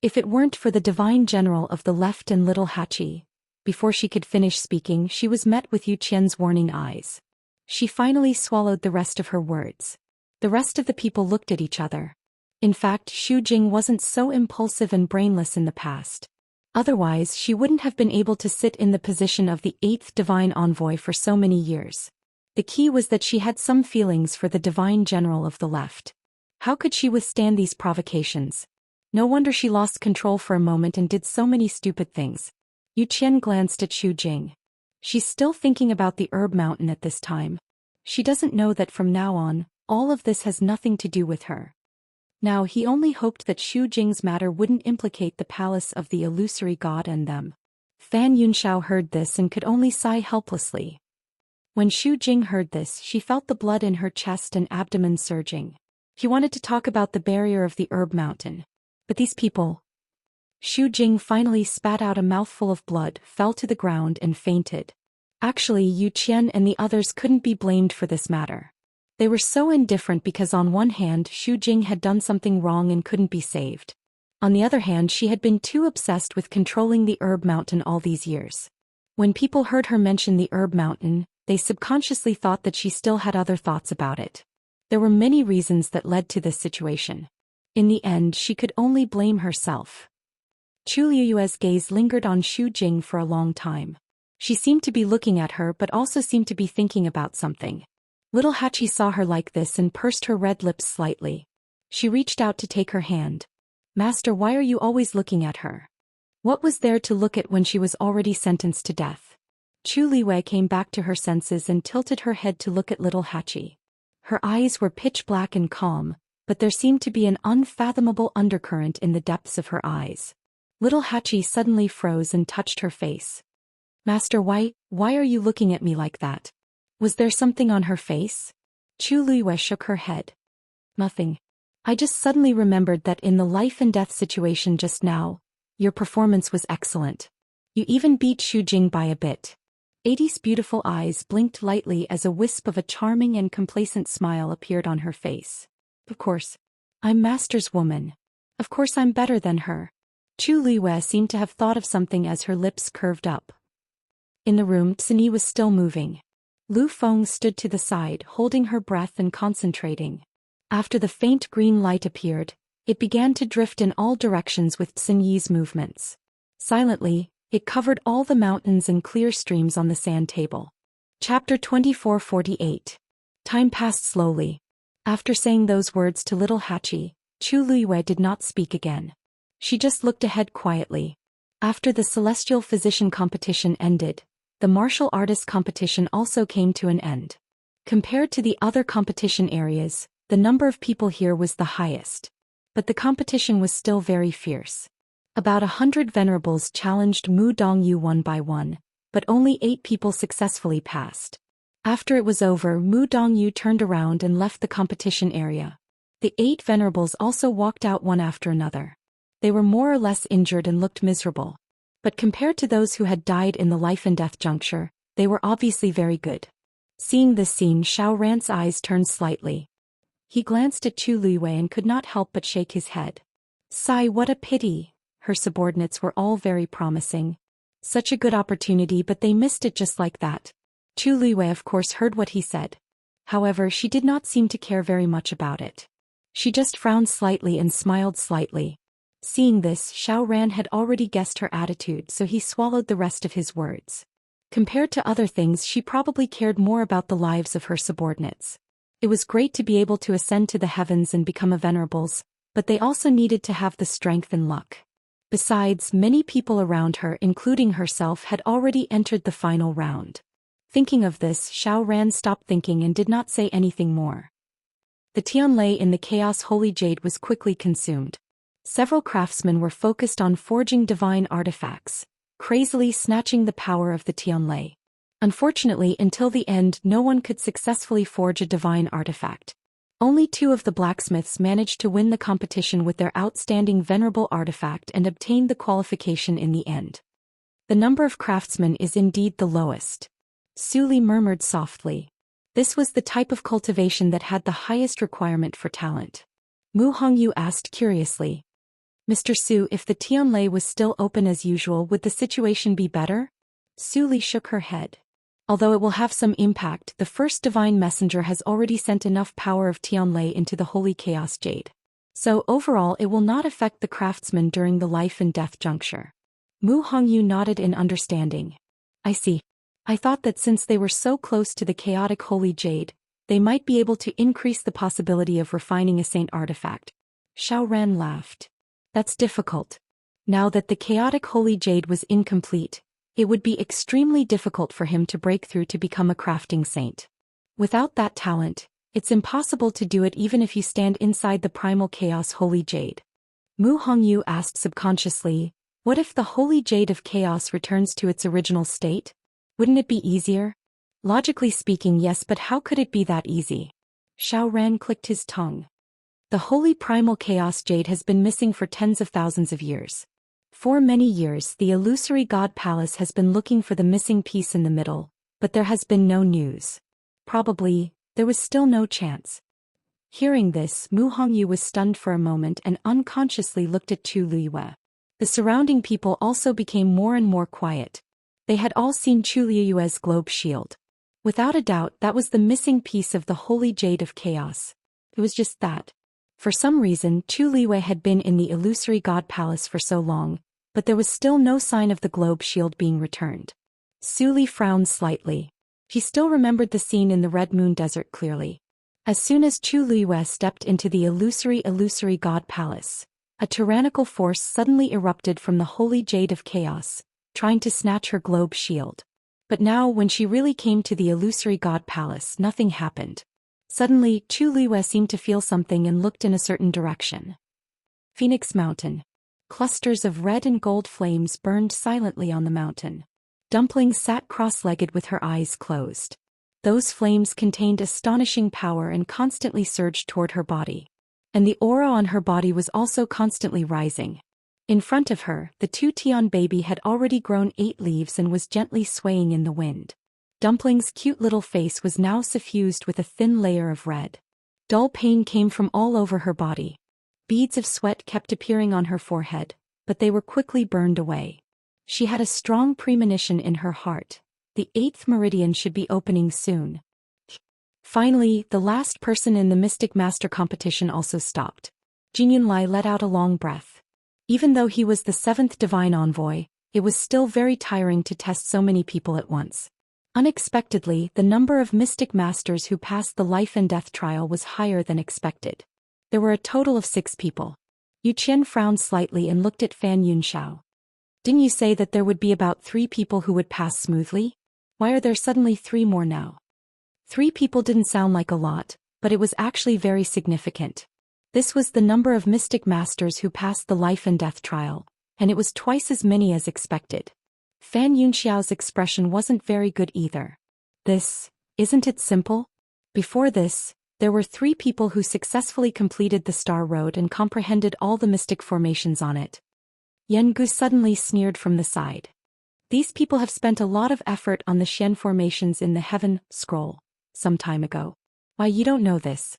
If it weren't for the divine general of the left and little Hachi, before she could finish speaking, she was met with Yu Qian's warning eyes. She finally swallowed the rest of her words. The rest of the people looked at each other. In fact, Xu Jing wasn't so impulsive and brainless in the past. Otherwise, she wouldn't have been able to sit in the position of the 8th divine envoy for so many years. The key was that she had some feelings for the divine general of the left. How could she withstand these provocations? No wonder she lost control for a moment and did so many stupid things. Yu Qian glanced at Xu Jing. She's still thinking about the herb mountain at this time. She doesn't know that from now on, all of this has nothing to do with her. Now he only hoped that Xu Jing's matter wouldn't implicate the palace of the illusory god and them. Fan Yunxiao heard this and could only sigh helplessly. When Xu Jing heard this, she felt the blood in her chest and abdomen surging. He wanted to talk about the barrier of the herb mountain. But these people... Xu Jing finally spat out a mouthful of blood, fell to the ground and fainted. Actually, Yu Qian and the others couldn't be blamed for this matter. They were so indifferent because on one hand, Xu Jing had done something wrong and couldn't be saved. On the other hand, she had been too obsessed with controlling the herb mountain all these years. When people heard her mention the herb mountain, they subconsciously thought that she still had other thoughts about it. There were many reasons that led to this situation. In the end, she could only blame herself. Chu Liyue's gaze lingered on Xu Jing for a long time. She seemed to be looking at her but also seemed to be thinking about something. Little Hachi saw her like this and pursed her red lips slightly. She reached out to take her hand. Master, why are you always looking at her? What was there to look at when she was already sentenced to death? Chu Liyue came back to her senses and tilted her head to look at little Hachi. Her eyes were pitch black and calm, but there seemed to be an unfathomable undercurrent in the depths of her eyes. Little Hachi suddenly froze and touched her face. Master, why are you looking at me like that? Was there something on her face? Chu Liyue shook her head. Nothing. I just suddenly remembered that in the life and death situation just now, your performance was excellent. You even beat Xu Jing by a bit. 80's beautiful eyes blinked lightly as a wisp of a charming and complacent smile appeared on her face. Of course. I'm Master's woman. Of course I'm better than her. Chu Liyue seemed to have thought of something as her lips curved up. In the room, Tsini was still moving. Lu Feng stood to the side, holding her breath and concentrating. After the faint green light appeared, it began to drift in all directions with Tsini's movements. Silently, it covered all the mountains and clear streams on the sand table. Chapter 2448. Time passed slowly. After saying those words to little Hachi, Chu Liyue did not speak again. She just looked ahead quietly. After the celestial physician competition ended, the martial artist competition also came to an end. Compared to the other competition areas, the number of people here was the highest. But the competition was still very fierce. About 100 venerables challenged Mu Dongyu one by one, but only 8 people successfully passed. After it was over, Mu Dongyu turned around and left the competition area. The 8 venerables also walked out one after another. They were more or less injured and looked miserable. But compared to those who had died in the life and death juncture, they were obviously very good. Seeing this scene, Xiao Ran's eyes turned slightly. He glanced at Chu Liyue and could not help but shake his head. Sigh, what a pity. Her subordinates were all very promising. Such a good opportunity, but they missed it just like that. Chu Liyue of course heard what he said. However, she did not seem to care very much about it. She just frowned slightly and smiled slightly. Seeing this, Xiao Ran had already guessed her attitude, so he swallowed the rest of his words. Compared to other things, she probably cared more about the lives of her subordinates. It was great to be able to ascend to the heavens and become a venerables, but they also needed to have the strength and luck. Besides, many people around her, including herself, had already entered the final round. Thinking of this, Xiao Ran stopped thinking and did not say anything more. The Tianlei in the Chaos Holy Jade was quickly consumed. Several craftsmen were focused on forging divine artifacts, crazily snatching the power of the Tianlei. Unfortunately, until the end, no one could successfully forge a divine artifact. Only 2 of the blacksmiths managed to win the competition with their outstanding venerable artifact and obtained the qualification in the end. The number of craftsmen is indeed the lowest. Su Li murmured softly. This was the type of cultivation that had the highest requirement for talent. Mu Hongyu asked curiously. Mr. Su, if the Tianlei was still open as usual, would the situation be better? Su Li shook her head. Although it will have some impact, the first divine messenger has already sent enough power of Tianlei into the Holy Chaos Jade. So overall it will not affect the craftsmen during the life and death juncture. Mu Hongyu nodded in understanding. I see. I thought that since they were so close to the chaotic Holy Jade, they might be able to increase the possibility of refining a saint artifact. Xiao Ran laughed. That's difficult. Now that the chaotic Holy Jade was incomplete, it would be extremely difficult for him to break through to become a crafting saint. Without that talent, it's impossible to do it even if you stand inside the primal chaos Holy Jade. Mu Hongyu asked subconsciously, what if the Holy Jade of Chaos returns to its original state? Wouldn't it be easier? Logically speaking, yes, but how could it be that easy? Xiao Ran clicked his tongue. The Holy Primal Chaos Jade has been missing for tens of thousands of years. For many years, the illusory God Palace has been looking for the missing piece in the middle, but there has been no news. Probably, there was still no chance. Hearing this, Mu Hongyu was stunned for a moment and unconsciously looked at Chu Liyue. The surrounding people also became more and more quiet. They had all seen Chu Liyue's globe shield. Without a doubt, that was the missing piece of the Holy Jade of Chaos. It was just that. For some reason, Chu Liyue had been in the illusory God Palace for so long, but there was still no sign of the globe shield being returned. Su Li frowned slightly. He still remembered the scene in the Red Moon Desert clearly. As soon as Chu Liyue stepped into the illusory God Palace, a tyrannical force suddenly erupted from the Holy Jade of Chaos, trying to snatch her globe shield. But now, when she really came to the illusory God Palace, nothing happened. Suddenly, Chu Liyue seemed to feel something and looked in a certain direction. Phoenix Mountain. Clusters of red and gold flames burned silently on the mountain. Dumpling sat cross-legged with her eyes closed. Those flames contained astonishing power and constantly surged toward her body. And the aura on her body was also constantly rising. In front of her, the 2-Tian baby had already grown 8 leaves and was gently swaying in the wind. Dumpling's cute little face was now suffused with a thin layer of red. Dull pain came from all over her body. Beads of sweat kept appearing on her forehead, but they were quickly burned away. She had a strong premonition in her heart. The 8th meridian should be opening soon. Finally, the last person in the Mystic Master competition also stopped. Jin Yunlai let out a long breath. Even though he was the 7th divine envoy, it was still very tiring to test so many people at once. Unexpectedly, the number of Mystic Masters who passed the life and death trial was higher than expected. There were a total of 6 people. Yu Qian frowned slightly and looked at Fan Yunxiao. Didn't you say that there would be about 3 people who would pass smoothly? Why are there suddenly 3 more now? 3 people didn't sound like a lot, but it was actually very significant. This was the number of Mystic Masters who passed the life and death trial, and it was twice as many as expected. Fan Yunxiao's expression wasn't very good either. Isn't it simple? Before this, there were 3 people who successfully completed the Star Road and comprehended all the mystic formations on it. Yan Gu suddenly sneered from the side. These people have spent a lot of effort on the Xian formations in the Heaven Scroll some time ago. Why, you don't know this?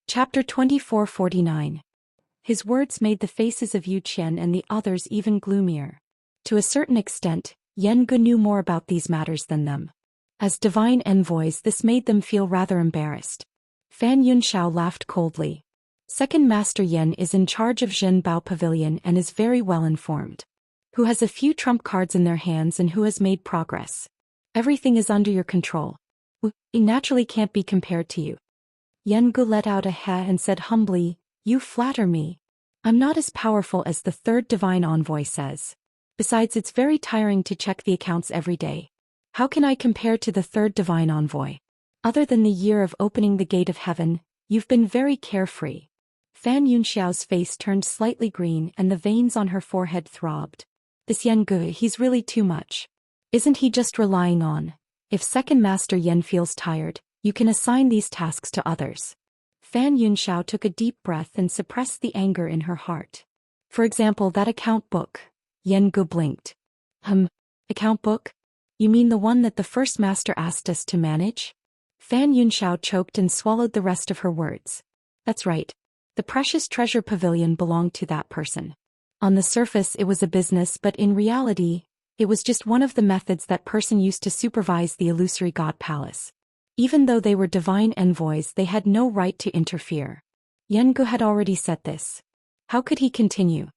Chapter 2449. His words made the faces of Yu Qian and the others even gloomier. To a certain extent, Yan Gu knew more about these matters than them. As divine envoys, this made them feel rather embarrassed. Fan Yunxiao laughed coldly. Second Master Yan is in charge of Zhen Bao Pavilion and is very well informed. Who has a few trump cards in their hands and who has made progress. Everything is under your control. He naturally can't be compared to you. Yan Gu let out a he and said humbly, "You flatter me, I'm not as powerful as the third divine envoy says. Besides, it's very tiring to check the accounts every day. How can I compare to the third divine envoy? Other than the year of opening the gate of heaven, you've been very carefree. Fan Yunxiao's face turned slightly green and the veins on her forehead throbbed. This Yen Gu, he's really too much. Isn't he just relying on? If second master Yen feels tired, you can assign these tasks to others. Fan Yunxiao took a deep breath and suppressed the anger in her heart. For example, that account book. Yen Gu blinked. Account book? You mean the one that the first master asked us to manage? Fan Yunxiao choked and swallowed the rest of her words. That's right. The precious treasure pavilion belonged to that person. On the surface it was a business, but in reality, it was just one of the methods that person used to supervise the illusory god palace. Even though they were divine envoys, they had no right to interfere. Yen Gu had already said this. How could he continue?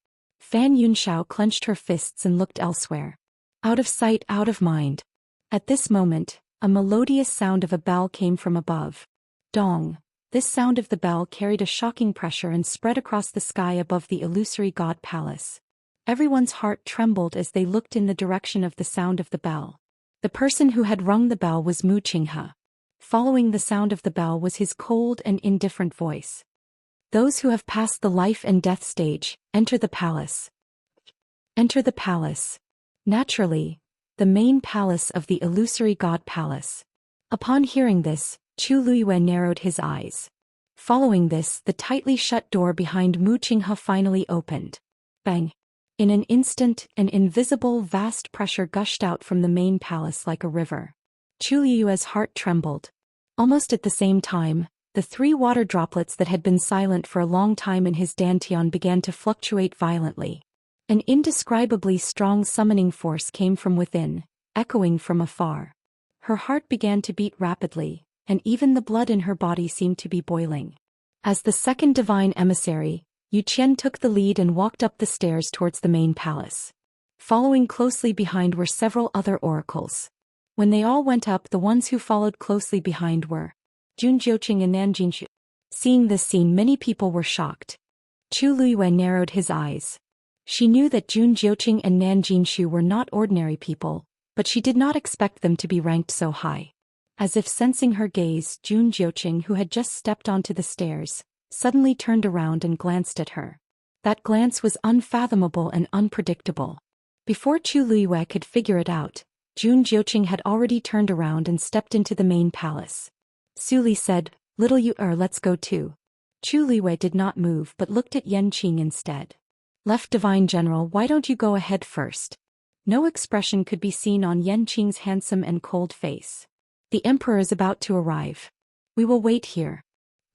Fan Yunxiao clenched her fists and looked elsewhere. Out of sight, out of mind. At this moment, a melodious sound of a bell came from above. Dong. This sound of the bell carried a shocking pressure and spread across the sky above the illusory god palace. Everyone's heart trembled as they looked in the direction of the sound of the bell. The person who had rung the bell was Mu Qinghe. Following the sound of the bell was his cold and indifferent voice. Those who have passed the life and death stage, enter the palace. Enter the palace. Naturally, the main palace of the illusory god palace. Upon hearing this, Chu Luiyue narrowed his eyes. Following this, the tightly shut door behind Mu Qinghe finally opened. Bang! In an instant, an invisible vast pressure gushed out from the main palace like a river. Chu Luiyue's heart trembled. Almost at the same time, the 3 water droplets that had been silent for a long time in his dantian began to fluctuate violently. An indescribably strong summoning force came from within, echoing from afar. Her heart began to beat rapidly, and even the blood in her body seemed to be boiling. As the second divine emissary, Yu Qian took the lead and walked up the stairs towards the main palace. Following closely behind were several other oracles. When they all went up, the ones who followed closely behind were Jun Jiuqing and Nan Jinshu. Seeing this scene, many people were shocked. Chu Luiyue narrowed his eyes. She knew that Jun Jiuqing and Nan Jinshu were not ordinary people, but she did not expect them to be ranked so high. As if sensing her gaze, Jun Jiuqing, who had just stepped onto the stairs, suddenly turned around and glanced at her. That glance was unfathomable and unpredictable. Before Chu Luiyue could figure it out, Jun Jiuqing had already turned around and stepped into the main palace. Su Li said, "Little Yu, let's go too." Chu Luiyue did not move but looked at Yan Qing instead. "Left Divine General, why don't you go ahead first?" No expression could be seen on Yan Qing's handsome and cold face. "The Emperor is about to arrive. We will wait here."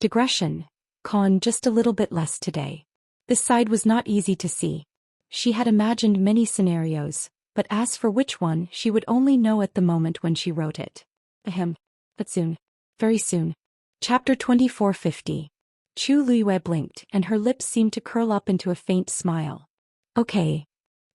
Digression. Con just a little bit less today. This side was not easy to see. She had imagined many scenarios, but as for which one she would only know at the moment when she wrote it. But soon. Very soon. Chapter 2450. Chu Luiyue blinked and her lips seemed to curl up into a faint smile. Okay.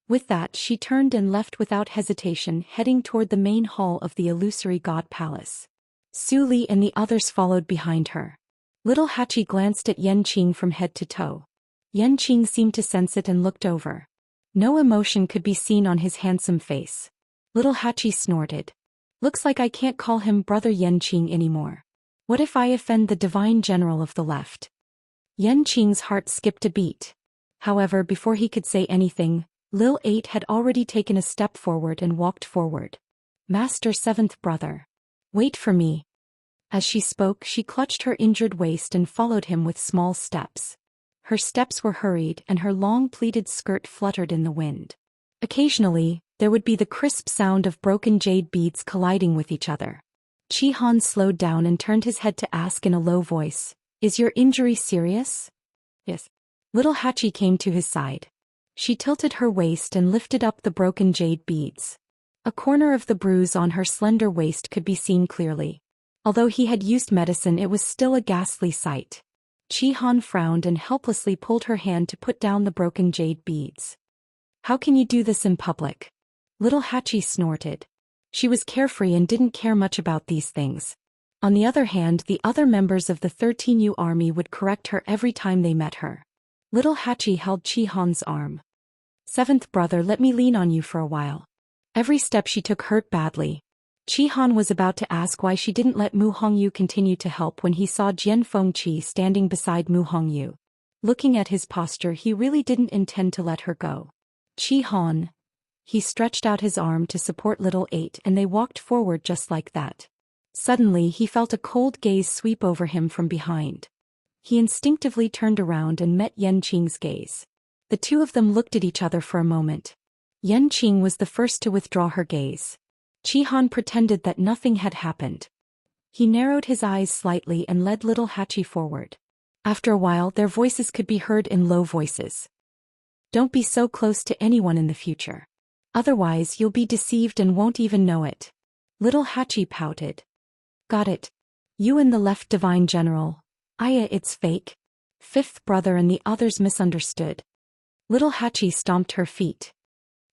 With that she turned and left without hesitation, heading toward the main hall of the illusory god palace. Su Li and the others followed behind her. Little Hachi glanced at Yan Qing from head to toe. Yan Qing seemed to sense it and looked over. No emotion could be seen on his handsome face. Little Hachi snorted. Looks like I can't call him Brother Yan Qing anymore. What if I offend the divine general of the left? Yan Qing's heart skipped a beat. However, before he could say anything, Lil 8 had already taken a step forward and walked forward. Master Seventh Brother. Wait for me. As she spoke, she clutched her injured waist and followed him with small steps. Her steps were hurried and her long pleated skirt fluttered in the wind. Occasionally, there would be the crisp sound of broken jade beads colliding with each other. Chi Han slowed down and turned his head to ask in a low voice, "Is your injury serious?" "Yes." Little Hachi came to his side. She tilted her waist and lifted up the broken jade beads. A corner of the bruise on her slender waist could be seen clearly. Although he had used medicine, it was still a ghastly sight. Chi Han frowned and helplessly pulled her hand to put down the broken jade beads. "How can you do this in public?" Little Hachi snorted. She was carefree and didn't care much about these things. On the other hand, the other members of the 13U army would correct her every time they met her. Little Hachi held Qi Han's arm. "Seventh brother, let me lean on you for a while." Every step she took hurt badly. Qi Han was about to ask why she didn't let Mu Hongyu continue to help when he saw Jian Fengqi standing beside Mu Hongyu. Looking at his posture, he really didn't intend to let her go. "Qi Han." He stretched out his arm to support little 8 and they walked forward just like that. Suddenly he felt a cold gaze sweep over him from behind. He instinctively turned around and met Yanqing's gaze. The two of them looked at each other for a moment. Yanqing was the first to withdraw her gaze. Qi Han pretended that nothing had happened. He narrowed his eyes slightly and led little Hachi forward. After a while their voices could be heard in low voices. "Don't be so close to anyone in the future. Otherwise you'll be deceived and won't even know it." Little Hachi pouted. "Got it. You and the left divine general. It's fake." Fifth brother and the others misunderstood. Little Hachi stomped her feet.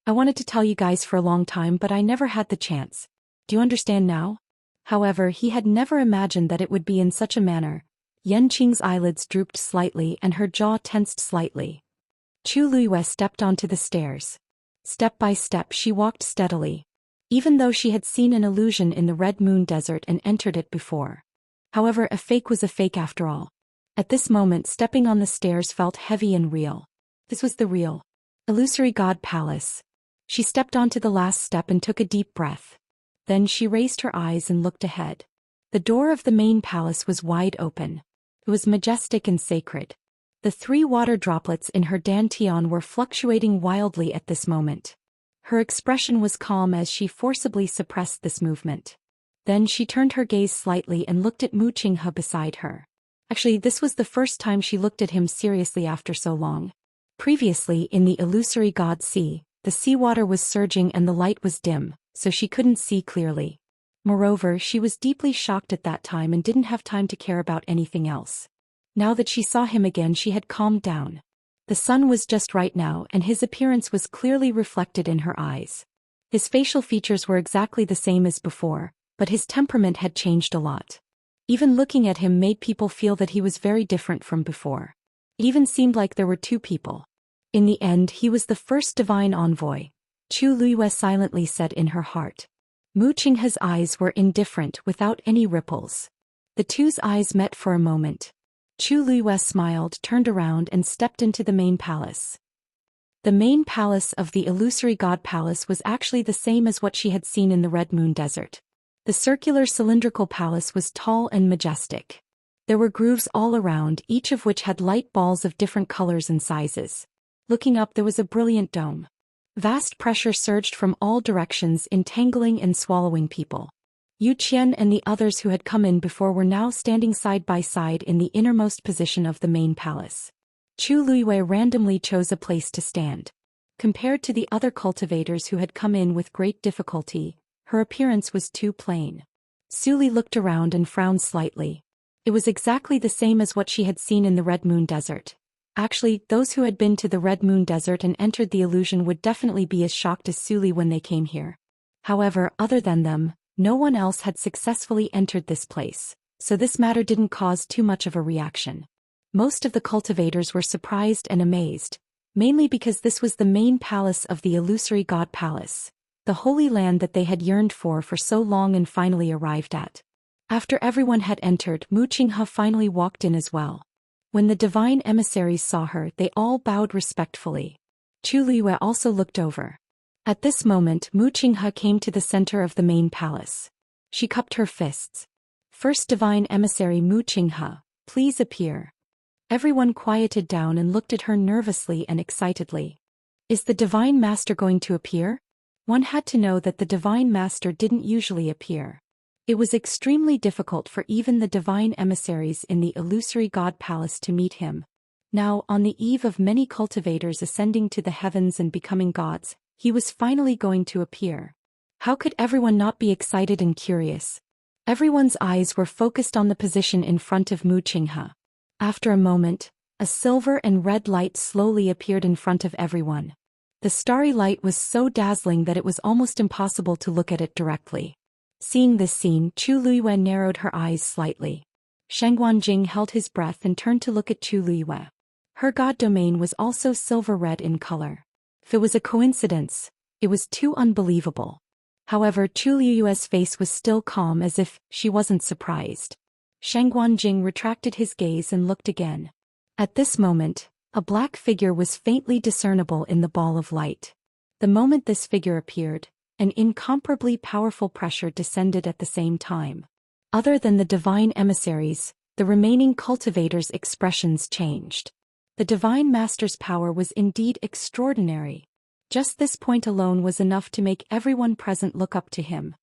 "I wanted to tell you guys for a long time, but I never had the chance. Do you understand now?" However, he had never imagined that it would be in such a manner. Yanqing's eyelids drooped slightly and her jaw tensed slightly. Chu Luiyue stepped onto the stairs. Step by step she walked steadily. Even though she had seen an illusion in the Red Moon Desert and entered it before. However, a fake was a fake after all. At this moment, stepping on the stairs felt heavy and real. This was the real Illusory God Palace. She stepped onto the last step and took a deep breath. Then she raised her eyes and looked ahead. The door of the main palace was wide open. It was majestic and sacred. The 3 water droplets in her dantian were fluctuating wildly at this moment. Her expression was calm as she forcibly suppressed this movement. Then she turned her gaze slightly and looked at Mu Qinghe beside her. Actually, this was the first time she looked at him seriously after so long. Previously, in the illusory god sea, the seawater was surging and the light was dim, so she couldn't see clearly. Moreover, she was deeply shocked at that time and didn't have time to care about anything else. Now that she saw him again, she had calmed down. The sun was just right now and his appearance was clearly reflected in her eyes. His facial features were exactly the same as before, but his temperament had changed a lot. Even looking at him made people feel that he was very different from before. It even seemed like there were 2 people. In the end, he was the first divine envoy, Chu Luiyue silently said in her heart. Mu Qinghe's eyes were indifferent without any ripples. The two's eyes met for a moment. Chu Luiyue smiled, turned around and stepped into the main palace. The main palace of the illusory god palace was actually the same as what she had seen in the Red Moon Desert. The circular cylindrical palace was tall and majestic. There were grooves all around, each of which had light balls of different colors and sizes. Looking up, there was a brilliant dome. Vast pressure surged from all directions, entangling and swallowing people. Yu Qian and the others who had come in before were now standing side by side in the innermost position of the main palace. Chu Luiyue randomly chose a place to stand. Compared to the other cultivators who had come in with great difficulty, her appearance was too plain. Su Li looked around and frowned slightly. It was exactly the same as what she had seen in the Red Moon Desert. Actually, those who had been to the Red Moon Desert and entered the illusion would definitely be as shocked as Su Li when they came here. However, other than them, no one else had successfully entered this place, so this matter didn't cause too much of a reaction. Most of the cultivators were surprised and amazed, mainly because this was the main palace of the illusory god palace, the holy land that they had yearned for so long and finally arrived at. After everyone had entered, Mu Qinghe finally walked in as well. When the divine emissaries saw her, they all bowed respectfully. Chu Luiyue also looked over. At this moment, Mu Qinghe came to the center of the main palace. She cupped her fists. "First divine emissary Mu Qinghe, please appear." Everyone quieted down and looked at her nervously and excitedly. Is the divine master going to appear? One had to know that the divine master didn't usually appear. It was extremely difficult for even the divine emissaries in the illusory god palace to meet him. Now, on the eve of many cultivators ascending to the heavens and becoming gods, he was finally going to appear. How could everyone not be excited and curious? Everyone's eyes were focused on the position in front of Mu Qinghe. After a moment, a silver and red light slowly appeared in front of everyone. The starry light was so dazzling that it was almost impossible to look at it directly. Seeing this scene, Chu Luiyue narrowed her eyes slightly. Sheng Wanjing held his breath and turned to look at Chu Luiyue. Her god domain was also silver-red in color. If it was a coincidence, it was too unbelievable. However, Chu Liyue's face was still calm, as if she wasn't surprised. Shang Guanjing retracted his gaze and looked again. At this moment, a black figure was faintly discernible in the ball of light. The moment this figure appeared, an incomparably powerful pressure descended at the same time. Other than the divine emissaries, the remaining cultivators' expressions changed. The divine master's power was indeed extraordinary. Just this point alone was enough to make everyone present look up to him.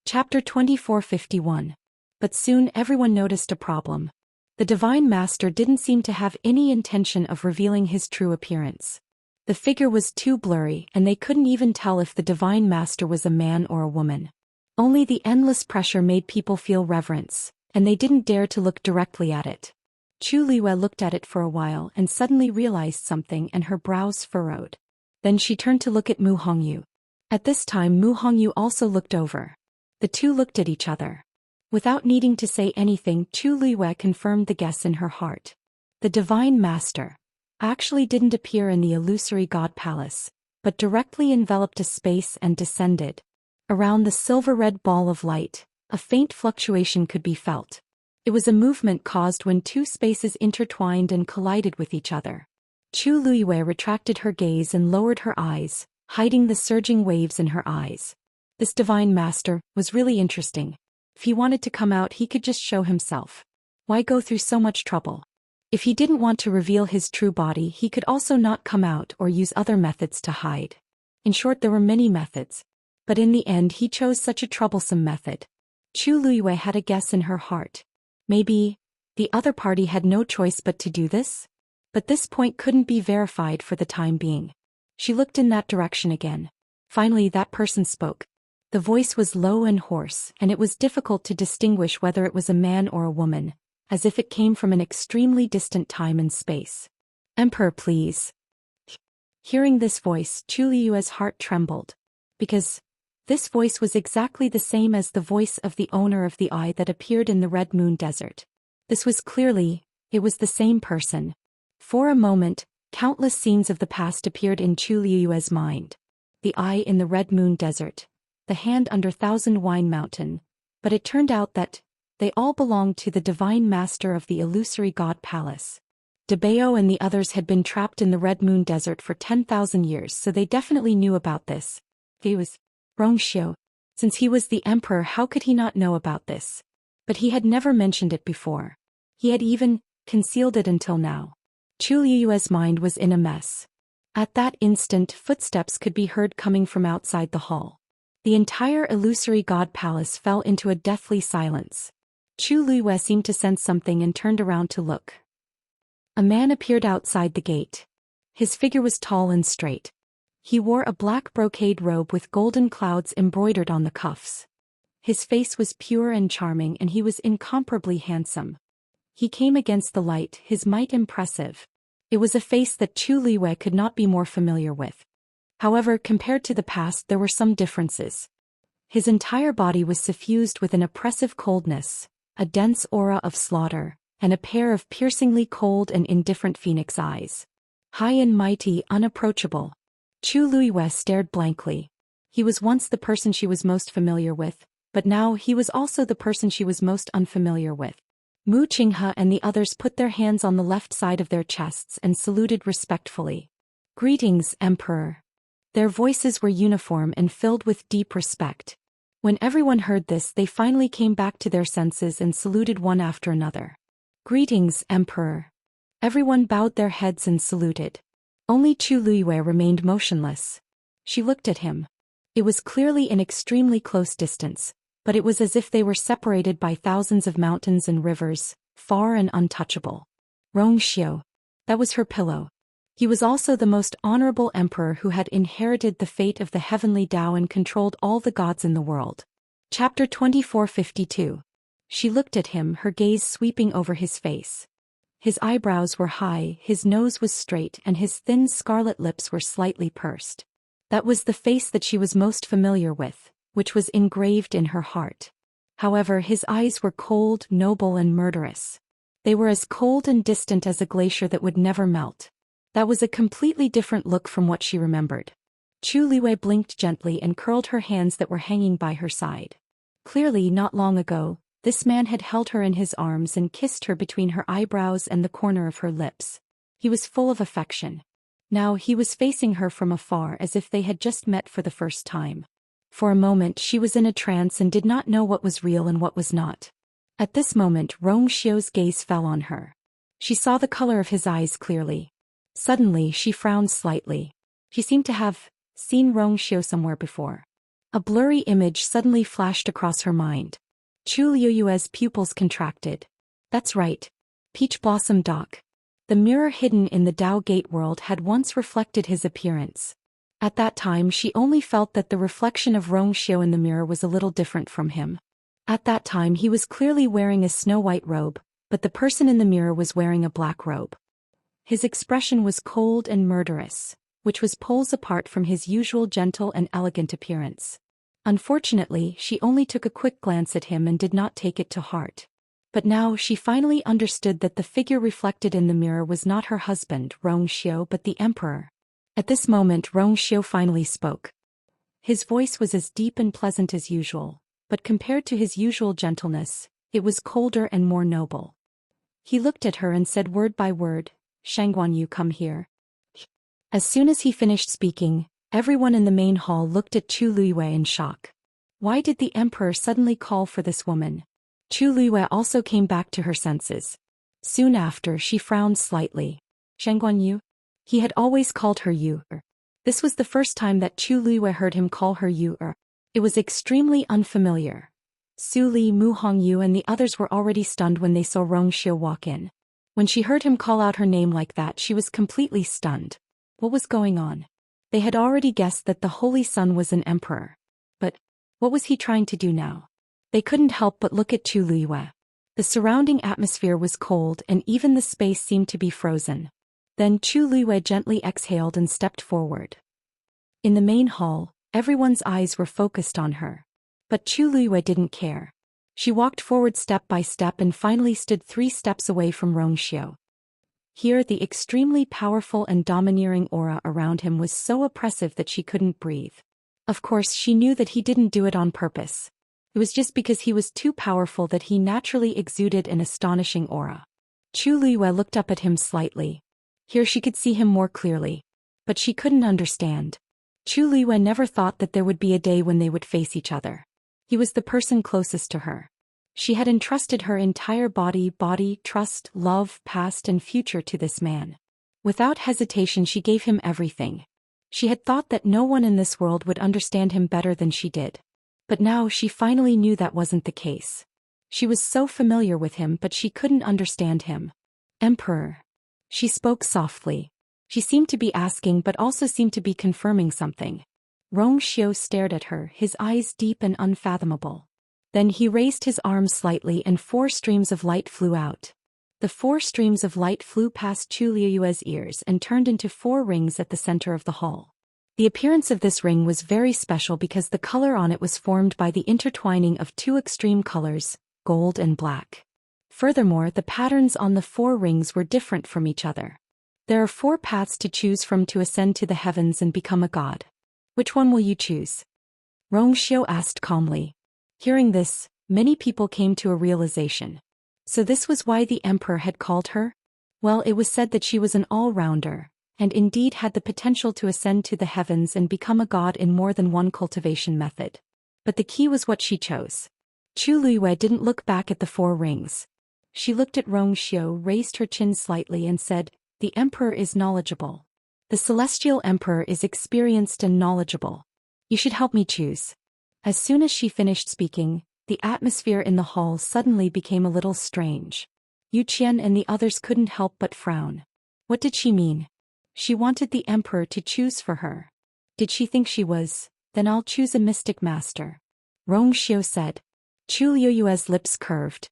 Chapter 2451. But soon everyone noticed a problem. The divine master didn't seem to have any intention of revealing his true appearance. The figure was too blurry, and they couldn't even tell if the divine master was a man or a woman. Only the endless pressure made people feel reverence, and they didn't dare to look directly at it. Chu Liyue looked at it for a while and suddenly realized something, and her brows furrowed. Then she turned to look at Mu Hongyu. At this time Mu Hongyu also looked over. The two looked at each other. Without needing to say anything, Chu Liyue confirmed the guess in her heart. The divine master actually didn't appear in the illusory god palace, but directly enveloped a space and descended. Around the silver-red ball of light, a faint fluctuation could be felt. It was a movement caused when two spaces intertwined and collided with each other. Chu Liyue retracted her gaze and lowered her eyes, hiding the surging waves in her eyes. This divine master was really interesting. If he wanted to come out, he could just show himself. Why go through so much trouble? If he didn't want to reveal his true body, he could also not come out or use other methods to hide. In short, there were many methods. But in the end he chose such a troublesome method. Chu Liyue had a guess in her heart. Maybe the other party had no choice but to do this? But this point couldn't be verified for the time being. She looked in that direction again. Finally that person spoke. The voice was low and hoarse, and it was difficult to distinguish whether it was a man or a woman, as if it came from an extremely distant time and space. "Emperor, please." Hearing this voice, Chu Liyue's heart trembled. Because this voice was exactly the same as the voice of the owner of the eye that appeared in the Red Moon Desert. This was clearly, it was the same person. For a moment, countless scenes of the past appeared in Chu Liyue's mind. The eye in the Red Moon Desert, the hand under Thousand Wine Mountain, but it turned out that they all belonged to the divine master of the illusory god palace. Debao and the others had been trapped in the Red Moon Desert for 10,000 years, so they definitely knew about this. He was Rongxiu. Since he was the emperor, how could he not know about this? But he had never mentioned it before. He had even concealed it until now. Chu Liyue's mind was in a mess. At that instant, footsteps could be heard coming from outside the hall. The entire illusory god palace fell into a deathly silence. Chu Liyue seemed to sense something and turned around to look. A man appeared outside the gate. His figure was tall and straight. He wore a black brocade robe with golden clouds embroidered on the cuffs. His face was pure and charming, and he was incomparably handsome. He came against the light, his might impressive. It was a face that Chu Liyue could not be more familiar with. However, compared to the past, there were some differences. His entire body was suffused with an oppressive coldness, a dense aura of slaughter, and a pair of piercingly cold and indifferent phoenix eyes. High and mighty, unapproachable. Chu Liyue stared blankly. He was once the person she was most familiar with, but now he was also the person she was most unfamiliar with. Mu Qinghe and the others put their hands on the left side of their chests and saluted respectfully. "Greetings, Emperor." Their voices were uniform and filled with deep respect. When everyone heard this, they finally came back to their senses and saluted one after another. "Greetings, Emperor." Everyone bowed their heads and saluted. Only Chu Liyue remained motionless. She looked at him. It was clearly an extremely close distance, but it was as if they were separated by thousands of mountains and rivers, far and untouchable. Rongxiu. That was her pillow. He was also the most honorable emperor who had inherited the fate of the heavenly Tao and controlled all the gods in the world. Chapter 2452. She looked at him, her gaze sweeping over his face. His eyebrows were high, his nose was straight, and his thin scarlet lips were slightly pursed. That was the face that she was most familiar with, which was engraved in her heart. However, his eyes were cold, noble, and murderous. They were as cold and distant as a glacier that would never melt. That was a completely different look from what she remembered. Chu Liwei blinked gently and curled her hands that were hanging by her side. Clearly, not long ago, this man had held her in his arms and kissed her between her eyebrows and the corner of her lips. He was full of affection. Now he was facing her from afar as if they had just met for the first time. For a moment she was in a trance and did not know what was real and what was not. At this moment Rong Xiu's gaze fell on her. She saw the color of his eyes clearly. Suddenly she frowned slightly. She seemed to have seen Rong Xiu somewhere before. A blurry image suddenly flashed across her mind. Chu Liuyue's pupils contracted. That's right. Peach Blossom Dock. The mirror hidden in the Dao Gate world had once reflected his appearance. At that time she only felt that the reflection of Rong Xiu in the mirror was a little different from him. At that time he was clearly wearing a snow-white robe, but the person in the mirror was wearing a black robe. His expression was cold and murderous, which was poles apart from his usual gentle and elegant appearance. Unfortunately, she only took a quick glance at him and did not take it to heart. But now she finally understood that the figure reflected in the mirror was not her husband, Rong Xiu, but the emperor. At this moment Rong Xiu finally spoke. His voice was as deep and pleasant as usual, but compared to his usual gentleness, it was colder and more noble. He looked at her and said word by word, "Shangguanyu, come here." As soon as he finished speaking, everyone in the main hall looked at Chu Liwei in shock. Why did the emperor suddenly call for this woman? Chu Liwei also came back to her senses. Soon after she frowned slightly. Shangguanyu? He had always called her Yu. This was the first time that Chu Liwei heard him call her Yu. It was extremely unfamiliar. Su Li, Mu Hongyu and the others were already stunned when they saw Rong Xiu walk in. When she heard him call out her name like that, she was completely stunned. What was going on? They had already guessed that the Holy Sun was an emperor. But what was he trying to do now? They couldn't help but look at Chu Liwei. The surrounding atmosphere was cold and even the space seemed to be frozen. Then Chu Liwei gently exhaled and stepped forward. In the main hall, everyone's eyes were focused on her. But Chu Liwei didn't care. She walked forward step by step and finally stood 3 steps away from Rong Xiu. Here the extremely powerful and domineering aura around him was so oppressive that she couldn't breathe. Of course she knew that he didn't do it on purpose. It was just because he was too powerful that he naturally exuded an astonishing aura. Chu Liwei looked up at him slightly. Here she could see him more clearly. But she couldn't understand. Chu Liwei never thought that there would be a day when they would face each other. He was the person closest to her. She had entrusted her entire body, trust, love, past and future to this man. Without hesitation she gave him everything. She had thought that no one in this world would understand him better than she did. But now she finally knew that wasn't the case. She was so familiar with him but she couldn't understand him. Emperor. She spoke softly. She seemed to be asking but also seemed to be confirming something. Rong Xiu stared at her, his eyes deep and unfathomable. Then he raised his arms slightly and 4 streams of light flew out. The 4 streams of light flew past Chu Liuyue's ears and turned into 4 rings at the center of the hall. The appearance of this ring was very special because the color on it was formed by the intertwining of 2 extreme colors, gold and black. Furthermore, the patterns on the 4 rings were different from each other. There are 4 paths to choose from to ascend to the heavens and become a god. Which one will you choose? Rong Xiu asked calmly. Hearing this, many people came to a realization. So this was why the emperor had called her? Well, it was said that she was an all-rounder, and indeed had the potential to ascend to the heavens and become a god in more than one cultivation method. But the key was what she chose. Chu Liwei didn't look back at the 4 rings. She looked at Rong Xiu, raised her chin slightly and said, "The emperor is knowledgeable. The celestial emperor is experienced and knowledgeable. You should help me choose." As soon as she finished speaking, the atmosphere in the hall suddenly became a little strange. Yu Qian and the others couldn't help but frown. What did she mean? She wanted the emperor to choose for her. Did she think she was, "Then I'll choose a mystic master"? Rong Xiu said. Chu Liuyue's lips curved.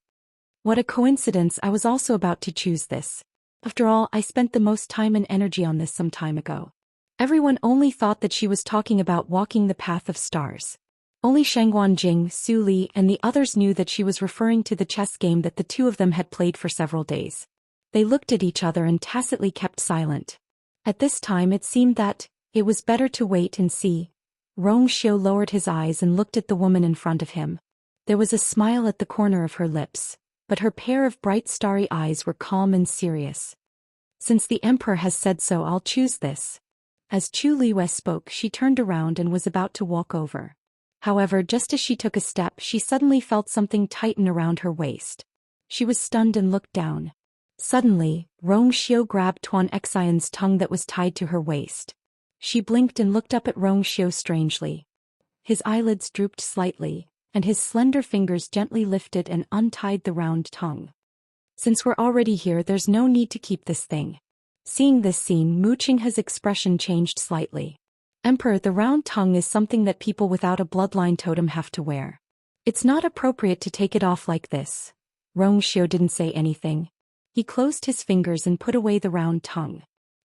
What a coincidence, I was also about to choose this. After all, I spent the most time and energy on this some time ago. Everyone only thought that she was talking about walking the path of stars. Only Shangguan Jing, Su Li, and the others knew that she was referring to the chess game that the two of them had played for several days. They looked at each other and tacitly kept silent. At this time it seemed that it was better to wait and see. Rong Xiu lowered his eyes and looked at the woman in front of him. There was a smile at the corner of her lips, but her pair of bright starry eyes were calm and serious. Since the emperor has said so, I'll choose this. As Chu Liwei spoke, she turned around and was about to walk over. However, just as she took a step, she suddenly felt something tighten around her waist. She was stunned and looked down. Suddenly, Rong Xiu grabbed Tuan Xian's tongue that was tied to her waist. She blinked and looked up at Rong Xiu strangely. His eyelids drooped slightly, and his slender fingers gently lifted and untied the round tongue. Since we're already here, there's no need to keep this thing. Seeing this scene, Mu Qinghe's expression changed slightly. Emperor, the round tongue is something that people without a bloodline totem have to wear. It's not appropriate to take it off like this. Rong Xiu didn't say anything. He closed his fingers and put away the round tongue.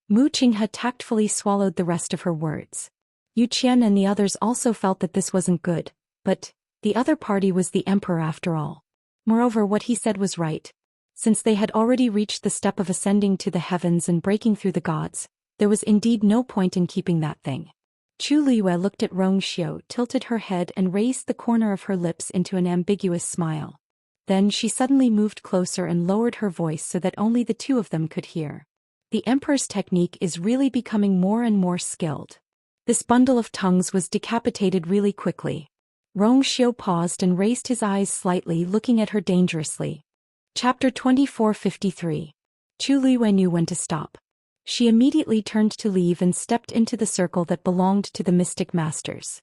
Mu Qinghe tactfully swallowed the rest of her words. Yu Qian and the others also felt that this wasn't good, but the other party was the emperor after all. Moreover, what he said was right. Since they had already reached the step of ascending to the heavens and breaking through the gods, there was indeed no point in keeping that thing. Chu Liwei looked at Rong Xiu, tilted her head and raised the corner of her lips into an ambiguous smile. Then she suddenly moved closer and lowered her voice so that only the two of them could hear. The emperor's technique is really becoming more and more skilled. This bundle of tongues was decapitated really quickly. Rong Xiu paused and raised his eyes slightly, looking at her dangerously. Chapter 2453. Chu Liwei knew when to stop. She immediately turned to leave and stepped into the circle that belonged to the mystic masters.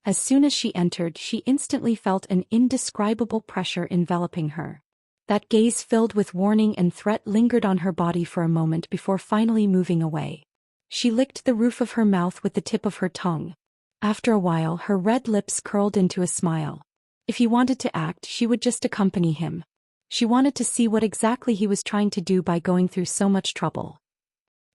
As soon as she entered, she instantly felt an indescribable pressure enveloping her. That gaze filled with warning and threat lingered on her body for a moment before finally moving away. She licked the roof of her mouth with the tip of her tongue. After a while, her red lips curled into a smile. If he wanted to act, she would just accompany him. She wanted to see what exactly he was trying to do by going through so much trouble.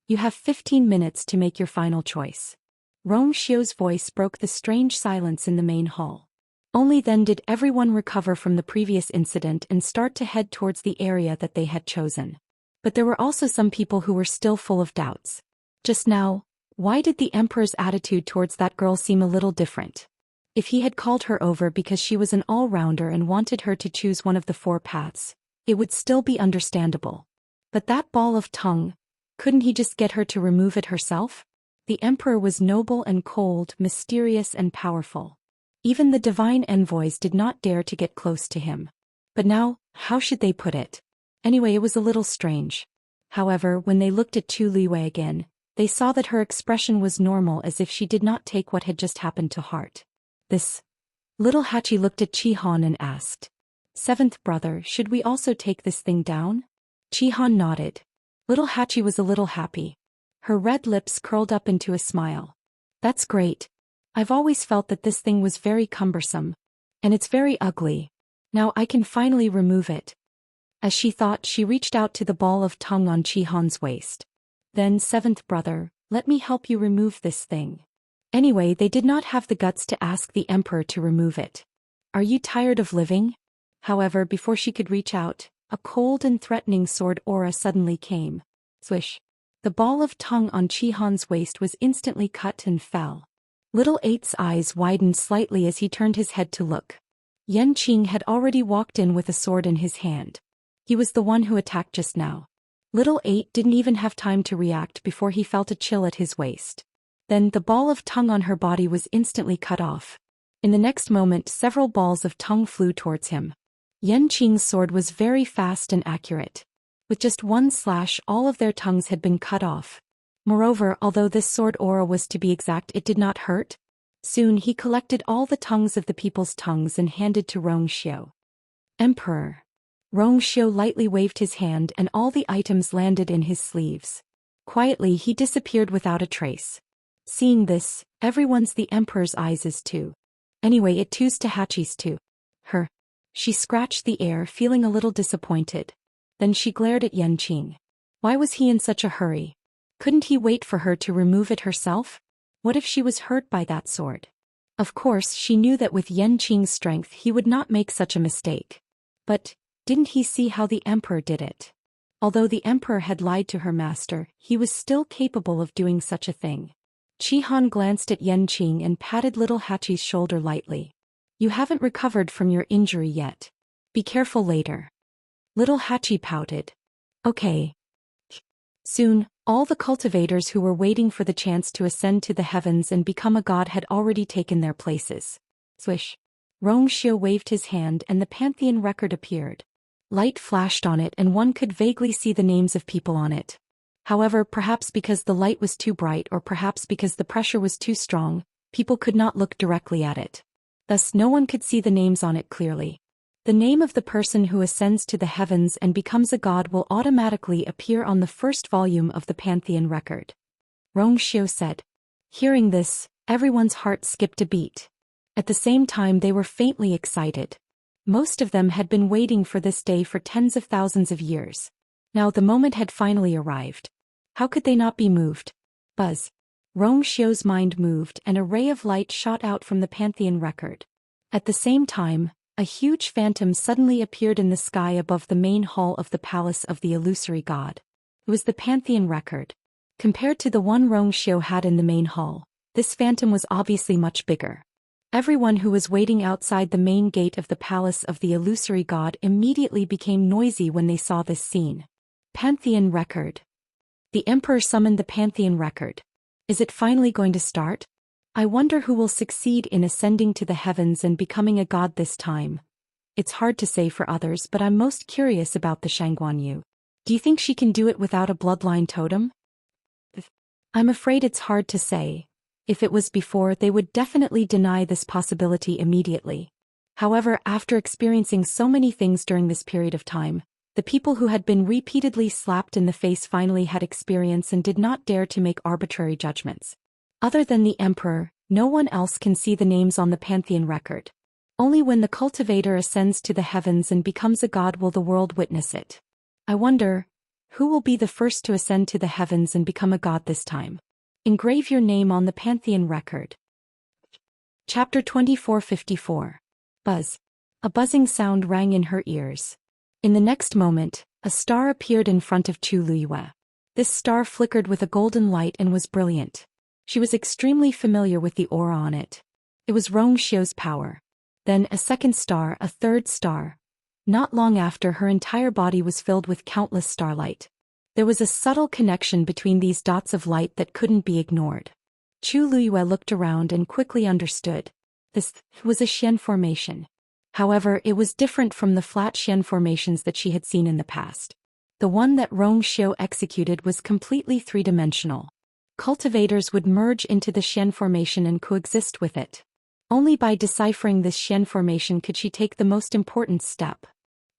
You have 15 minutes to make your final choice. Rong Xiu's voice broke the strange silence in the main hall. Only then did everyone recover from the previous incident and start to head towards the area that they had chosen. But there were also some people who were still full of doubts. Just now, why did the emperor's attitude towards that girl seem a little different? If he had called her over because she was an all-rounder and wanted her to choose one of the four paths, it would still be understandable. But that ball of tongue, couldn't he just get her to remove it herself? The emperor was noble and cold, mysterious and powerful. Even the divine envoys did not dare to get close to him. But now, how should they put it? Anyway, it was a little strange. However, when they looked at Chu Liwei again, they saw that her expression was normal, as if she did not take what had just happened to heart. This little Hachi looked at Chi Han and asked, "Seventh brother, should we also take this thing down?" Chi Han nodded. Little Hachi was a little happy. Her red lips curled up into a smile. "That's great. I've always felt that this thing was very cumbersome. And it's very ugly. Now I can finally remove it." As she thought, she reached out to the ball of tongue on Chi Han's waist. "Then, seventh brother, let me help you remove this thing." Anyway, they did not have the guts to ask the emperor to remove it. "Are you tired of living?" However, before she could reach out, a cold and threatening sword aura suddenly came. Swish. The ball of tongue on Chi Han's waist was instantly cut and fell. Little Eight's eyes widened slightly as he turned his head to look. Yan Qing had already walked in with a sword in his hand. He was the one who attacked just now. Little Eight didn't even have time to react before he felt a chill at his waist. Then the ball of tongue on her body was instantly cut off. In the next moment, several balls of tongue flew towards him. Yan Qing's sword was very fast and accurate. With just one slash, all of their tongues had been cut off. Moreover, although this sword aura was to be exact, it did not hurt. Soon he collected all the tongues of the people's tongues and handed to Rong Xiu. "Emperor." Rong Xiu lightly waved his hand and all the items landed in his sleeves. Quietly he disappeared without a trace. Seeing this, everyone's the emperor's eyes is too. Anyway, it too's to Hachi's too. Her. She scratched the air, feeling a little disappointed. Then she glared at Yan Qing. Why was he in such a hurry? Couldn't he wait for her to remove it herself? What if she was hurt by that sword? Of course, she knew that with Yanqing's strength he would not make such a mistake. But didn't he see how the emperor did it? Although the emperor had lied to her master, he was still capable of doing such a thing. Qihan glanced at Yanqing and patted little Hachi's shoulder lightly. You haven't recovered from your injury yet. Be careful later. Little Hachi pouted. Okay. Soon, all the cultivators who were waiting for the chance to ascend to the heavens and become a god had already taken their places. Swish. Rongxiu waved his hand and the Pantheon record appeared. Light flashed on it and one could vaguely see the names of people on it. However, perhaps because the light was too bright or perhaps because the pressure was too strong, people could not look directly at it. Thus no one could see the names on it clearly. The name of the person who ascends to the heavens and becomes a god will automatically appear on the first volume of the Pantheon record. Rongxiu said. Hearing this, everyone's heart skipped a beat. At the same time they were faintly excited. Most of them had been waiting for this day for tens of thousands of years. Now the moment had finally arrived. How could they not be moved? Buzz. Rongxiu's mind moved and a ray of light shot out from the Pantheon record. At the same time, a huge phantom suddenly appeared in the sky above the main hall of the palace of the illusory god. It was the Pantheon record. Compared to the one Rongxiu had in the main hall, this phantom was obviously much bigger. Everyone who was waiting outside the main gate of the palace of the illusory god immediately became noisy when they saw this scene. Pantheon record. The emperor summoned the Pantheon record. Is it finally going to start? I wonder who will succeed in ascending to the heavens and becoming a god this time. It's hard to say for others, but I'm most curious about the Shangguanyu. Do you think she can do it without a bloodline totem? I'm afraid it's hard to say. If it was before, they would definitely deny this possibility immediately. However, after experiencing so many things during this period of time, the people who had been repeatedly slapped in the face finally had experience and did not dare to make arbitrary judgments. Other than the emperor, no one else can see the names on the Pantheon record. Only when the cultivator ascends to the heavens and becomes a god will the world witness it. I wonder, who will be the first to ascend to the heavens and become a god this time? Engrave your name on the Pantheon record. Chapter 2454. Buzz. A buzzing sound rang in her ears. In the next moment, a star appeared in front of Chu Liyue. This star flickered with a golden light and was brilliant. She was extremely familiar with the aura on it. It was Rongxiu's power. Then a second star, a third star. Not long after, her entire body was filled with countless starlight. There was a subtle connection between these dots of light that couldn't be ignored. Chu Liyue looked around and quickly understood. This was a Xian formation. However, it was different from the flat Xian formations that she had seen in the past. The one that Rongxiu executed was completely three-dimensional. Cultivators would merge into the Xian formation and coexist with it. Only by deciphering this Xian formation could she take the most important step.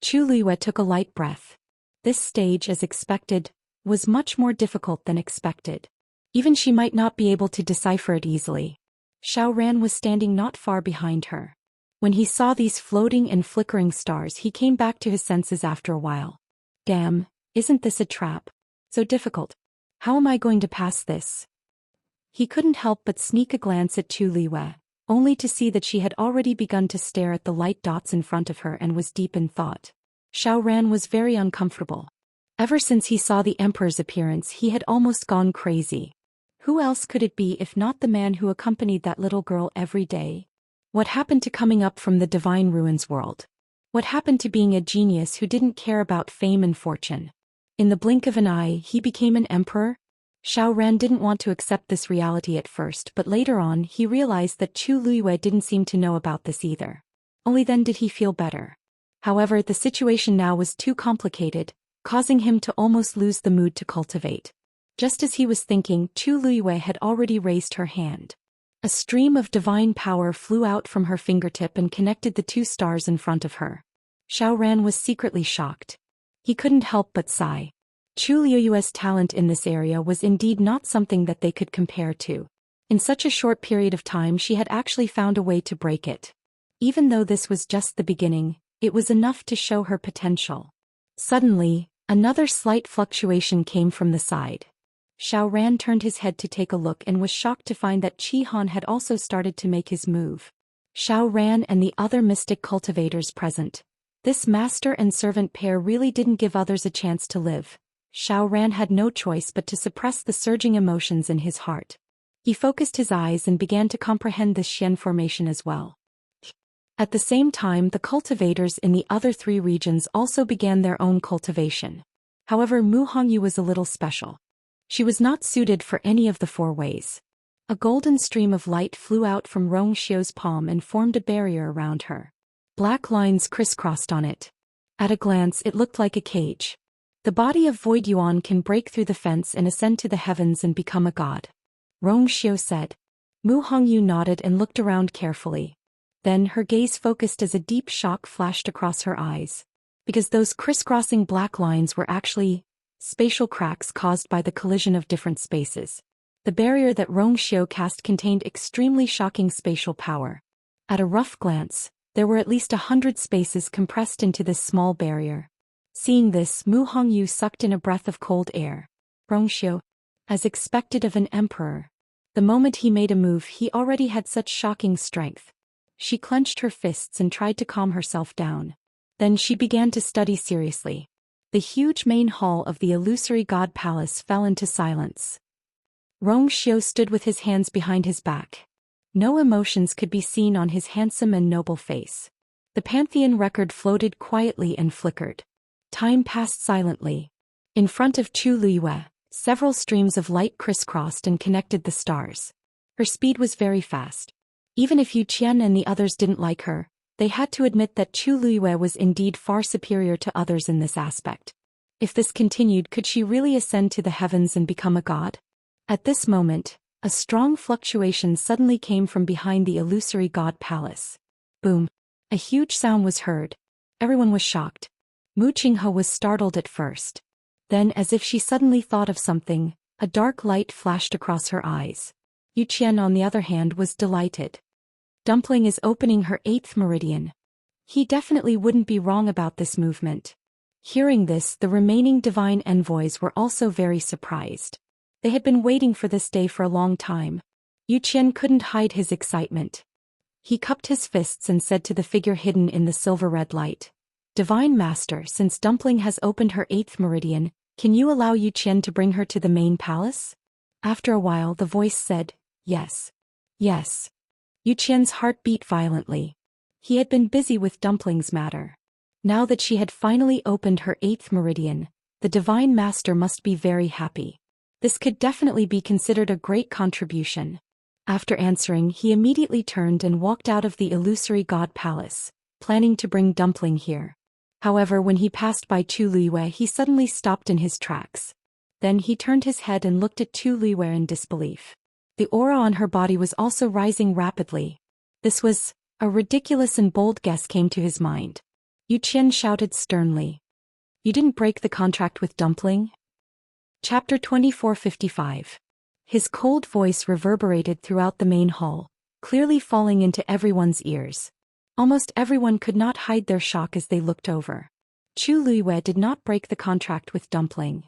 Chu Liyue took a light breath. This stage, as expected, was much more difficult than expected. Even she might not be able to decipher it easily. Xiao Ran was standing not far behind her. When he saw these floating and flickering stars, he came back to his senses after a while. Damn, isn't this a trap? So difficult. How am I going to pass this? He couldn't help but sneak a glance at Chu Liyue, only to see that she had already begun to stare at the light dots in front of her and was deep in thought. Xiao Ran was very uncomfortable. Ever since he saw the emperor's appearance, he had almost gone crazy. Who else could it be if not the man who accompanied that little girl every day? What happened to coming up from the divine ruins world? What happened to being a genius who didn't care about fame and fortune? In the blink of an eye, he became an emperor? Xiao Ran didn't want to accept this reality at first, but later on he realized that Chu Liyue didn't seem to know about this either. Only then did he feel better. However, the situation now was too complicated, causing him to almost lose the mood to cultivate. Just as he was thinking, Chu Liyue had already raised her hand. A stream of divine power flew out from her fingertip and connected the two stars in front of her. Xiao Ran was secretly shocked. He couldn't help but sigh. Chu Liyue's talent in this area was indeed not something that they could compare to. In such a short period of time, she had actually found a way to break it. Even though this was just the beginning, it was enough to show her potential. Suddenly, another slight fluctuation came from the side. Xiao Ran turned his head to take a look and was shocked to find that Qi Han had also started to make his move. Xiao Ran and the other mystic cultivators present. This master and servant pair really didn't give others a chance to live. Xiao Ran had no choice but to suppress the surging emotions in his heart. He focused his eyes and began to comprehend this Xian formation as well. At the same time, the cultivators in the other 3 regions also began their own cultivation. However, Mu Hongyu was a little special. She was not suited for any of the 4 ways. A golden stream of light flew out from Rong Xiu's palm and formed a barrier around her. Black lines crisscrossed on it. At a glance, it looked like a cage. The body of Void Yuan can break through the fence and ascend to the heavens and become a god. Rong Xiu said. Mu Hongyu nodded and looked around carefully. Then her gaze focused as a deep shock flashed across her eyes. Because those crisscrossing black lines were actually spatial cracks caused by the collision of different spaces. The barrier that Rong Xiu cast contained extremely shocking spatial power. At a rough glance, there were at least 100 spaces compressed into this small barrier. Seeing this, Mu Hongyu sucked in a breath of cold air. Rong Xiu, as expected of an emperor. The moment he made a move, he already had such shocking strength. She clenched her fists and tried to calm herself down. Then she began to study seriously. The huge main hall of the illusory god palace fell into silence. Rong Xiu stood with his hands behind his back. No emotions could be seen on his handsome and noble face. The Pantheon record floated quietly and flickered. Time passed silently. In front of Chu Liyue, several streams of light crisscrossed and connected the stars. Her speed was very fast. Even if Yu Qian and the others didn't like her, they had to admit that Chu Liyue was indeed far superior to others in this aspect. If this continued, could she really ascend to the heavens and become a god? At this moment, a strong fluctuation suddenly came from behind the illusory god palace. Boom! A huge sound was heard. Everyone was shocked. Mu Qinghe was startled at first. Then, as if she suddenly thought of something, a dark light flashed across her eyes. Yu Qian, on the other hand, was delighted. Dumpling is opening her 8th meridian. He definitely wouldn't be wrong about this movement. Hearing this, the remaining divine envoys were also very surprised. They had been waiting for this day for a long time. Yu Qian couldn't hide his excitement. He cupped his fists and said to the figure hidden in the silver-red light, "Divine Master, since Dumpling has opened her 8th meridian, can you allow Yu Qian to bring her to the main palace?" After a while, the voice said, "Yes. Yes." Yu Qian's heart beat violently. He had been busy with Dumpling's matter. Now that she had finally opened her 8th meridian, the Divine Master must be very happy. This could definitely be considered a great contribution. After answering, he immediately turned and walked out of the illusory god palace, planning to bring Dumpling here. However, when he passed by Chu Liyue, he suddenly stopped in his tracks. Then he turned his head and looked at Chu Liyue in disbelief. The aura on her body was also rising rapidly. This was a ridiculous and bold guess came to his mind. Yu Qian shouted sternly, "You didn't break the contract with Dumpling?" Chapter 2455. His cold voice reverberated throughout the main hall, clearly falling into everyone's ears. Almost everyone could not hide their shock as they looked over. Chu Liyue did not break the contract with Dumpling.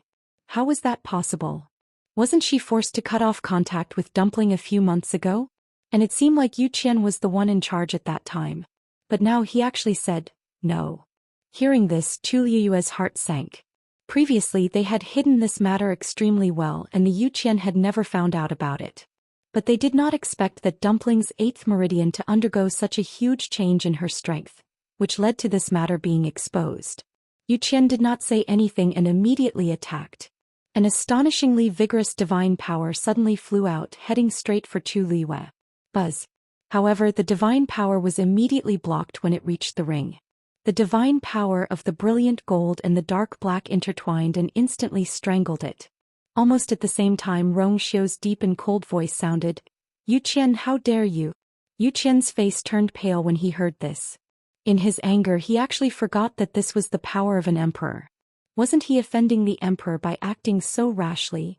How was that possible? Wasn't she forced to cut off contact with Dumpling a few months ago? And it seemed like Yu Qian was the one in charge at that time. But now he actually said, no. Hearing this, Chu Liyue's heart sank. Previously they had hidden this matter extremely well and the Yu Qian had never found out about it. But they did not expect that Dumpling's 8th meridian to undergo such a huge change in her strength, which led to this matter being exposed. Yu Qian did not say anything and immediately attacked. An astonishingly vigorous divine power suddenly flew out, heading straight for Chu Liyue. Buzz. However, the divine power was immediately blocked when it reached the ring. The divine power of the brilliant gold and the dark black intertwined and instantly strangled it. Almost at the same time, Rong Xiu's deep and cold voice sounded, "Yu Qian, how dare you?" Yu Qian's face turned pale when he heard this. In his anger, he actually forgot that this was the power of an emperor. Wasn't he offending the emperor by acting so rashly?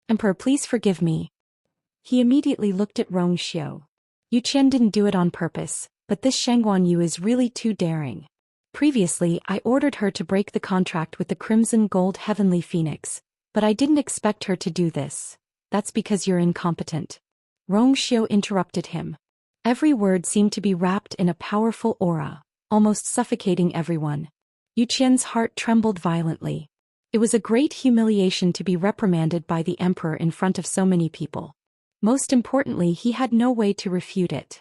"Emperor, please forgive me." He immediately looked at Rong Xiu. Yu Qian didn't do it on purpose, but this Shangguan Yu is really too daring. Previously, I ordered her to break the contract with the Crimson Gold Heavenly Phoenix, But I didn't expect her to do this. That's because you're incompetent. Rongxiu interrupted him. Every word seemed to be wrapped in a powerful aura, almost suffocating everyone. Yu Qian's heart trembled violently. It was a great humiliation to be reprimanded by the emperor in front of so many people. Most importantly, he had no way to refute it.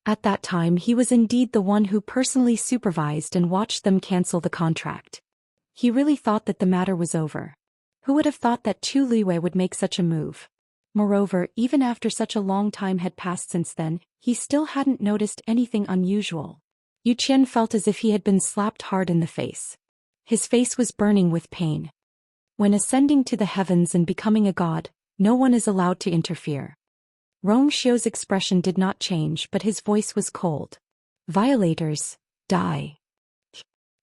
At that time, he was indeed the one who personally supervised and watched them cancel the contract. He really thought that the matter was over. Who would have thought that Chu Liwei would make such a move? Moreover, even after such a long time had passed since then, he still hadn't noticed anything unusual. Yu Qian felt as if he had been slapped hard in the face. His face was burning with pain. When ascending to the heavens and becoming a god, no one is allowed to interfere. Rongxiu's expression did not change, but his voice was cold. Violators, die.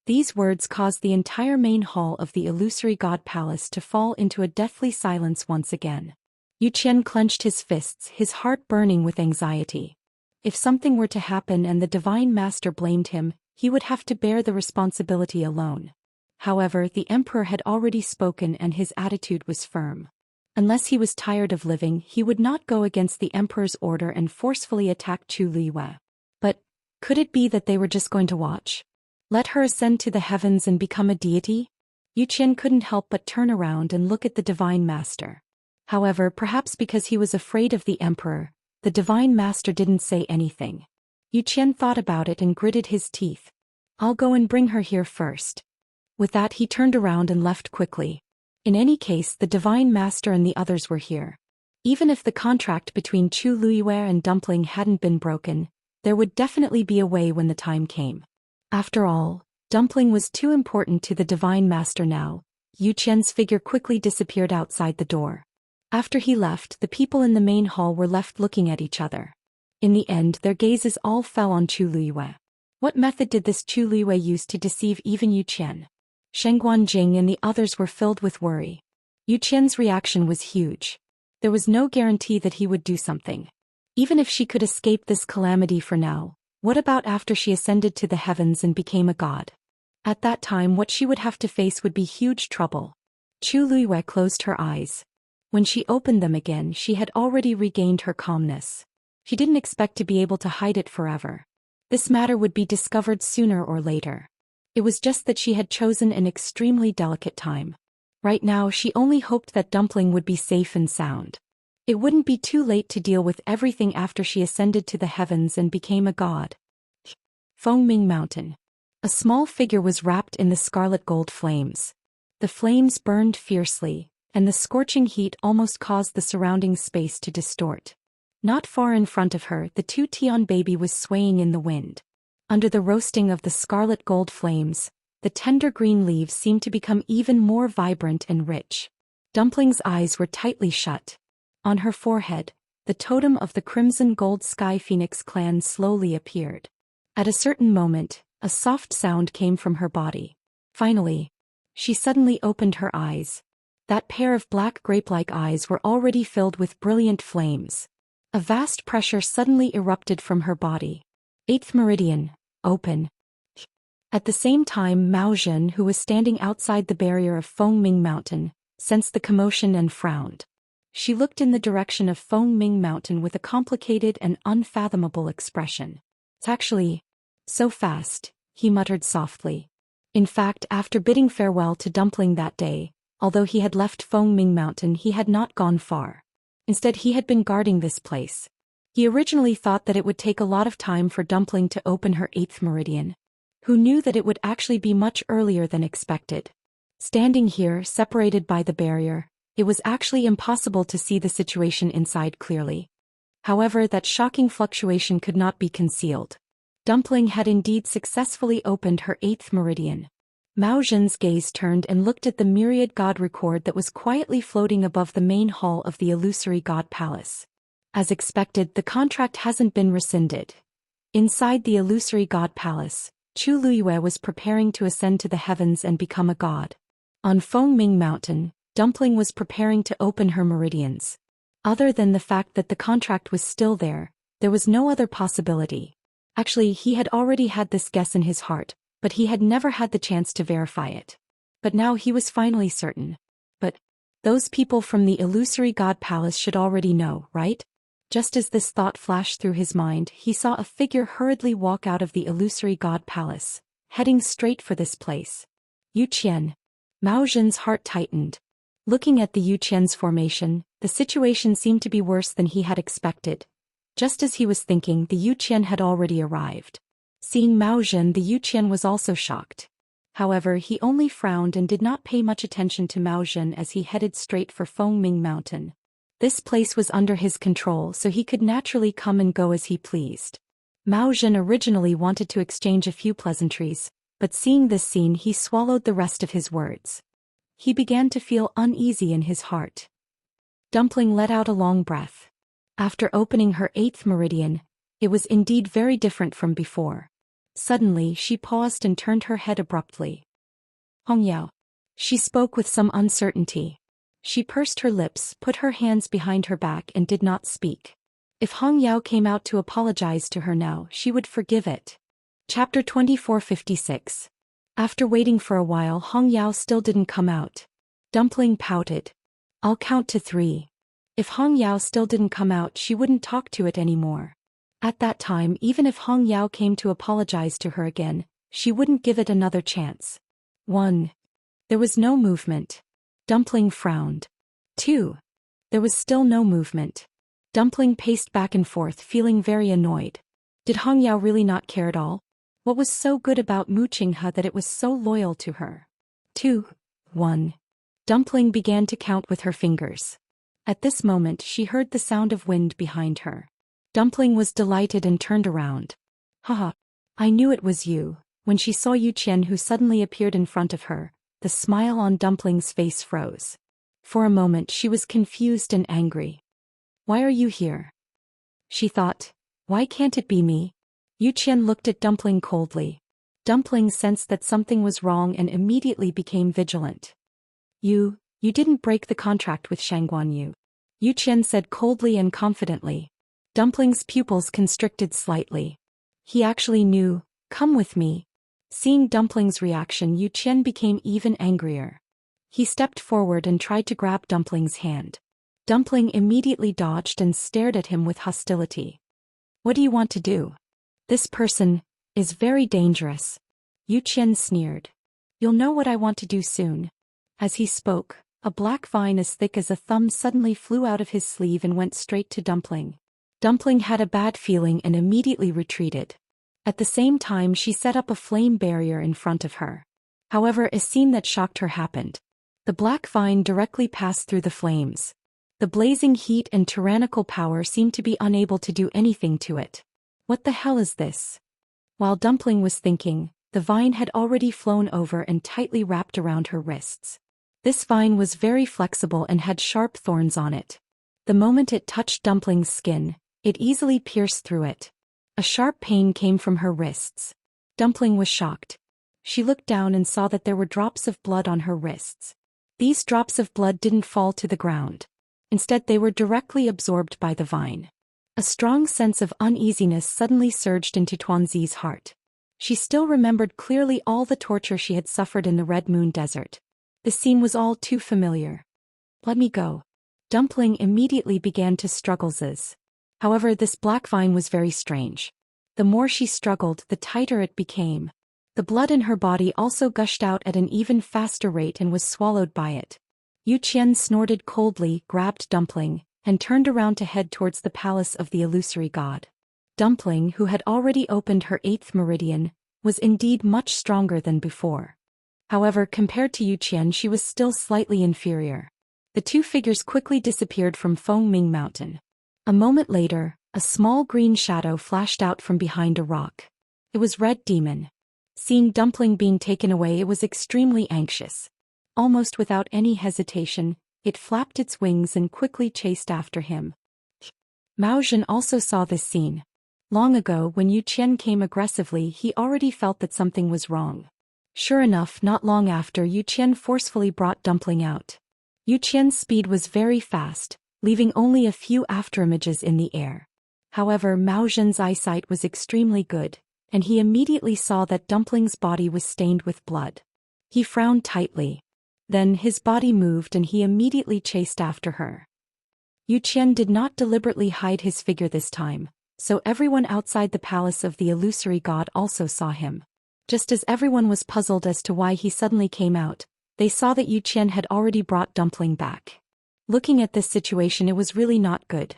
These words caused the entire main hall of the illusory god palace to fall into a deathly silence once again. Yu Qian clenched his fists, his heart burning with anxiety. If something were to happen and the divine master blamed him, he would have to bear the responsibility alone. However, the emperor had already spoken and his attitude was firm. Unless he was tired of living, he would not go against the emperor's order and forcefully attack Chu Liwei. But could it be that they were just going to watch? Let her ascend to the heavens and become a deity? Yu Qian couldn't help but turn around and look at the divine master. However, perhaps because he was afraid of the emperor, the divine master didn't say anything. Yu Qian thought about it and gritted his teeth. I'll go and bring her here first. With that, he turned around and left quickly. In any case, the divine master and the others were here. Even if the contract between Chu Liwei and Dumpling hadn't been broken, there would definitely be a way when the time came. After all, Dumpling was too important to the divine master now. Yu Qian's figure quickly disappeared outside the door. After he left, the people in the main hall were left looking at each other. In the end, their gazes all fell on Chu Liwei. What method did this Chu Liwei use to deceive even Yu Qian? Sheng Guanjing and the others were filled with worry. Yu Qian's reaction was huge. There was no guarantee that he would do something. Even if she could escape this calamity for now, what about after she ascended to the heavens and became a god? At that time, what she would have to face would be huge trouble. Chu Liwei closed her eyes. When she opened them again, she had already regained her calmness. She didn't expect to be able to hide it forever. This matter would be discovered sooner or later. It was just that she had chosen an extremely delicate time. Right now, she only hoped that Dumpling would be safe and sound. It wouldn't be too late to deal with everything after she ascended to the heavens and became a god. Fengming Mountain. A small figure was wrapped in the scarlet gold flames. The flames burned fiercely, and the scorching heat almost caused the surrounding space to distort. Not far in front of her, the two-Tian baby was swaying in the wind. Under the roasting of the scarlet gold flames, the tender green leaves seemed to become even more vibrant and rich. Dumpling's eyes were tightly shut. On her forehead, the totem of the crimson gold sky phoenix clan slowly appeared. At a certain moment, a soft sound came from her body. Finally, she suddenly opened her eyes. That pair of black grape-like eyes were already filled with brilliant flames. A vast pressure suddenly erupted from her body. 8th meridian, open. At the same time, Mao Zhen, who was standing outside the barrier of Fengming Mountain, sensed the commotion and frowned. She looked in the direction of Fengming Mountain with a complicated and unfathomable expression. It's actually so fast, he muttered softly. In fact, after bidding farewell to Dumpling that day, although he had left Fengming Mountain, he had not gone far. Instead, he had been guarding this place. He originally thought that it would take a lot of time for Dumpling to open her 8th meridian. Who knew that it would actually be much earlier than expected? Standing here, separated by the barrier, it was actually impossible to see the situation inside clearly. However, that shocking fluctuation could not be concealed. Dumpling had indeed successfully opened her 8th meridian. Mao Zhen's gaze turned and looked at the myriad god record that was quietly floating above the main hall of the illusory god palace. As expected, the contract hasn't been rescinded. Inside the illusory god palace, Chu Liwei was preparing to ascend to the heavens and become a god. On Fengming Mountain, Dumpling was preparing to open her meridians. Other than the fact that the contract was still there was no other possibility. Actually, he had already had this guess in his heart, but he had never had the chance to verify it. But now he was finally certain. But Those people from the illusory god palace should already know, right? Just as this thought flashed through his mind, he saw a figure hurriedly walk out of the illusory god palace, heading straight for this place. Yu Qian. Mao Zhen's heart tightened. Looking at the Yu Qian's formation, the situation seemed to be worse than he had expected. Just as he was thinking, the Yu Qian had already arrived. Seeing Mao Zhen, the Yu Qian was also shocked. However, he only frowned and did not pay much attention to Mao Zhen as he headed straight for Fengming Mountain. This place was under his control, so he could naturally come and go as he pleased. Mao Zhen originally wanted to exchange a few pleasantries, but seeing this scene he swallowed the rest of his words. He began to feel uneasy in his heart. Dumpling let out a long breath. After opening her 8th meridian, it was indeed very different from before. Suddenly she paused and turned her head abruptly. Hongyao. She spoke with some uncertainty. She pursed her lips, put her hands behind her back and did not speak. If Hongyao came out to apologize to her now, she would forgive it. Chapter 2456. After waiting for a while, Hongyao still didn't come out. Dumpling pouted. I'll count to 3. If Hongyao still didn't come out, she wouldn't talk to it anymore. At that time, even if Hongyao came to apologize to her again, she wouldn't give it another chance. 1. There was no movement. Dumpling frowned. 2. There was still no movement. Dumpling paced back and forth, feeling very annoyed. Did Hongyao really not care at all? What was so good about Mu Qinghe that it was so loyal to her? 2. 1. Dumpling began to count with her fingers. At this moment she heard the sound of wind behind her. Dumpling was delighted and turned around. Haha, I knew it was you. When she saw Yu Qian who suddenly appeared in front of her, the smile on Dumpling's face froze. For a moment she was confused and angry. Why are you here? She thought, why can't it be me? Yu Qian looked at Dumpling coldly. Dumpling sensed that something was wrong and immediately became vigilant. You didn't break the contract with Shangguanyu. Yu Qian said coldly and confidently. Dumpling's pupils constricted slightly. He actually knew. Come with me. Seeing Dumpling's reaction, Yu Qian became even angrier. He stepped forward and tried to grab Dumpling's hand. Dumpling immediately dodged and stared at him with hostility. What do you want to do? This person is very dangerous. Yu Qian sneered. You'll know what I want to do soon. As he spoke, a black vine as thick as a thumb suddenly flew out of his sleeve and went straight to Dumpling. Dumpling had a bad feeling and immediately retreated. At the same time she set up a flame barrier in front of her. However, a scene that shocked her happened. The black vine directly passed through the flames. The blazing heat and tyrannical power seemed to be unable to do anything to it. What the hell is this? While Dumpling was thinking, the vine had already flown over and tightly wrapped around her wrists. This vine was very flexible and had sharp thorns on it. The moment it touched Dumpling's skin, it easily pierced through it. A sharp pain came from her wrists. Dumpling was shocked. She looked down and saw that there were drops of blood on her wrists. These drops of blood didn't fall to the ground. Instead, they were directly absorbed by the vine. A strong sense of uneasiness suddenly surged into Tuanzi's heart. She still remembered clearly all the torture she had suffered in the Red Moon Desert. The scene was all too familiar. Let me go. Dumpling immediately began to struggle. However, this black vine was very strange. The more she struggled, the tighter it became. The blood in her body also gushed out at an even faster rate and was swallowed by it. Yu Qian snorted coldly, grabbed Dumpling, and turned around to head towards the palace of the illusory god. Dumpling, who had already opened her 8th meridian, was indeed much stronger than before. However, compared to Yu Qian, she was still slightly inferior. The two figures quickly disappeared from Fengming Mountain. A moment later, a small green shadow flashed out from behind a rock. It was Red Demon. Seeing Dumpling being taken away, it was extremely anxious. Almost without any hesitation, it flapped its wings and quickly chased after him. Mao Zhen also saw this scene. Long ago, when Yu Qian came aggressively, he already felt that something was wrong. Sure enough, not long after, Yu Qian forcefully brought Dumpling out. Yu Qian's speed was very fast, leaving only a few afterimages in the air. However, Mao Zhen's eyesight was extremely good, and he immediately saw that Dumpling's body was stained with blood. He frowned tightly. Then his body moved and he immediately chased after her. Yu Qian did not deliberately hide his figure this time, so everyone outside the palace of the illusory god also saw him. Just as everyone was puzzled as to why he suddenly came out, they saw that Yu Qian had already brought Dumpling back. Looking at this situation, it was really not good.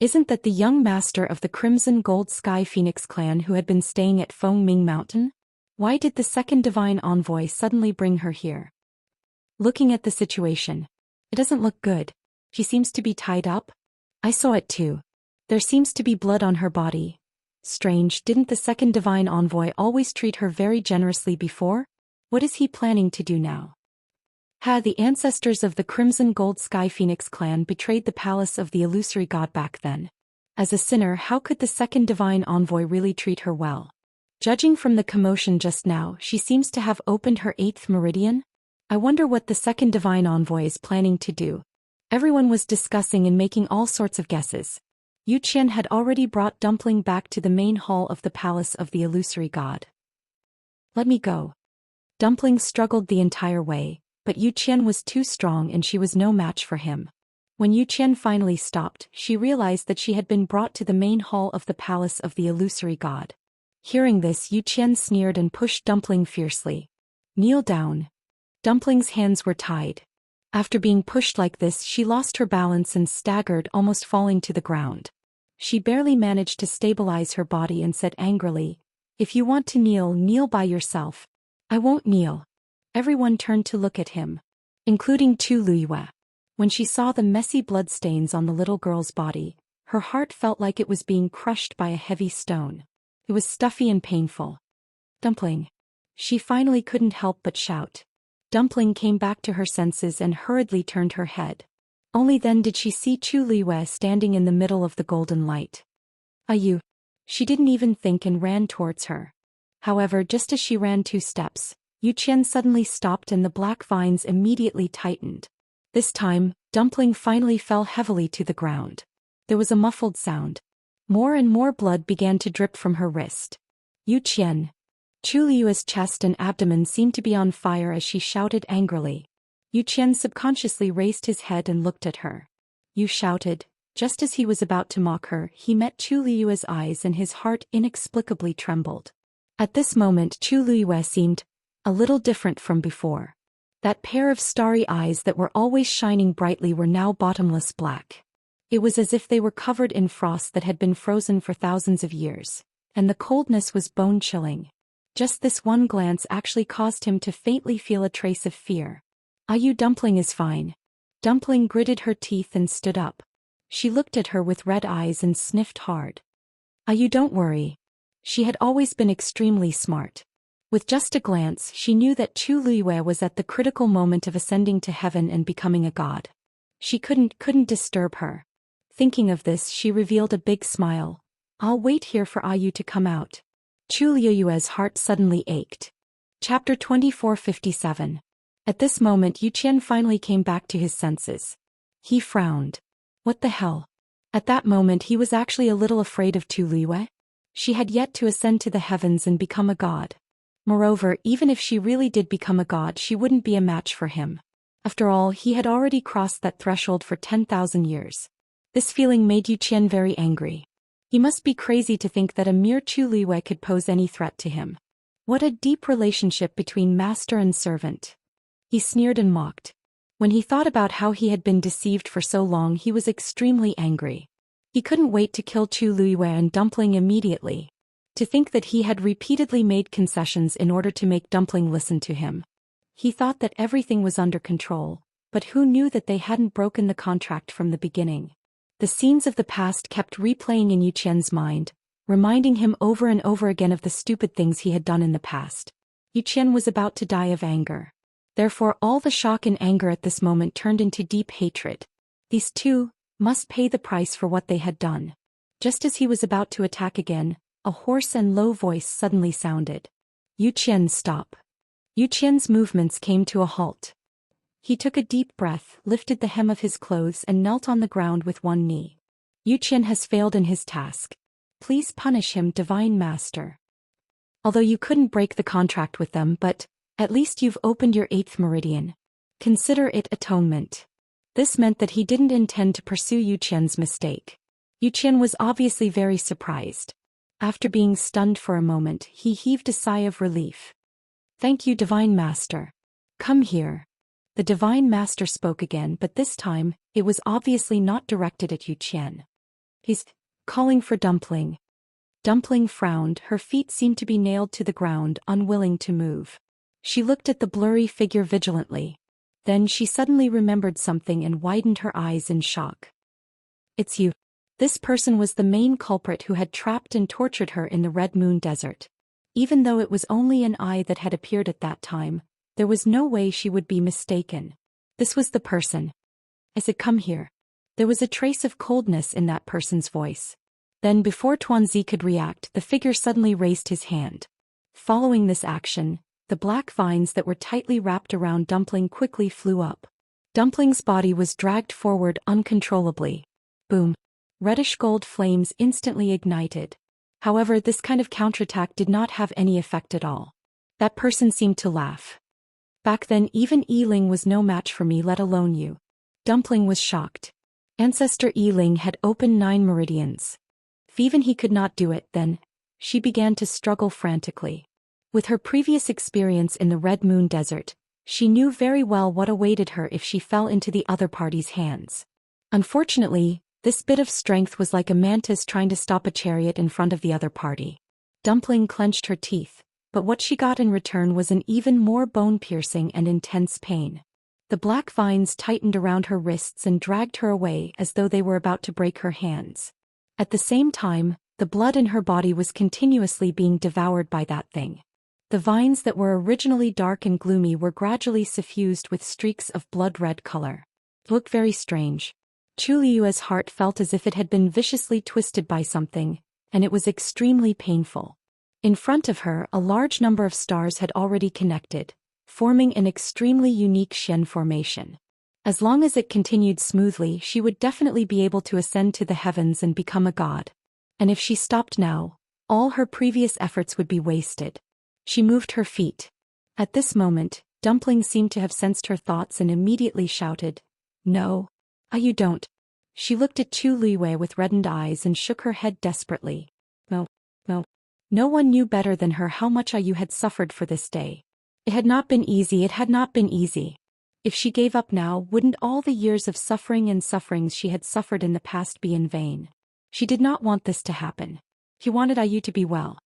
Isn't that the young master of the Crimson Gold Sky Phoenix clan who had been staying at Feng Ming Mountain? Why did the second divine envoy suddenly bring her here? Looking at the situation, it doesn't look good. She seems to be tied up. I saw it too. There seems to be blood on her body. Strange, didn't the second divine envoy always treat her very generously before? What is he planning to do now? The ancestors of the Crimson Gold Sky Phoenix clan betrayed the palace of the illusory god back then. As a sinner, how could the second divine envoy really treat her well? Judging from the commotion just now, she seems to have opened her 8th meridian. I wonder what the second divine envoy is planning to do. Everyone was discussing and making all sorts of guesses. Yu Qian had already brought Dumpling back to the main hall of the palace of the illusory god. Let me go. Dumpling struggled the entire way, but Yu Qian was too strong and she was no match for him. When Yu Qian finally stopped, she realized that she had been brought to the main hall of the palace of the illusory god. Hearing this, Yu Qian sneered and pushed Dumpling fiercely. Kneel down. Dumpling's hands were tied. After being pushed like this, she lost her balance and staggered, almost falling to the ground. She barely managed to stabilize her body and said angrily, "If you want to kneel, kneel by yourself. I won't kneel." Everyone turned to look at him, including Chu Liyue. When she saw the messy bloodstains on the little girl's body, her heart felt like it was being crushed by a heavy stone. It was stuffy and painful. "Dumpling." She finally couldn't help but shout. Dumpling came back to her senses and hurriedly turned her head. Only then did she see Chu Liyue standing in the middle of the golden light. "You." She didn't even think and ran towards her. However, just as she ran 2 steps, Yu Qian suddenly stopped and the black vines immediately tightened. This time, Dumpling finally fell heavily to the ground. There was a muffled sound. More and more blood began to drip from her wrist. "Yu Qian." Chu Liyue's chest and abdomen seemed to be on fire as she shouted angrily. Yu Qian subconsciously raised his head and looked at her. "You shouted." Just as he was about to mock her, he met Chu Liyue's eyes and his heart inexplicably trembled. At this moment, Chu Liyue seemed a little different from before. That pair of starry eyes that were always shining brightly were now bottomless black. It was as if they were covered in frost that had been frozen for thousands of years, and the coldness was bone-chilling. Just this one glance actually caused him to faintly feel a trace of fear. "You Dumpling is fine." Dumpling gritted her teeth and stood up. She looked at her with red eyes and sniffed hard. "You don't worry." She had always been extremely smart. With just a glance, she knew that Chu Liyue was at the critical moment of ascending to heaven and becoming a god. She couldn't disturb her. Thinking of this, she revealed a big smile. "I'll wait here for Ayu to come out." Chu Liyue's heart suddenly ached. Chapter 2457. At this moment, Yu Qian finally came back to his senses. He frowned. What the hell? At that moment, he was actually a little afraid of Chu Liyue. She had yet to ascend to the heavens and become a god. Moreover, even if she really did become a god, she wouldn't be a match for him. After all, he had already crossed that threshold for 10,000 years. This feeling made Yu Qian very angry. He must be crazy to think that a mere Chu Liyue could pose any threat to him. What a deep relationship between master and servant. He sneered and mocked. When he thought about how he had been deceived for so long, he was extremely angry. He couldn't wait to kill Chu Liyue and Dumpling immediately. To think that he had repeatedly made concessions in order to make Dumpling listen to him. He thought that everything was under control, but who knew that they hadn't broken the contract from the beginning? The scenes of the past kept replaying in Yu Qian's mind, reminding him over and over again of the stupid things he had done in the past. Yu Qian was about to die of anger. Therefore, all the shock and anger at this moment turned into deep hatred. These two must pay the price for what they had done. Just as he was about to attack again, a hoarse and low voice suddenly sounded. "Yu Qian, stop." Yu Qian's movements came to a halt. He took a deep breath, lifted the hem of his clothes and knelt on the ground with one knee. "Yu Qian has failed in his task. Please punish him, Divine Master. Although you couldn't break the contract with them, but at least you've opened your 8th meridian. Consider it atonement. This meant that he didn't intend to pursue Yu Qian's mistake. Yu Qian was obviously very surprised. After being stunned for a moment, he heaved a sigh of relief. Thank you, Divine Master. Come here. The Divine Master spoke again, but this time, it was obviously not directed at Yu Qian. He's calling for Dumpling. Dumpling frowned, her feet seemed to be nailed to the ground, unwilling to move. She looked at the blurry figure vigilantly. Then she suddenly remembered something and widened her eyes in shock. It's you. This person was the main culprit who had trapped and tortured her in the Red Moon Desert. Even though it was only an eye that had appeared at that time, there was no way she would be mistaken. This was the person. I said, come here. There was a trace of coldness in that person's voice. Then before Tuanzi could react, the figure suddenly raised his hand. Following this action, the black vines that were tightly wrapped around Dumpling quickly flew up. Dumpling's body was dragged forward uncontrollably. Boom. Reddish gold flames instantly ignited. However, this kind of counterattack did not have any effect at all. That person seemed to laugh. Back then even Yiling was no match for me, let alone you. Dumpling was shocked. Ancestor Yiling had opened 9 meridians. If even he could not do it, then she began to struggle frantically. With her previous experience in the Red Moon Desert, she knew very well what awaited her if she fell into the other party's hands. Unfortunately, this bit of strength was like a mantis trying to stop a chariot in front of the other party. Dumpling clenched her teeth, but what she got in return was an even more bone-piercing and intense pain. The black vines tightened around her wrists and dragged her away as though they were about to break her hands. At the same time, the blood in her body was continuously being devoured by that thing. The vines that were originally dark and gloomy were gradually suffused with streaks of blood-red color. It looked very strange. Chu Liyue's heart felt as if it had been viciously twisted by something, and it was extremely painful. In front of her, a large number of stars had already connected, forming an extremely unique Xian formation. As long as it continued smoothly, she would definitely be able to ascend to the heavens and become a god. And if she stopped now, all her previous efforts would be wasted. She moved her feet. At this moment, Dumpling seemed to have sensed her thoughts and immediately shouted, "No. You don't." She looked at Chu Liyue with reddened eyes and shook her head desperately. No. No one knew better than her how much you had suffered for this day. It had not been easy. If she gave up now, wouldn't all the years of suffering and sufferings she had suffered in the past be in vain? She did not want this to happen. She wanted Ayu to be well.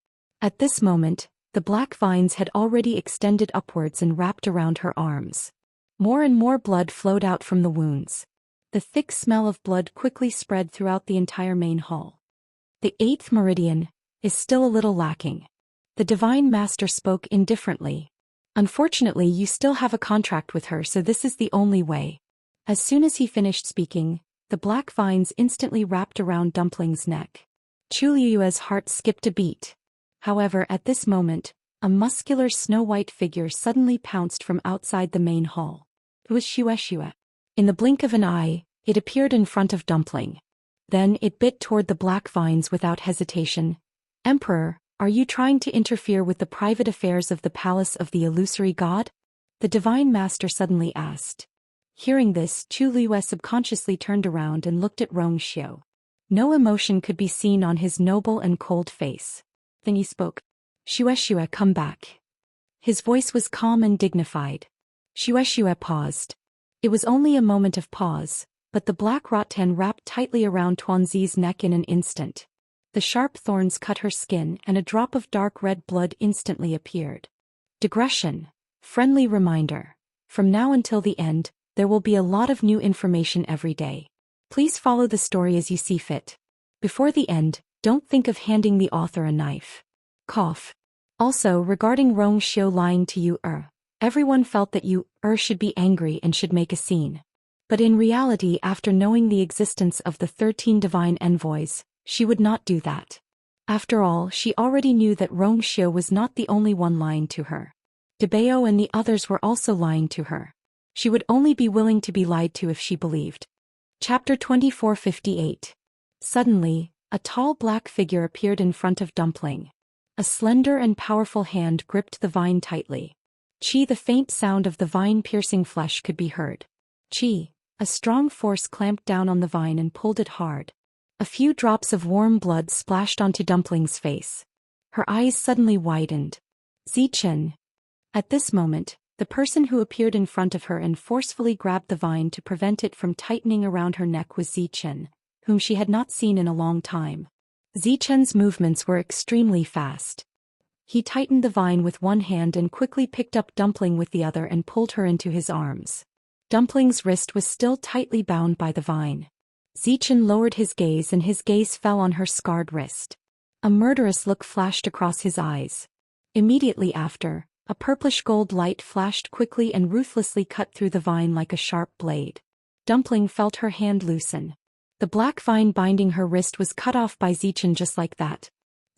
At this moment, the black vines had already extended upwards and wrapped around her arms. More and more blood flowed out from the wounds. The thick smell of blood quickly spread throughout the entire main hall. The 8th meridian is still a little lacking. The Divine Master spoke indifferently. Unfortunately, you still have a contract with her, so this is the only way. As soon as he finished speaking, the black vines instantly wrapped around Dumpling's neck. Chu Liyue's heart skipped a beat. However, at this moment, a muscular snow-white figure suddenly pounced from outside the main hall. It was Xianxia. In the blink of an eye, it appeared in front of Dumpling. Then it bit toward the black vines without hesitation. "Emperor, are you trying to interfere with the private affairs of the palace of the illusory god?" The Divine Master suddenly asked. Hearing this, Chu Liyue subconsciously turned around and looked at Xiao. No emotion could be seen on his noble and cold face. Then he spoke. "Xianxia, come back." His voice was calm and dignified. Xianxia paused. It was only a moment of pause, but the black rattan wrapped tightly around Tuanzi's neck in an instant. The sharp thorns cut her skin and a drop of dark red blood instantly appeared. Digression. Friendly reminder. From now until the end, there will be a lot of new information every day. Please follow the story as you see fit. Before the end, don't think of handing the author a knife. Cough. Also, regarding Xiao lying to you, everyone felt that you, should be angry and should make a scene. But in reality, after knowing the existence of the 13 divine envoys, she would not do that. After all, she already knew that Xiao was not the only one lying to her. Debao and the others were also lying to her. She would only be willing to be lied to if she believed. Chapter 2458. Suddenly, a tall black figure appeared in front of Dumpling. A slender and powerful hand gripped the vine tightly. Chi, the faint sound of the vine-piercing flesh could be heard. Chi, a strong force clamped down on the vine and pulled it hard. A few drops of warm blood splashed onto Dumpling's face. Her eyes suddenly widened. Zichen. At this moment, the person who appeared in front of her and forcefully grabbed the vine to prevent it from tightening around her neck was Zichen, whom she had not seen in a long time. Zichen's movements were extremely fast. He tightened the vine with one hand and quickly picked up Dumpling with the other and pulled her into his arms. Dumpling's wrist was still tightly bound by the vine. Zichen lowered his gaze and his gaze fell on her scarred wrist. A murderous look flashed across his eyes. Immediately after, a purplish gold light flashed quickly and ruthlessly cut through the vine like a sharp blade. Dumpling felt her hand loosen. The black vine binding her wrist was cut off by Zichen just like that.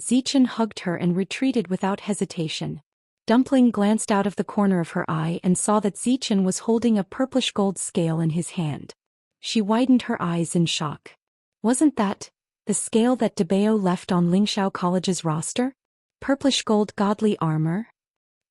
Zichen hugged her and retreated without hesitation. Dumpling glanced out of the corner of her eye and saw that Zichen was holding a purplish gold scale in his hand. She widened her eyes in shock. Wasn't that the scale that Dabeo left on Lingxiao College's roster? Purplish gold godly armor?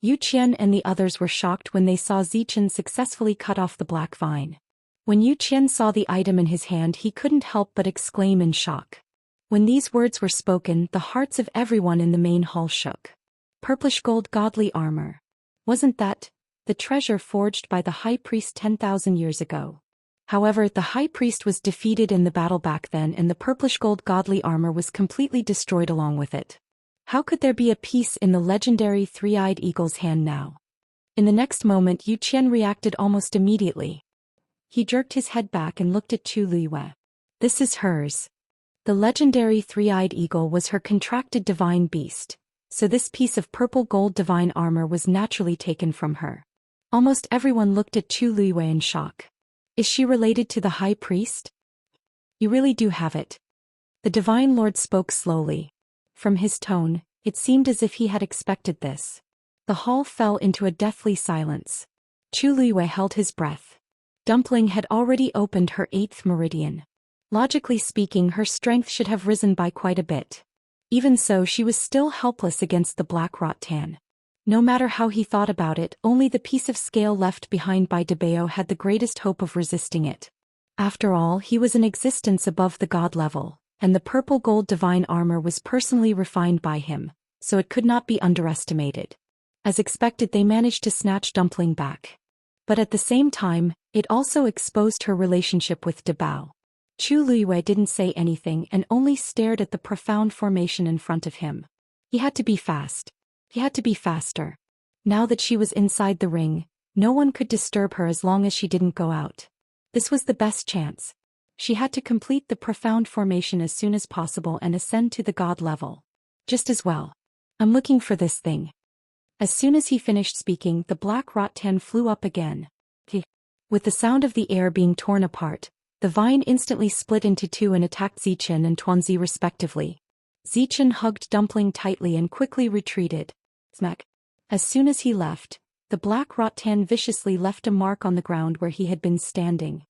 Yu Qian and the others were shocked when they saw Zichen successfully cut off the black vine. When Yu Qian saw the item in his hand, he couldn't help but exclaim in shock. When these words were spoken, the hearts of everyone in the main hall shook. Purplish gold godly armor. Wasn't that the treasure forged by the high priest 10,000 years ago? However, the high priest was defeated in the battle back then and the purplish gold godly armor was completely destroyed along with it. How could there be a piece in the legendary three-eyed eagle's hand now? In the next moment, Yu Qian reacted almost immediately. He jerked his head back and looked at Chu Luiyue. This is hers. The legendary three-eyed eagle was her contracted divine beast, so this piece of purple gold divine armor was naturally taken from her. Almost everyone looked at Chu Luiyue in shock. Is she related to the high priest? You really do have it. The divine lord spoke slowly. From his tone, it seemed as if he had expected this. The hall fell into a deathly silence. Chu Luiyue held his breath. Dumpling had already opened her 8th meridian. Logically speaking, her strength should have risen by quite a bit. Even so, she was still helpless against the black rattan. No matter how he thought about it, only the piece of scale left behind by Dabeo had the greatest hope of resisting it. After all, he was in existence above the god level, and the purple gold divine armor was personally refined by him, so it could not be underestimated. As expected, they managed to snatch Dumpling back. But at the same time, it also exposed her relationship with Dabao. Chu Luiyue didn't say anything and only stared at the profound formation in front of him. He had to be fast. He had to be faster. Now that she was inside the ring, no one could disturb her as long as she didn't go out. This was the best chance. She had to complete the profound formation as soon as possible and ascend to the god level. Just as well. I'm looking for this thing. As soon as he finished speaking, the black rattan flew up again. With the sound of the air being torn apart, the vine instantly split into two and attacked Zichen and Tuanzi respectively. Zichen hugged Dumpling tightly and quickly retreated. Smack. As soon as he left, the black rattan viciously left a mark on the ground where he had been standing.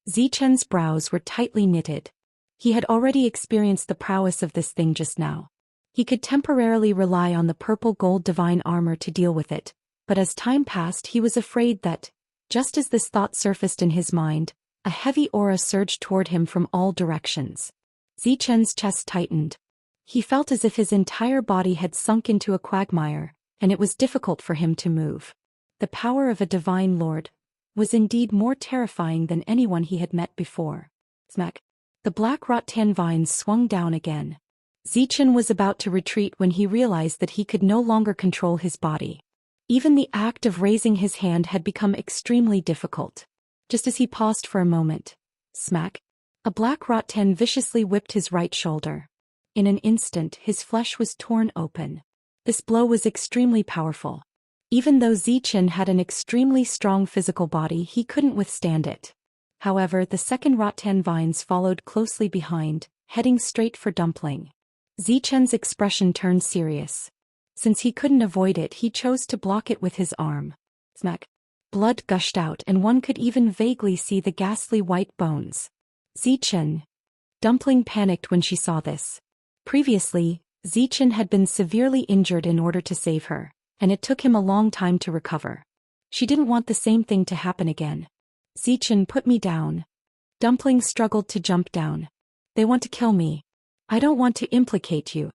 Zichen's brows were tightly knitted. He had already experienced the prowess of this thing just now. He could temporarily rely on the purple gold divine armor to deal with it, but as time passed he was afraid that, just as this thought surfaced in his mind, a heavy aura surged toward him from all directions. Zichen's chest tightened. He felt as if his entire body had sunk into a quagmire, and it was difficult for him to move. The power of a divine lord was indeed more terrifying than anyone he had met before. Smack. The black rattan vines swung down again. Zichen was about to retreat when he realized that he could no longer control his body. Even the act of raising his hand had become extremely difficult. Just as he paused for a moment, smack, a black rattan viciously whipped his right shoulder. In an instant, his flesh was torn open. This blow was extremely powerful. Even though Zichen had an extremely strong physical body, he couldn't withstand it. However, the second rattan vines followed closely behind, heading straight for Dumpling. Zichen's expression turned serious. Since he couldn't avoid it, he chose to block it with his arm. Smack. Blood gushed out and one could even vaguely see the ghastly white bones. Zichen. Dumpling panicked when she saw this. Previously, Zichen had been severely injured in order to save her, and it took him a long time to recover. She didn't want the same thing to happen again. Zichen, put me down. Dumpling struggled to jump down. They want to kill me. I don't want to implicate you.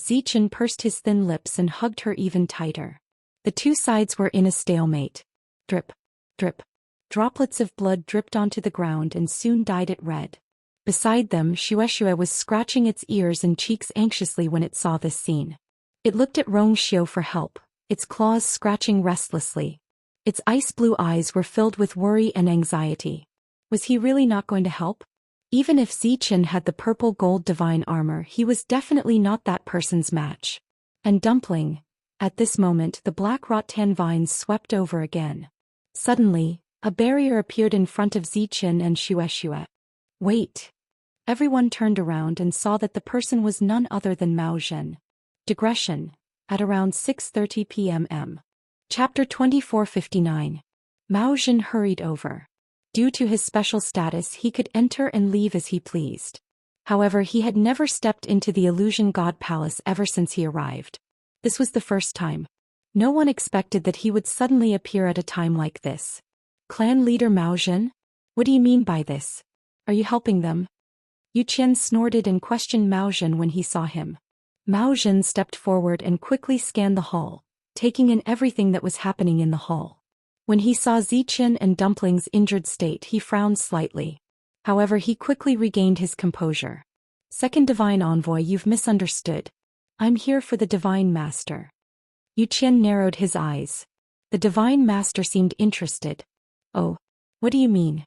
Zichen pursed his thin lips and hugged her even tighter. The two sides were in a stalemate. Drip, drip. Droplets of blood dripped onto the ground and soon dyed it red. Beside them, Xianxia was scratching its ears and cheeks anxiously when it saw this scene. It looked at Rongxiu for help, its claws scratching restlessly. Its ice-blue eyes were filled with worry and anxiety. Was he really not going to help? Even if Zichen had the purple gold divine armor, he was definitely not that person's match. And Dumpling. At this moment, the black rattan vines swept over again. Suddenly, a barrier appeared in front of Zichen and Xianxia. Wait. Everyone turned around and saw that the person was none other than Mao Zhen. Digression. At around 6:30 p.m. Chapter 2459. Mao Zhen hurried over. Due to his special status, he could enter and leave as he pleased. However, he had never stepped into the Illusion God Palace ever since he arrived. This was the first time. No one expected that he would suddenly appear at a time like this. Clan leader Mao Zhen? What do you mean by this? Are you helping them? Yu Qian snorted and questioned Mao Zhen when he saw him. Mao Zhen stepped forward and quickly scanned the hall, taking in everything that was happening in the hall. When he saw Zichen and Dumpling's injured state, he frowned slightly. However, he quickly regained his composure. Second Divine Envoy, you've misunderstood. I'm here for the Divine Master. Yu Qian narrowed his eyes. The Divine Master seemed interested. Oh, what do you mean?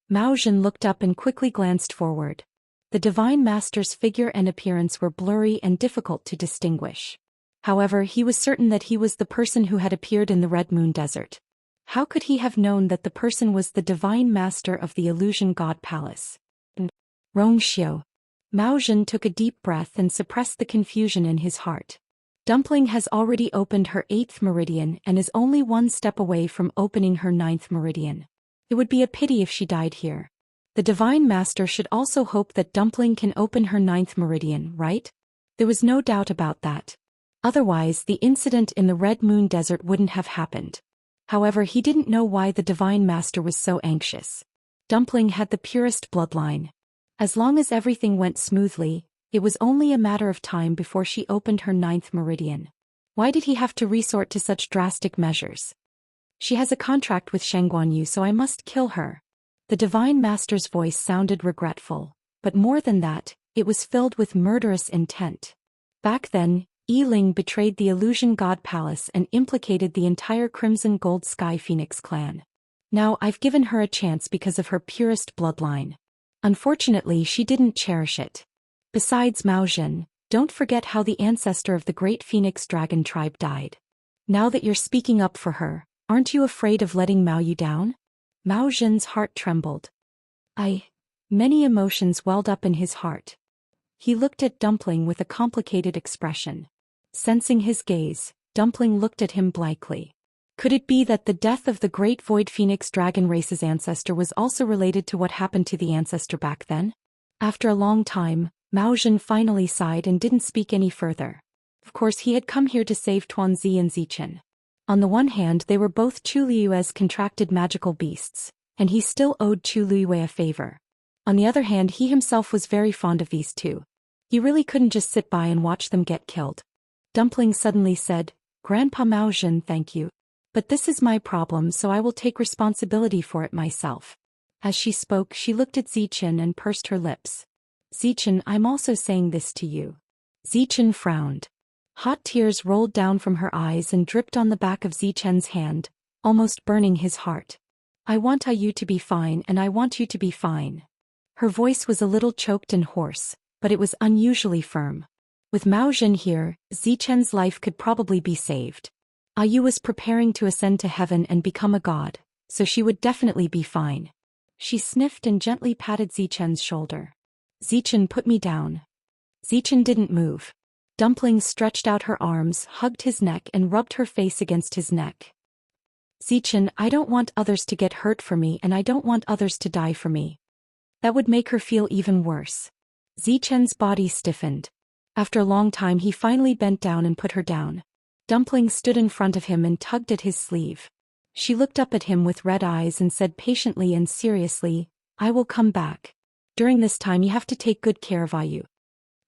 Mao Zhen looked up and quickly glanced forward. The Divine Master's figure and appearance were blurry and difficult to distinguish. However, he was certain that he was the person who had appeared in the Red Moon Desert. How could he have known that the person was the Divine Master of the Illusion God Palace? Rongxiu. Mao Zhen took a deep breath and suppressed the confusion in his heart. Dumpling has already opened her 8th meridian and is only one step away from opening her 9th meridian. It would be a pity if she died here. The Divine Master should also hope that Dumpling can open her 9th meridian, right? There was no doubt about that. Otherwise, the incident in the Red Moon Desert wouldn't have happened. However, he didn't know why the Divine Master was so anxious. Dumpling had the purest bloodline. As long as everything went smoothly, it was only a matter of time before she opened her 9th meridian. Why did he have to resort to such drastic measures? She has a contract with Shangguanyu, so I must kill her. The Divine Master's voice sounded regretful, but more than that, it was filled with murderous intent. Back then, Yi Ling betrayed the Illusion God Palace and implicated the entire Crimson Gold Sky Phoenix clan. Now I've given her a chance because of her purest bloodline. Unfortunately, she didn't cherish it. Besides Mao Zhen, don't forget how the ancestor of the great Phoenix Dragon tribe died. Now that you're speaking up for her, aren't you afraid of letting Mao Yu down? Mao Zhen's heart trembled. Many emotions welled up in his heart. He looked at Dumpling with a complicated expression. Sensing his gaze, Dumpling looked at him blankly. Could it be that the death of the great Void Phoenix Dragon race's ancestor was also related to what happened to the ancestor back then? After a long time, Mao Zhen finally sighed and didn't speak any further. Of course, he had come here to save Tuanzi and Zichen. On the one hand, they were both Chu Liyue's contracted magical beasts, and he still owed Chu Liyue a favor. On the other hand, he himself was very fond of these two. He really couldn't just sit by and watch them get killed. Dumpling suddenly said, "Grandpa Mao Zhen, thank you. But this is my problem, so I will take responsibility for it myself." As she spoke, she looked at Zichen and pursed her lips. "Zichen, I'm also saying this to you." Zichen frowned. Hot tears rolled down from her eyes and dripped on the back of Zichen's hand, almost burning his heart. "I want you to be fine, and I want you to be fine." Her voice was a little choked and hoarse, but it was unusually firm. With Mao Zhen here, Zichen's life could probably be saved. Ayu was preparing to ascend to heaven and become a god, so she would definitely be fine. She sniffed and gently patted Zichen's shoulder. "Zichen, put me down." Zichen didn't move. Dumpling stretched out her arms, hugged his neck and rubbed her face against his neck. "Zichen, I don't want others to get hurt for me, and I don't want others to die for me. That would make her feel even worse." Zichen's body stiffened. After a long time, he finally bent down and put her down. Dumpling stood in front of him and tugged at his sleeve. She looked up at him with red eyes and said patiently and seriously, "I will come back. During this time you have to take good care of Ayu."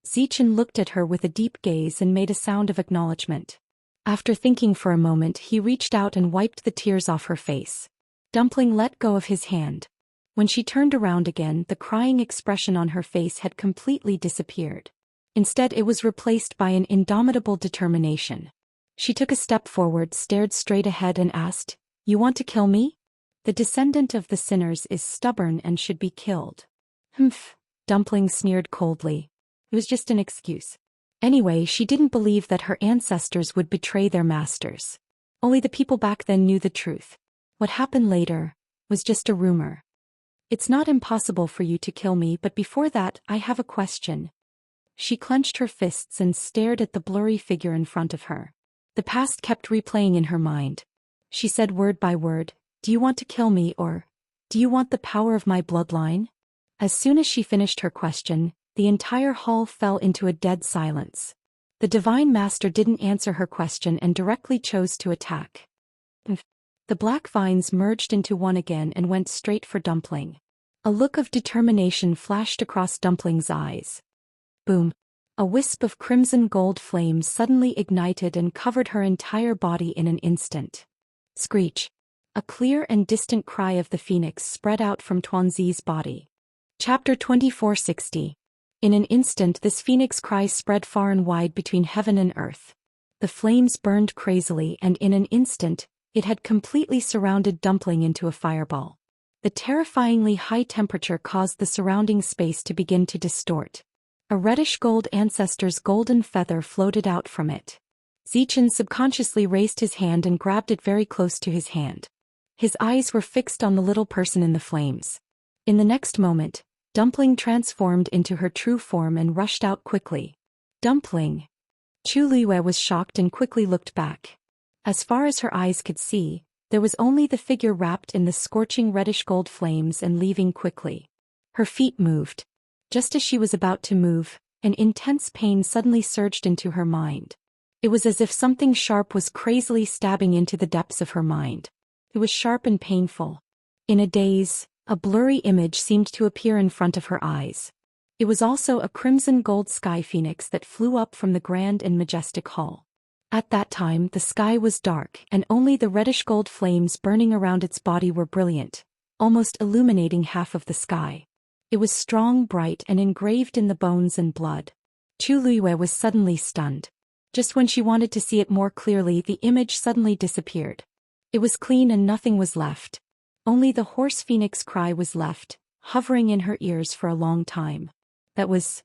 Zichen looked at her with a deep gaze and made a sound of acknowledgement. After thinking for a moment, he reached out and wiped the tears off her face. Dumpling let go of his hand. When she turned around again, the crying expression on her face had completely disappeared. Instead, it was replaced by an indomitable determination. She took a step forward, stared straight ahead and asked, "You want to kill me? The descendant of the sinners is stubborn and should be killed." "Humph," Dumpling sneered coldly. It was just an excuse. Anyway, she didn't believe that her ancestors would betray their masters. Only the people back then knew the truth. What happened later was just a rumor. "It's not impossible for you to kill me, but before that, I have a question." She clenched her fists and stared at the blurry figure in front of her. The past kept replaying in her mind. She said word by word, "Do you want to kill me, or do you want the power of my bloodline?" As soon as she finished her question, the entire hall fell into a dead silence. The Divine Master didn't answer her question and directly chose to attack. The black vines merged into one again and went straight for Dumpling. A look of determination flashed across Dumpling's eyes. Boom! A wisp of crimson gold flames suddenly ignited and covered her entire body in an instant. Screech! A clear and distant cry of the phoenix spread out from Tuanzi's body. Chapter 2460. In an instant, this phoenix cry spread far and wide between heaven and earth. The flames burned crazily, and in an instant, it had completely surrounded Dumpling into a fireball. The terrifyingly high temperature caused the surrounding space to begin to distort. A reddish-gold ancestor's golden feather floated out from it. Zichen subconsciously raised his hand and grabbed it very close to his hand. His eyes were fixed on the little person in the flames. In the next moment, Dumpling transformed into her true form and rushed out quickly. "Dumpling!" Chu Liyue was shocked and quickly looked back. As far as her eyes could see, there was only the figure wrapped in the scorching reddish-gold flames and leaving quickly. Her feet moved. Just as she was about to move, an intense pain suddenly surged into her mind. It was as if something sharp was crazily stabbing into the depths of her mind. It was sharp and painful. In a daze, a blurry image seemed to appear in front of her eyes. It was also a crimson gold sky phoenix that flew up from the grand and majestic hall. At that time, the sky was dark, and only the reddish gold flames burning around its body were brilliant, almost illuminating half of the sky. It was strong, bright, and engraved in the bones and blood. Chu Liyue was suddenly stunned. Just when she wanted to see it more clearly, the image suddenly disappeared. It was clean and nothing was left. Only the hoarse phoenix cry was left, hovering in her ears for a long time. That was...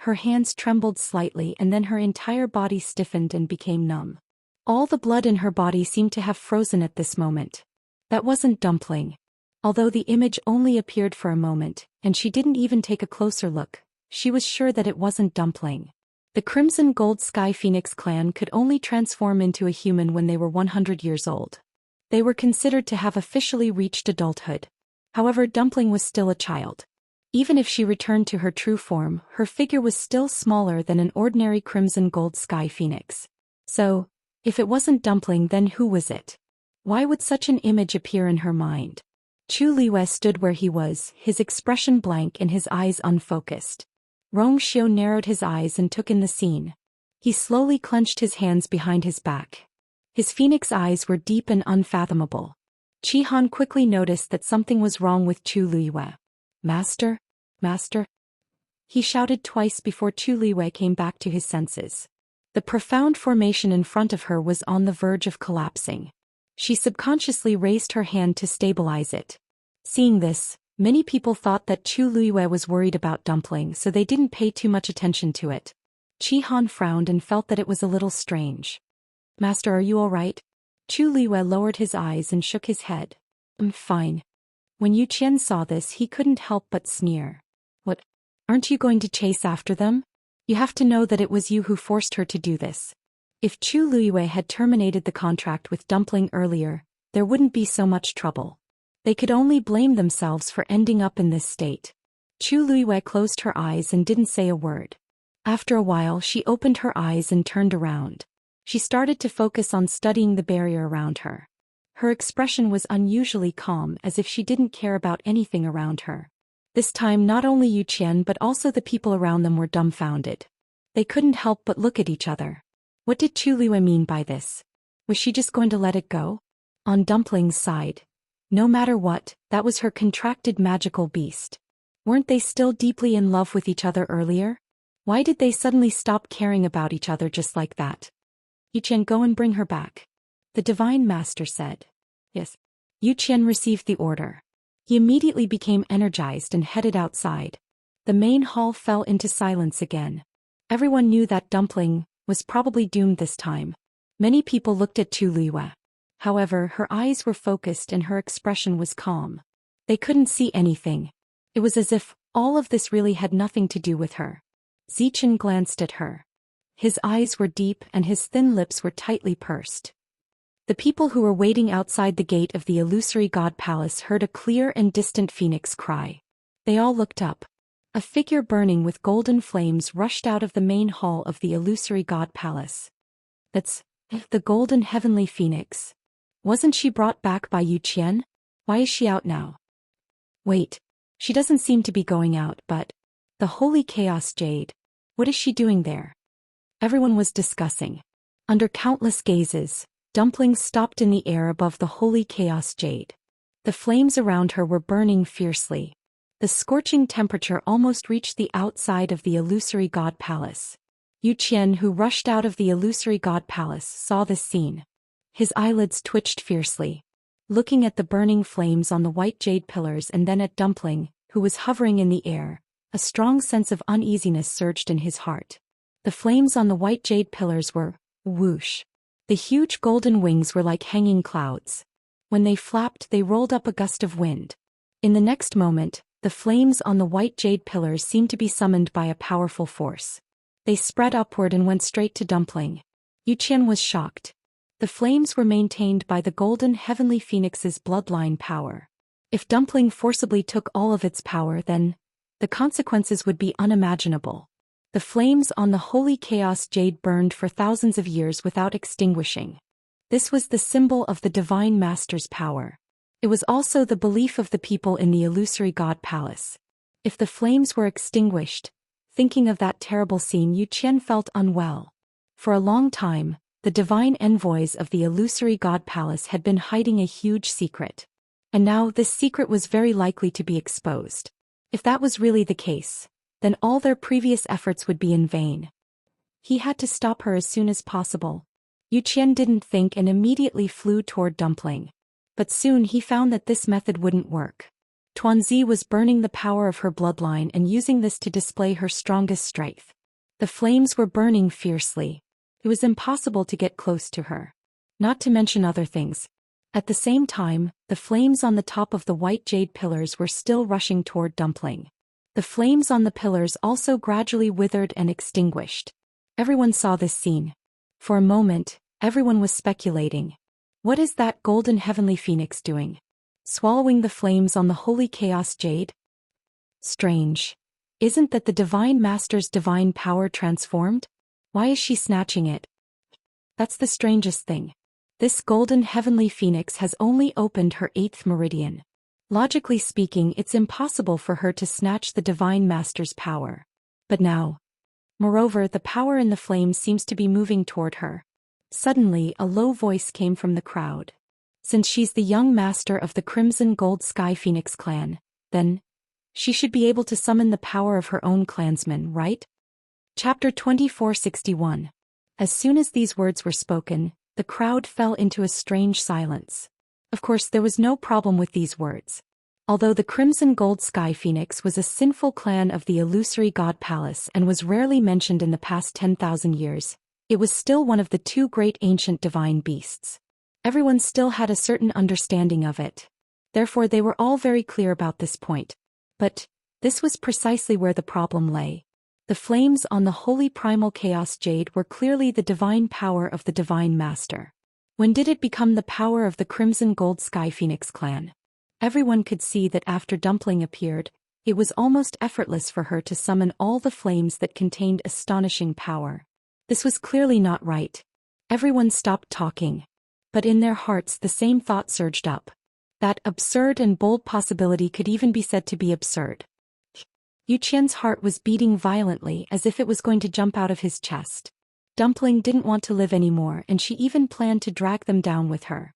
Her hands trembled slightly, and then her entire body stiffened and became numb. All the blood in her body seemed to have frozen at this moment. That wasn't Dumpling. Although the image only appeared for a moment, and she didn't even take a closer look, she was sure that it wasn't Dumpling. The Crimson Gold Sky Phoenix clan could only transform into a human when they were 100 years old. They were considered to have officially reached adulthood. However, Dumpling was still a child. Even if she returned to her true form, her figure was still smaller than an ordinary Crimson Gold Sky Phoenix. So, if it wasn't Dumpling, then who was it? Why would such an image appear in her mind? Chu Liyue stood where he was, his expression blank and his eyes unfocused. Rongxiu narrowed his eyes and took in the scene. He slowly clenched his hands behind his back. His phoenix eyes were deep and unfathomable. Qihan quickly noticed that something was wrong with Chu Liyue. "Master? Master?" He shouted twice before Chu Liyue came back to his senses. The profound formation in front of her was on the verge of collapsing. She subconsciously raised her hand to stabilize it. Seeing this, many people thought that Chu Liyue was worried about Dumpling, so they didn't pay too much attention to it. Qihan frowned and felt that it was a little strange. "Master, are you all right?" Chu Liyue lowered his eyes and shook his head. "I'm fine." When Yu Qian saw this, he couldn't help but sneer. "What? Aren't you going to chase after them? You have to know that it was you who forced her to do this. If Chu Liyue had terminated the contract with Dumpling earlier, there wouldn't be so much trouble. They could only blame themselves for ending up in this state." Chu Liyue closed her eyes and didn't say a word. After a while, she opened her eyes and turned around. She started to focus on studying the barrier around her. Her expression was unusually calm, as if she didn't care about anything around her. This time not only Zhou Xian but also the people around them were dumbfounded. They couldn't help but look at each other. What did Chu Liyue mean by this? Was she just going to let it go? On Dumpling's side, no matter what, that was her contracted magical beast. Weren't they still deeply in love with each other earlier? Why did they suddenly stop caring about each other just like that? Zhou Qian, go and bring her back, the Divine Master said. Yes. Zhou Qian received the order. He immediately became energized and headed outside. The main hall fell into silence again. Everyone knew that Dumpling was probably doomed this time. Many people looked at Chu Liyue. However, her eyes were focused and her expression was calm. They couldn't see anything. It was as if all of this really had nothing to do with her. Zichen glanced at her. His eyes were deep and his thin lips were tightly pursed. The people who were waiting outside the gate of the illusory god palace heard a clear and distant phoenix cry. They all looked up. A figure burning with golden flames rushed out of the main hall of the illusory god palace. That's the golden heavenly phoenix. Wasn't she brought back by Zhou Qian? Why is she out now? Wait, she doesn't seem to be going out, but the holy chaos jade. What is she doing there? Everyone was discussing. Under countless gazes, Dumpling stopped in the air above the holy chaos jade. The flames around her were burning fiercely. The scorching temperature almost reached the outside of the illusory god palace. Zhou Qian, who rushed out of the illusory god palace, saw this scene. His eyelids twitched fiercely, looking at the burning flames on the white jade pillars and then at Dumpling, who was hovering in the air. A strong sense of uneasiness surged in his heart. The flames on the white jade pillars were whoosh. The huge golden wings were like hanging clouds. When they flapped, they rolled up a gust of wind. In the next moment, the flames on the white jade pillars seemed to be summoned by a powerful force. They spread upward and went straight to Dumpling. Zhou Qian was shocked. The flames were maintained by the golden heavenly phoenix's bloodline power. If Dumpling forcibly took all of its power, then the consequences would be unimaginable. The flames on the holy chaos jade burned for thousands of years without extinguishing. This was the symbol of the Divine Master's power. It was also the belief of the people in the illusory god palace. If the flames were extinguished, thinking of that terrible scene, Zhou Qian felt unwell. For a long time, the divine envoys of the illusory god palace had been hiding a huge secret. And now this secret was very likely to be exposed. If that was really the case, then all their previous efforts would be in vain. He had to stop her as soon as possible. Zhou Qian didn't think and immediately flew toward Dumpling. But soon he found that this method wouldn't work. Tuanzi was burning the power of her bloodline and using this to display her strongest strength. The flames were burning fiercely. It was impossible to get close to her. Not to mention other things. At the same time, the flames on the top of the white jade pillars were still rushing toward Dumpling. The flames on the pillars also gradually withered and extinguished. Everyone saw this scene. For a moment, everyone was speculating. What is that golden heavenly phoenix doing? Swallowing the flames on the holy chaos jade? Strange. Isn't that the Divine Master's divine power transformed? Why is she snatching it? That's the strangest thing. This golden heavenly phoenix has only opened her 8th meridian. Logically speaking, it's impossible for her to snatch the Divine Master's power. But now. Moreover, the power in the flames seems to be moving toward her. Suddenly, a low voice came from the crowd. Since she's the young master of the Crimson Gold Sky Phoenix clan, then she should be able to summon the power of her own clansmen, right? Chapter 2461. As soon as these words were spoken, the crowd fell into a strange silence. Of course, there was no problem with these words. Although the Crimson Gold Sky Phoenix was a sinful clan of the illusory god palace and was rarely mentioned in the past 10,000 years, it was still one of the 2 great ancient divine beasts. Everyone still had a certain understanding of it. Therefore, they were all very clear about this point. But this was precisely where the problem lay. The flames on the holy primal chaos jade were clearly the divine power of the Divine Master. When did it become the power of the Crimson Gold Sky Phoenix clan? Everyone could see that after Dumpling appeared, it was almost effortless for her to summon all the flames that contained astonishing power. This was clearly not right. Everyone stopped talking. But in their hearts the same thought surged up. That absurd and bold possibility could even be said to be absurd. Yu Qian's heart was beating violently as if it was going to jump out of his chest. Dumpling didn't want to live anymore, and she even planned to drag them down with her.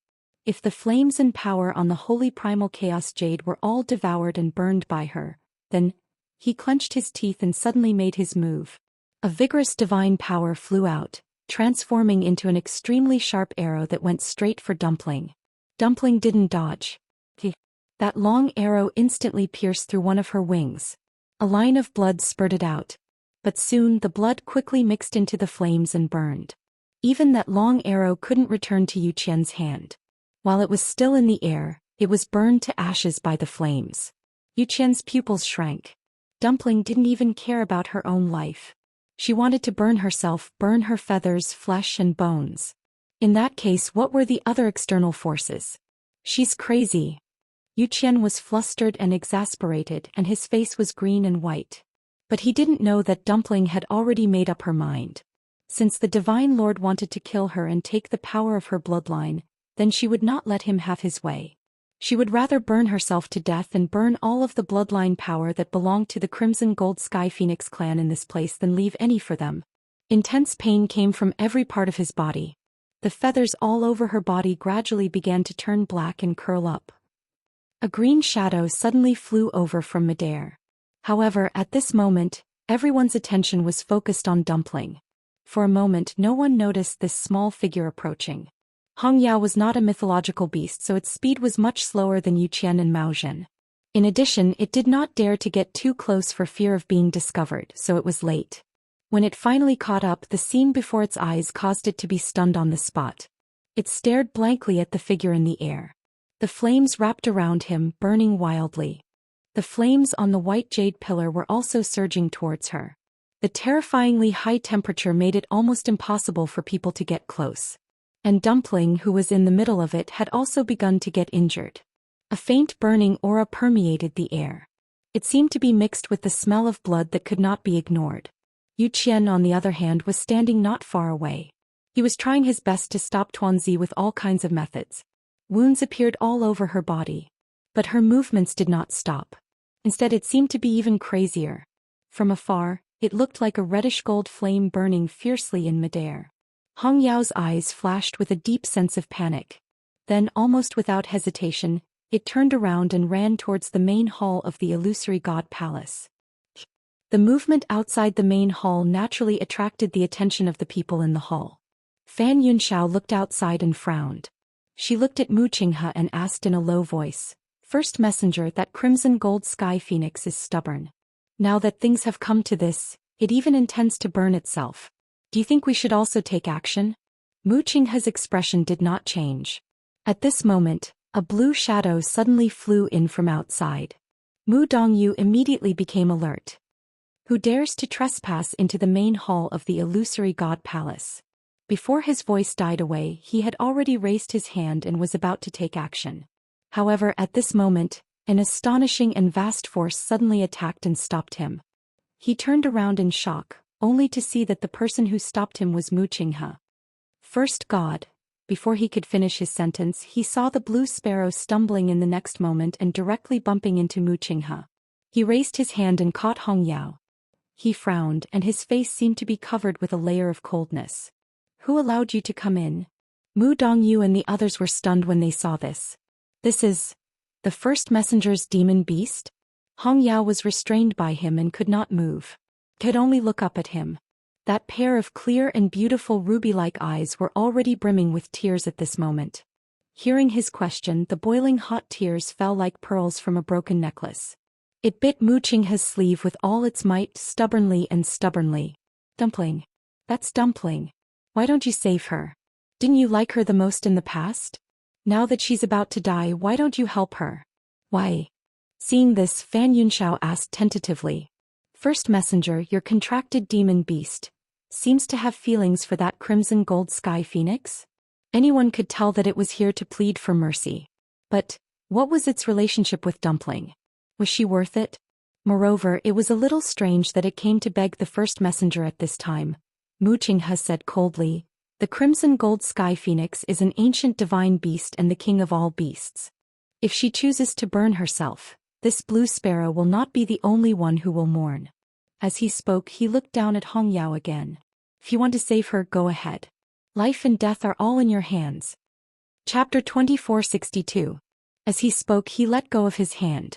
If the flames and power on the holy primal chaos jade were all devoured and burned by her, then... He clenched his teeth and suddenly made his move. A vigorous divine power flew out, transforming into an extremely sharp arrow that went straight for Dumpling. Dumpling didn't dodge. That long arrow instantly pierced through one of her wings. A line of blood spurted out. But soon the blood quickly mixed into the flames and burned. Even that long arrow couldn't return to Yu Qian's hand. While it was still in the air, it was burned to ashes by the flames. Yu Qian's pupils shrank. Dumpling didn't even care about her own life. She wanted to burn herself, burn her feathers, flesh and bones. In that case, what were the other external forces? She's crazy. Yu Qian was flustered and exasperated, and his face was green and white. But he didn't know that Dumpling had already made up her mind. Since the Divine Lord wanted to kill her and take the power of her bloodline, then she would not let him have his way. She would rather burn herself to death and burn all of the bloodline power that belonged to the Crimson Gold Sky Phoenix clan in this place than leave any for them. Intense pain came from every part of his body. The feathers all over her body gradually began to turn black and curl up. A green shadow suddenly flew over from midair. However, at this moment, everyone's attention was focused on Dumpling. For a moment no one noticed this small figure approaching. Hongyao was not a mythological beast, so its speed was much slower than Yu Qian and Mao Zhen. In addition, it did not dare to get too close for fear of being discovered, so it was late. When it finally caught up, the scene before its eyes caused it to be stunned on the spot. It stared blankly at the figure in the air. The flames wrapped around him, burning wildly. The flames on the white jade pillar were also surging towards her. The terrifyingly high temperature made it almost impossible for people to get close. And Dumpling, who was in the middle of it, had also begun to get injured. A faint burning aura permeated the air. It seemed to be mixed with the smell of blood that could not be ignored. Yu Qian, on the other hand, was standing not far away. He was trying his best to stop Tuanzi with all kinds of methods. Wounds appeared all over her body. But her movements did not stop. Instead, it seemed to be even crazier. From afar, it looked like a reddish-gold flame burning fiercely in midair. Hongyao's eyes flashed with a deep sense of panic. Then, almost without hesitation, it turned around and ran towards the main hall of the illusory god palace. The movement outside the main hall naturally attracted the attention of the people in the hall. Fan Yunxiao looked outside and frowned. She looked at Mu Qinghe and asked in a low voice, "First messenger, that Crimson Gold Sky Phoenix is stubborn. Now that things have come to this, it even intends to burn itself. Do you think we should also take action?" Mu Qinghe's expression did not change. At this moment, a blue shadow suddenly flew in from outside. Mu Dongyu immediately became alert. Who dares to trespass into the main hall of the illusory god palace? Before his voice died away, he had already raised his hand and was about to take action. However, at this moment, an astonishing and vast force suddenly attacked and stopped him. He turned around in shock, only to see that the person who stopped him was Mu Qinghe. First God. Before he could finish his sentence, he saw the blue sparrow stumbling in the next moment and directly bumping into Mu Qinghe. He raised his hand and caught Hongyao. He frowned, and his face seemed to be covered with a layer of coldness. "Who allowed you to come in?" Mu Dongyu and the others were stunned when they saw this. "This is the first messenger's demon beast?" Hongyao was restrained by him and could not move. Could only look up at him. That pair of clear and beautiful ruby-like eyes were already brimming with tears at this moment. Hearing his question, the boiling hot tears fell like pearls from a broken necklace. It bit Mu Qinghe's sleeve with all its might, stubbornly and stubbornly. "Dumpling. That's Dumpling. Why don't you save her? Didn't you like her the most in the past? Now that she's about to die, why don't you help her?" "Why?" Seeing this, Fan Yunxiao asked tentatively. "First messenger, your contracted demon beast seems to have feelings for that Crimson Gold Sky Phoenix? Anyone could tell that it was here to plead for mercy. But what was its relationship with Dumpling? Was she worth it? Moreover, it was a little strange that it came to beg the first messenger at this time," Mu Qinghe said coldly. The crimson gold sky phoenix is an ancient divine beast and the king of all beasts. If she chooses to burn herself, this blue sparrow will not be the only one who will mourn. As he spoke, he looked down at Hong Yao again. If you want to save her, go ahead. Life and death are all in your hands. Chapter 2462. As he spoke, he let go of his hand.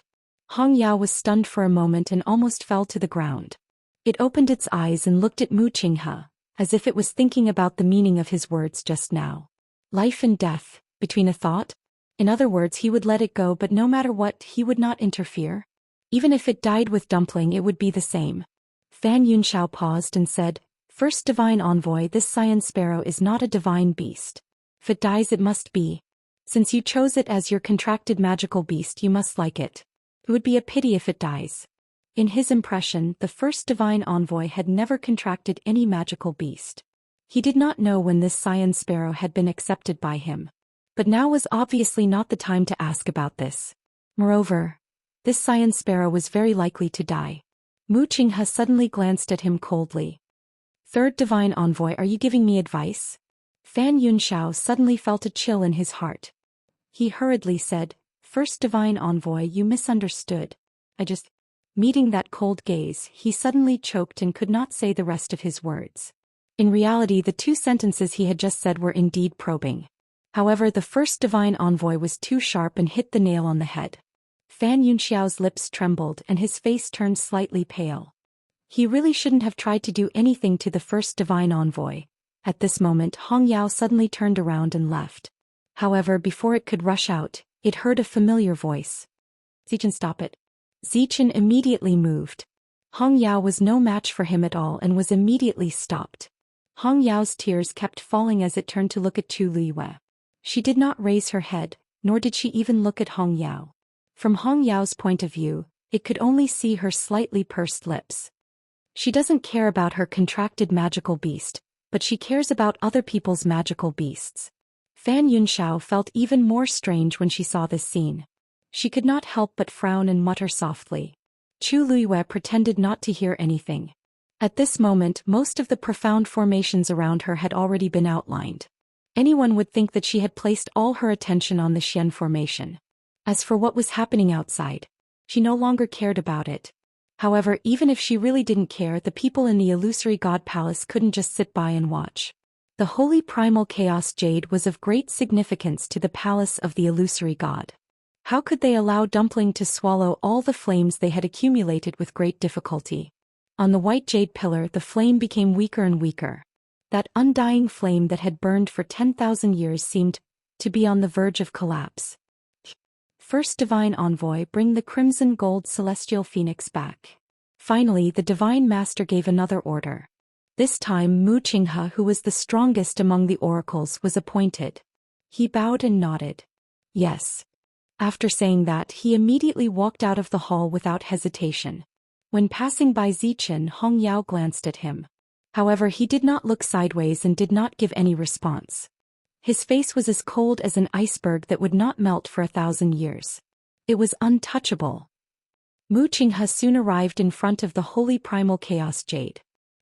Hong Yao was stunned for a moment and almost fell to the ground. It opened its eyes and looked at Mu Qinghe, as if it was thinking about the meaning of his words just now. Life and death, between a thought? In other words, he would let it go, but no matter what, he would not interfere. Even if it died with Dumpling, it would be the same. Fan Yunxiao paused and said, First Divine Envoy, this Cyan Sparrow is not a divine beast. If it dies, it must be. Since you chose it as your contracted magical beast, you must like it. It would be a pity if it dies. In his impression, the first Divine Envoy had never contracted any magical beast. He did not know when this Cyan Sparrow had been accepted by him. But now was obviously not the time to ask about this. Moreover, this Cyan Sparrow was very likely to die. Mu Qinghe suddenly glanced at him coldly. Third Divine Envoy, are you giving me advice? Fan Yunxiao suddenly felt a chill in his heart. He hurriedly said, First Divine Envoy, you misunderstood. Meeting that cold gaze, he suddenly choked and could not say the rest of his words. In reality, the two sentences he had just said were indeed probing. However, the first Divine Envoy was too sharp and hit the nail on the head. Fan Yunxiao's lips trembled and his face turned slightly pale. He really shouldn't have tried to do anything to the first Divine Envoy. At this moment, Hong Yao suddenly turned around and left. However, before it could rush out, it heard a familiar voice. Zichen, stop it. Zichen immediately moved. Hong Yao was no match for him at all and was immediately stopped. Hong Yao's tears kept falling as it turned to look at Chu Liyue. She did not raise her head, nor did she even look at Hong Yao. From Hong Yao's point of view, it could only see her slightly pursed lips. She doesn't care about her contracted magical beast, but she cares about other people's magical beasts. Fan Yunxiao felt even more strange when she saw this scene. She could not help but frown and mutter softly. Chu Liyue pretended not to hear anything. At this moment, most of the profound formations around her had already been outlined. Anyone would think that she had placed all her attention on the Xian formation. As for what was happening outside, she no longer cared about it. However, even if she really didn't care, the people in the illusory god palace couldn't just sit by and watch. The holy primal chaos jade was of great significance to the palace of the illusory god. How could they allow Dumpling to swallow all the flames they had accumulated with great difficulty? On the white jade pillar, the flame became weaker and weaker. That undying flame that had burned for 10,000 years seemed to be on the verge of collapse. First Divine Envoy, bring the crimson gold celestial phoenix back. Finally, the Divine Master gave another order. This time, Mu Qinghe, who was the strongest among the oracles, was appointed. He bowed and nodded. Yes. After saying that, he immediately walked out of the hall without hesitation. When passing by Zichen, Hong Yao glanced at him. However, he did not look sideways and did not give any response. His face was as cold as an iceberg that would not melt for 1,000 years. It was untouchable. Mu Qinghe soon arrived in front of the holy primal chaos jade.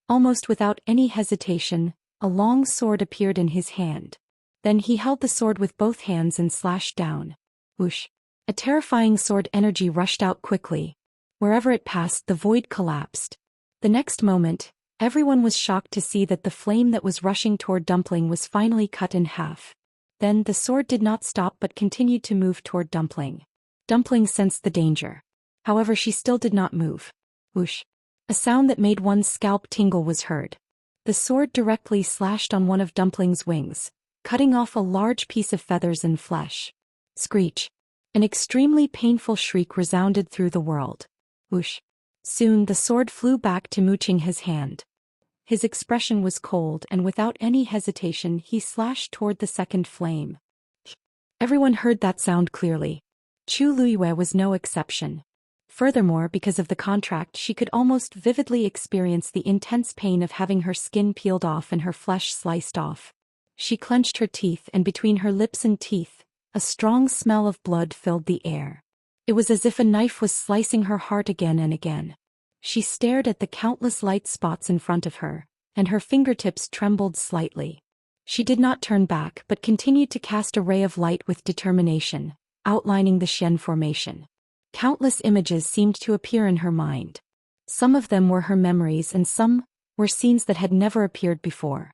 Almost without any hesitation, a long sword appeared in his hand. Then he held the sword with both hands and slashed down. Whoosh! A terrifying sword energy rushed out quickly. Wherever it passed, the void collapsed. The next moment, everyone was shocked to see that the flame that was rushing toward Dumpling was finally cut in half. Then the sword did not stop but continued to move toward Dumpling. Dumpling sensed the danger. However, she still did not move. Whoosh! A sound that made one's scalp tingle was heard. The sword directly slashed on one of Dumpling's wings, cutting off a large piece of feathers and flesh. Screech! An extremely painful shriek resounded through the world. Whoosh! Soon the sword flew back to Mu Qinghe's hand. His expression was cold and without any hesitation he slashed toward the second flame. Everyone heard that sound clearly. Chu Liyue was no exception. Furthermore, because of the contract, she could almost vividly experience the intense pain of having her skin peeled off and her flesh sliced off. She clenched her teeth, and between her lips and teeth, a strong smell of blood filled the air. It was as if a knife was slicing her heart again and again. She stared at the countless light spots in front of her, and her fingertips trembled slightly. She did not turn back but continued to cast a ray of light with determination, outlining the Xian formation. Countless images seemed to appear in her mind. Some of them were her memories and some were scenes that had never appeared before.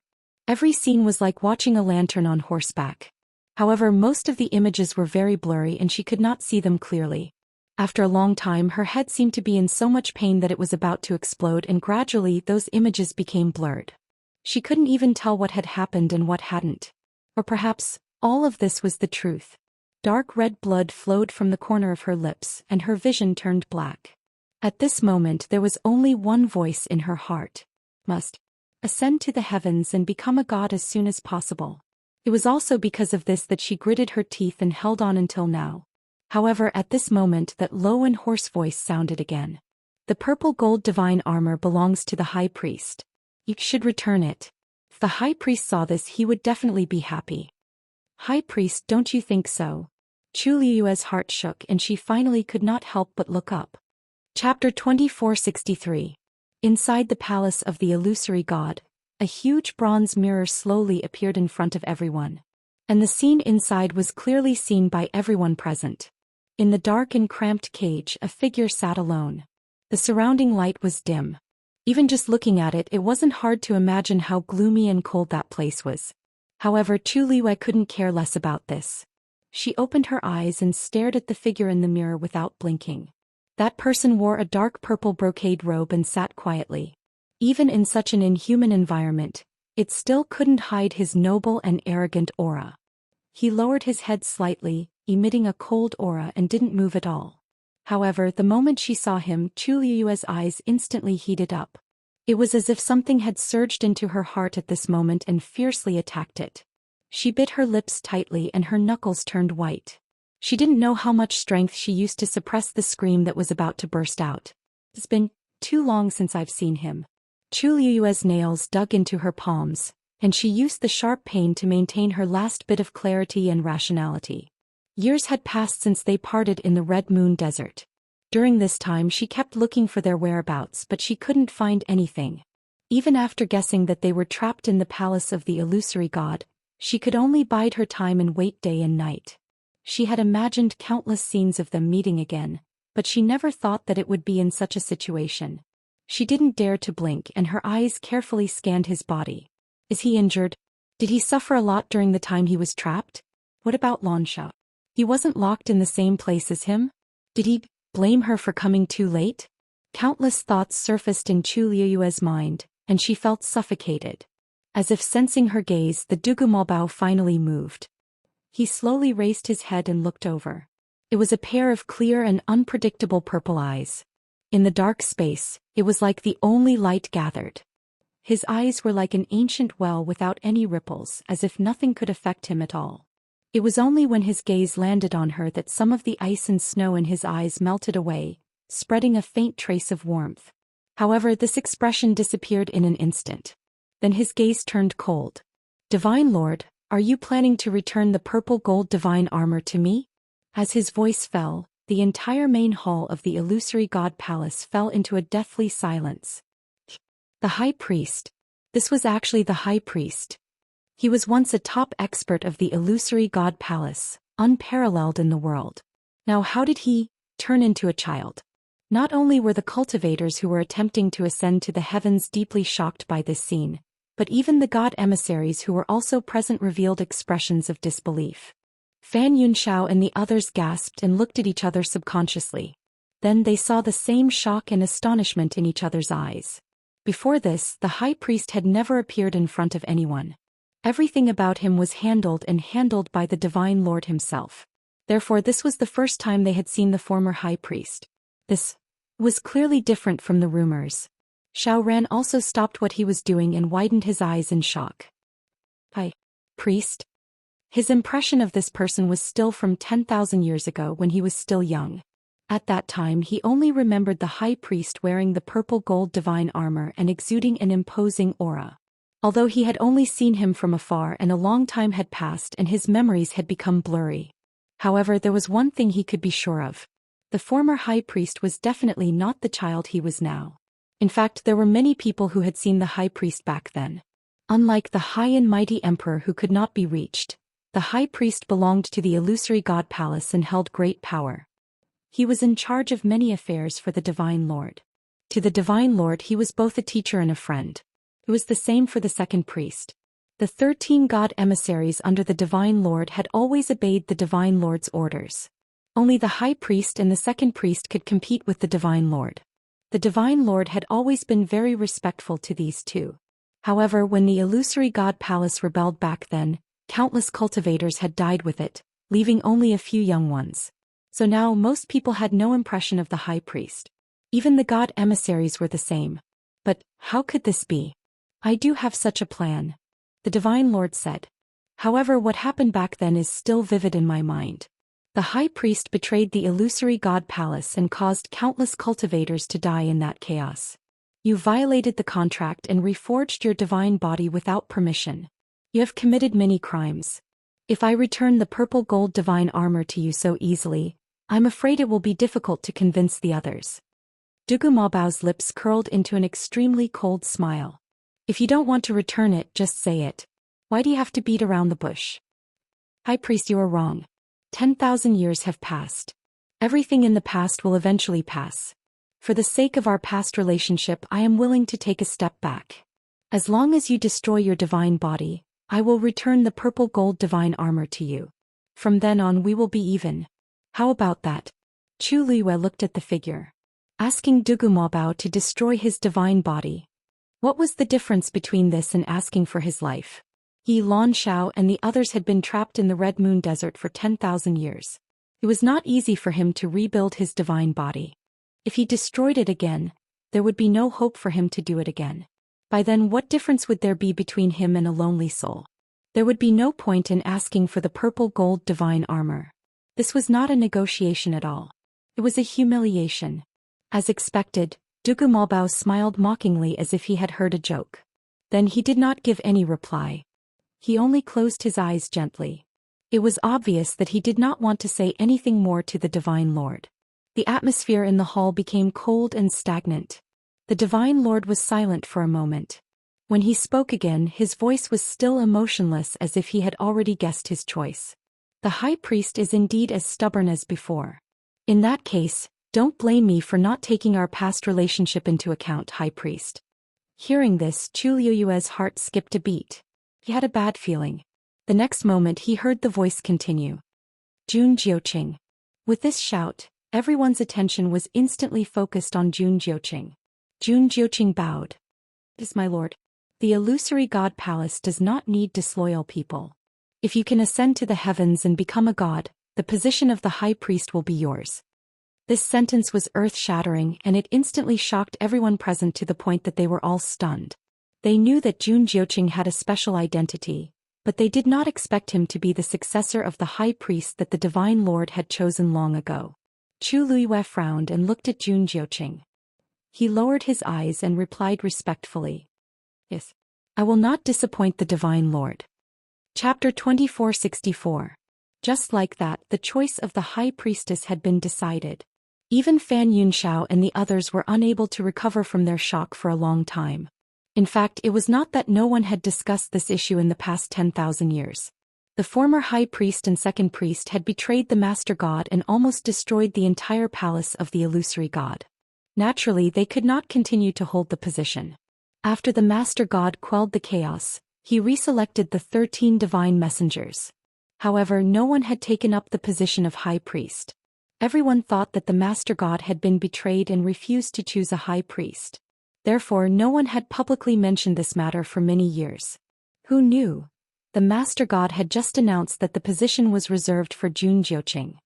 Every scene was like watching a lantern on horseback. However, most of the images were very blurry and she could not see them clearly. After a long time, her head seemed to be in so much pain that it was about to explode, and gradually those images became blurred. She couldn't even tell what had happened and what hadn't. Or perhaps, all of this was the truth. Dark red blood flowed from the corner of her lips and her vision turned black. At this moment there was only one voice in her heart. Must ascend to the heavens and become a god as soon as possible. It was also because of this that she gritted her teeth and held on until now. However, at this moment that low and hoarse voice sounded again. The purple gold divine armor belongs to the high priest. You should return it. If the high priest saw this, he would definitely be happy. High priest, don't you think so? Chu Liyue's heart shook and she finally could not help but look up. Chapter 2463. Inside the palace of the illusory god, a huge bronze mirror slowly appeared in front of everyone. And the scene inside was clearly seen by everyone present. In the dark and cramped cage, a figure sat alone. The surrounding light was dim. Even just looking at it, it wasn't hard to imagine how gloomy and cold that place was. However, Chu Liyue couldn't care less about this. She opened her eyes and stared at the figure in the mirror without blinking. That person wore a dark purple brocade robe and sat quietly. Even in such an inhuman environment, it still couldn't hide his noble and arrogant aura. He lowered his head slightly, emitting a cold aura, and didn't move at all. However, the moment she saw him, Chu Liyue's eyes instantly heated up. It was as if something had surged into her heart at this moment and fiercely attacked it. She bit her lips tightly and her knuckles turned white. She didn't know how much strength she used to suppress the scream that was about to burst out. It's been too long since I've seen him. Chu Liyue's nails dug into her palms, and she used the sharp pain to maintain her last bit of clarity and rationality. Years had passed since they parted in the Red Moon Desert. During this time she kept looking for their whereabouts, but she couldn't find anything. Even after guessing that they were trapped in the palace of the illusory god, she could only bide her time and wait day and night. She had imagined countless scenes of them meeting again, but she never thought that it would be in such a situation. She didn't dare to blink and her eyes carefully scanned his body. Is he injured? Did he suffer a lot during the time he was trapped? What about Lansha? He wasn't locked in the same place as him? Did he blame her for coming too late? Countless thoughts surfaced in Chu Liyue's mind, and she felt suffocated. As if sensing her gaze, the Dugumalbao finally moved. He slowly raised his head and looked over. It was a pair of clear and unpredictable purple eyes. In the dark space, it was like the only light gathered. His eyes were like an ancient well without any ripples, as if nothing could affect him at all. It was only when his gaze landed on her that some of the ice and snow in his eyes melted away, spreading a faint trace of warmth. However, this expression disappeared in an instant. Then his gaze turned cold. Divine Lord, are you planning to return the purple gold divine armor to me? As his voice fell, the entire main hall of the illusory god palace fell into a deathly silence. The high priest. This was actually the high priest. He was once a top expert of the illusory god palace, unparalleled in the world. Now how did he turn into a child? Not only were the cultivators who were attempting to ascend to the heavens deeply shocked by this scene, but even the god emissaries who were also present revealed expressions of disbelief. Fan Yunxiao and the others gasped and looked at each other subconsciously. Then they saw the same shock and astonishment in each other's eyes. Before this, the high priest had never appeared in front of anyone. Everything about him was handled by the Divine Lord himself. Therefore, this was the first time they had seen the former high priest. This was clearly different from the rumors. Xiao Ran also stopped what he was doing and widened his eyes in shock. High priest? His impression of this person was still from 10,000 years ago when he was still young. At that time he only remembered the high priest wearing the purple gold divine armor and exuding an imposing aura. Although he had only seen him from afar and a long time had passed and his memories had become blurry. However, there was one thing he could be sure of. The former high priest was definitely not the child he was now. In fact, there were many people who had seen the high priest back then. Unlike the high and mighty emperor who could not be reached, the high priest belonged to the illusory god palace and held great power. He was in charge of many affairs for the Divine Lord. To the Divine Lord he was both a teacher and a friend. It was the same for the second priest. The 13 god emissaries under the Divine Lord had always obeyed the Divine Lord's orders. Only the high priest and the second priest could compete with the Divine Lord. The Divine Lord had always been very respectful to these two. However, when the illusory god palace rebelled back then, countless cultivators had died with it, leaving only a few young ones. So now most people had no impression of the high priest. Even the god emissaries were the same. But how could this be? I do have such a plan, the Divine Lord said. However, what happened back then is still vivid in my mind. The high priest betrayed the illusory god palace and caused countless cultivators to die in that chaos. You violated the contract and reforged your divine body without permission. You have committed many crimes. If I return the purple gold divine armor to you so easily, I'm afraid it will be difficult to convince the others. Dugu Maobao's lips curled into an extremely cold smile. If you don't want to return it, just say it. Why do you have to beat around the bush? High priest, you are wrong. 10,000 years have passed. Everything in the past will eventually pass. For the sake of our past relationship, I am willing to take a step back. As long as you destroy your divine body, I will return the purple gold divine armor to you. From then on we will be even. How about that? Chu Liyue looked at the figure, asking Dugu Maobao to destroy his divine body. What was the difference between this and asking for his life? He, Lan Shao and the others had been trapped in the Red Moon Desert for 10,000 years. It was not easy for him to rebuild his divine body. If he destroyed it again, there would be no hope for him to do it again. By then, what difference would there be between him and a lonely soul? There would be no point in asking for the purple gold divine armor. This was not a negotiation at all. It was a humiliation. As expected, Dugu Maobao smiled mockingly as if he had heard a joke. Then he did not give any reply. He only closed his eyes gently. It was obvious that he did not want to say anything more to the Divine Lord. The atmosphere in the hall became cold and stagnant. The Divine Lord was silent for a moment. When he spoke again, his voice was still emotionless, as if he had already guessed his choice. The high priest is indeed as stubborn as before. In that case, don't blame me for not taking our past relationship into account, high priest. Hearing this, Chu Liyue's heart skipped a beat. He had a bad feeling. The next moment he heard the voice continue. Jun Jiuqing. With this shout, everyone's attention was instantly focused on Jun Jiuqing. Jun Jiuqing bowed. Yes, my lord. The illusory god palace does not need disloyal people. If you can ascend to the heavens and become a god, the position of the high priest will be yours. This sentence was earth-shattering, and it instantly shocked everyone present to the point that they were all stunned. They knew that Jun Jiuqing had a special identity, but they did not expect him to be the successor of the high priest that the Divine Lord had chosen long ago. Chu Liyue frowned and looked at Jun Jiuqing. He lowered his eyes and replied respectfully. Yes, I will not disappoint the Divine Lord. Chapter 2464. Just like that, the choice of the high priestess had been decided. Even Fan Yunxiao and the others were unable to recover from their shock for a long time. In fact, it was not that no one had discussed this issue in the past 10,000 years. The former high priest and second priest had betrayed the master god and almost destroyed the entire palace of the illusory god. Naturally, they could not continue to hold the position. After the master god quelled the chaos, he reselected the 13 divine messengers. However, no one had taken up the position of high priest. Everyone thought that the master god had been betrayed and refused to choose a high priest. Therefore, no one had publicly mentioned this matter for many years. Who knew? The master god had just announced that the position was reserved for Jun Jiuqing.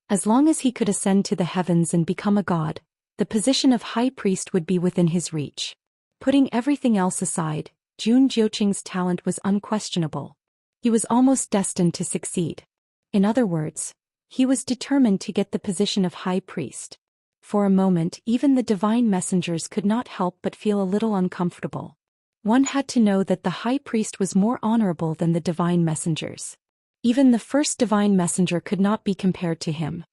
As long as he could ascend to the heavens and become a god, the position of high priest would be within his reach. Putting everything else aside, Jun Jiuqing's talent was unquestionable. He was almost destined to succeed. In other words, he was determined to get the position of high priest. For a moment, even the divine messengers could not help but feel a little uncomfortable. One had to know that the high priest was more honorable than the divine messengers. Even the first divine messenger could not be compared to him.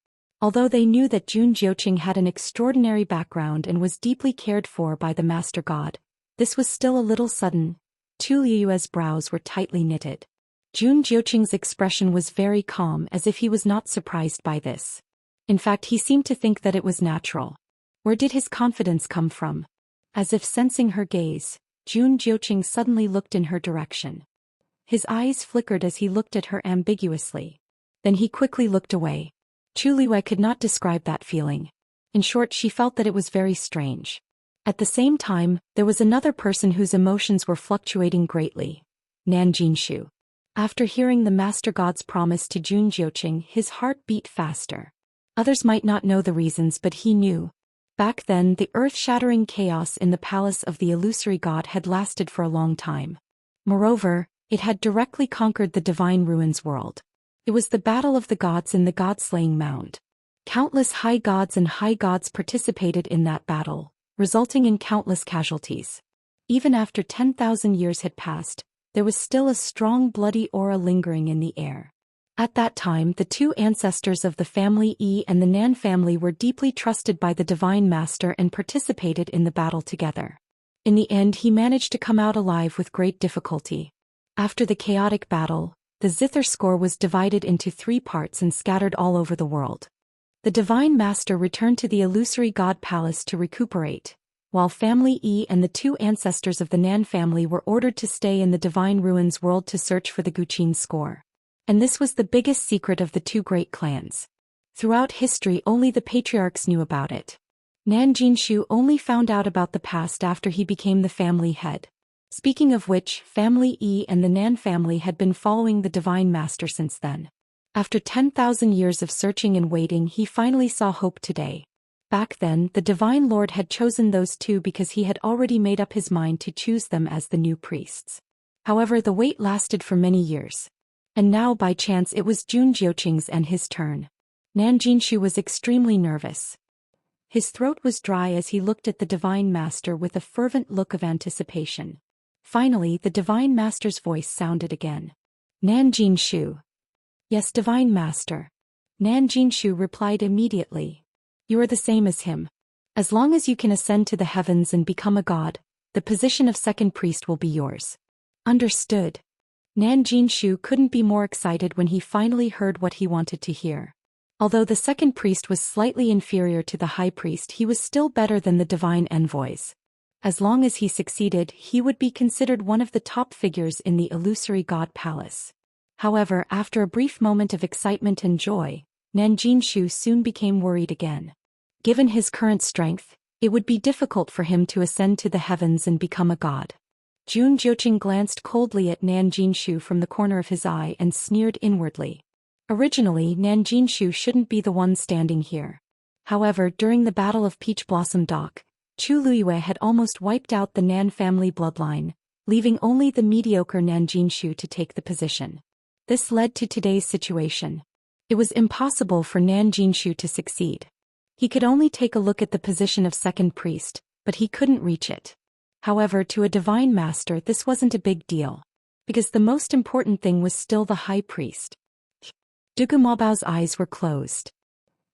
Although they knew that Jun Jiuqing had an extraordinary background and was deeply cared for by the master god, this was still a little sudden. Chu Liyue's brows were tightly knitted. Jun Jiuqing's expression was very calm, as if he was not surprised by this. In fact, he seemed to think that it was natural. Where did his confidence come from? As if sensing her gaze, Jun Jiuqing suddenly looked in her direction. His eyes flickered as he looked at her ambiguously. Then he quickly looked away. Chu Liyue could not describe that feeling. In short, she felt that it was very strange. At the same time, there was another person whose emotions were fluctuating greatly. Nan Jinshu. After hearing the Master God's promise to Jun Jiuqing, his heart beat faster. Others might not know the reasons, but he knew. Back then, the earth-shattering chaos in the palace of the illusory god had lasted for a long time. Moreover, it had directly conquered the divine ruins world. It was the battle of the gods in the god-slaying mound. Countless high gods and high gods participated in that battle, resulting in countless casualties. Even after 10,000 years had passed, there was still a strong bloody aura lingering in the air. At that time, the two ancestors of the family Yi and the Nan family were deeply trusted by the Divine Master and participated in the battle together. In the end, he managed to come out alive with great difficulty. After the chaotic battle, the zither score was divided into 3 parts and scattered all over the world. The Divine Master returned to the illusory god palace to recuperate, while family Yi and the 2 ancestors of the Nan family were ordered to stay in the divine ruins world to search for the Guqin score. And this was the biggest secret of the 2 great clans. Throughout history, only the patriarchs knew about it. Nan Jinshu only found out about the past after he became the family head. Speaking of which, family Yi and the Nan family had been following the Divine Master since then. After 10,000 years of searching and waiting, he finally saw hope today. Back then, the Divine Lord had chosen those 2 because he had already made up his mind to choose them as the new priests. However, the wait lasted for many years. And now by chance it was Jun Jiuqing's and his turn. Nan Jinshu was extremely nervous. His throat was dry as he looked at the Divine Master with a fervent look of anticipation. Finally, the Divine Master's voice sounded again. Nan Jinshu. Yes, Divine Master. Nan Jinshu replied immediately. You are the same as him. As long as you can ascend to the heavens and become a god, the position of second priest will be yours. Understood. Nan Jinshu couldn't be more excited when he finally heard what he wanted to hear. Although the second priest was slightly inferior to the high priest, he was still better than the divine envoys. As long as he succeeded, he would be considered one of the top figures in the illusory god palace. However, after a brief moment of excitement and joy, Nan Jinshu soon became worried again. Given his current strength, it would be difficult for him to ascend to the heavens and become a god. Jun Jiuqing glanced coldly at Nan Jinshu from the corner of his eye and sneered inwardly. Originally, Nan Jinshu shouldn't be the one standing here. However, during the Battle of Peach Blossom Dock, Chu Liyue had almost wiped out the Nan family bloodline, leaving only the mediocre Nan Jinshu to take the position. This led to today's situation. It was impossible for Nan Jinshu to succeed. He could only take a look at the position of second priest, but he couldn't reach it. However, to a divine master this wasn't a big deal, because the most important thing was still the high priest. Dugu Maobao's eyes were closed.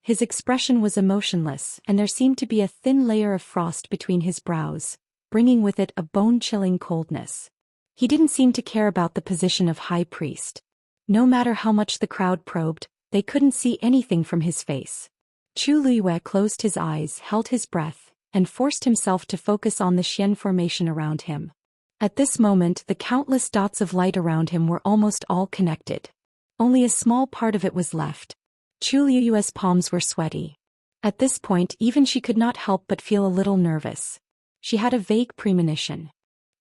His expression was emotionless, and there seemed to be a thin layer of frost between his brows, bringing with it a bone-chilling coldness. He didn't seem to care about the position of high priest. No matter how much the crowd probed, they couldn't see anything from his face. Chu Liyue closed his eyes, held his breath, and forced himself to focus on the Xian formation around him. At this moment, the countless dots of light around him were almost all connected. Only a small part of it was left. Chu Liyue's palms were sweaty. At this point, even she could not help but feel a little nervous. She had a vague premonition.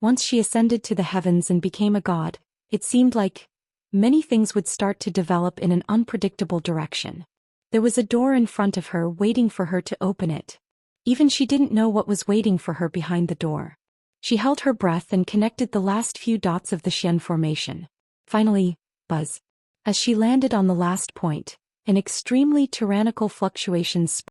Once she ascended to the heavens and became a god, it seemed like many things would start to develop in an unpredictable direction. There was a door in front of her waiting for her to open it. Even she didn't know what was waiting for her behind the door. She held her breath and connected the last few dots of the Xian formation. Finally, buzz. As she landed on the last point, an extremely tyrannical fluctuation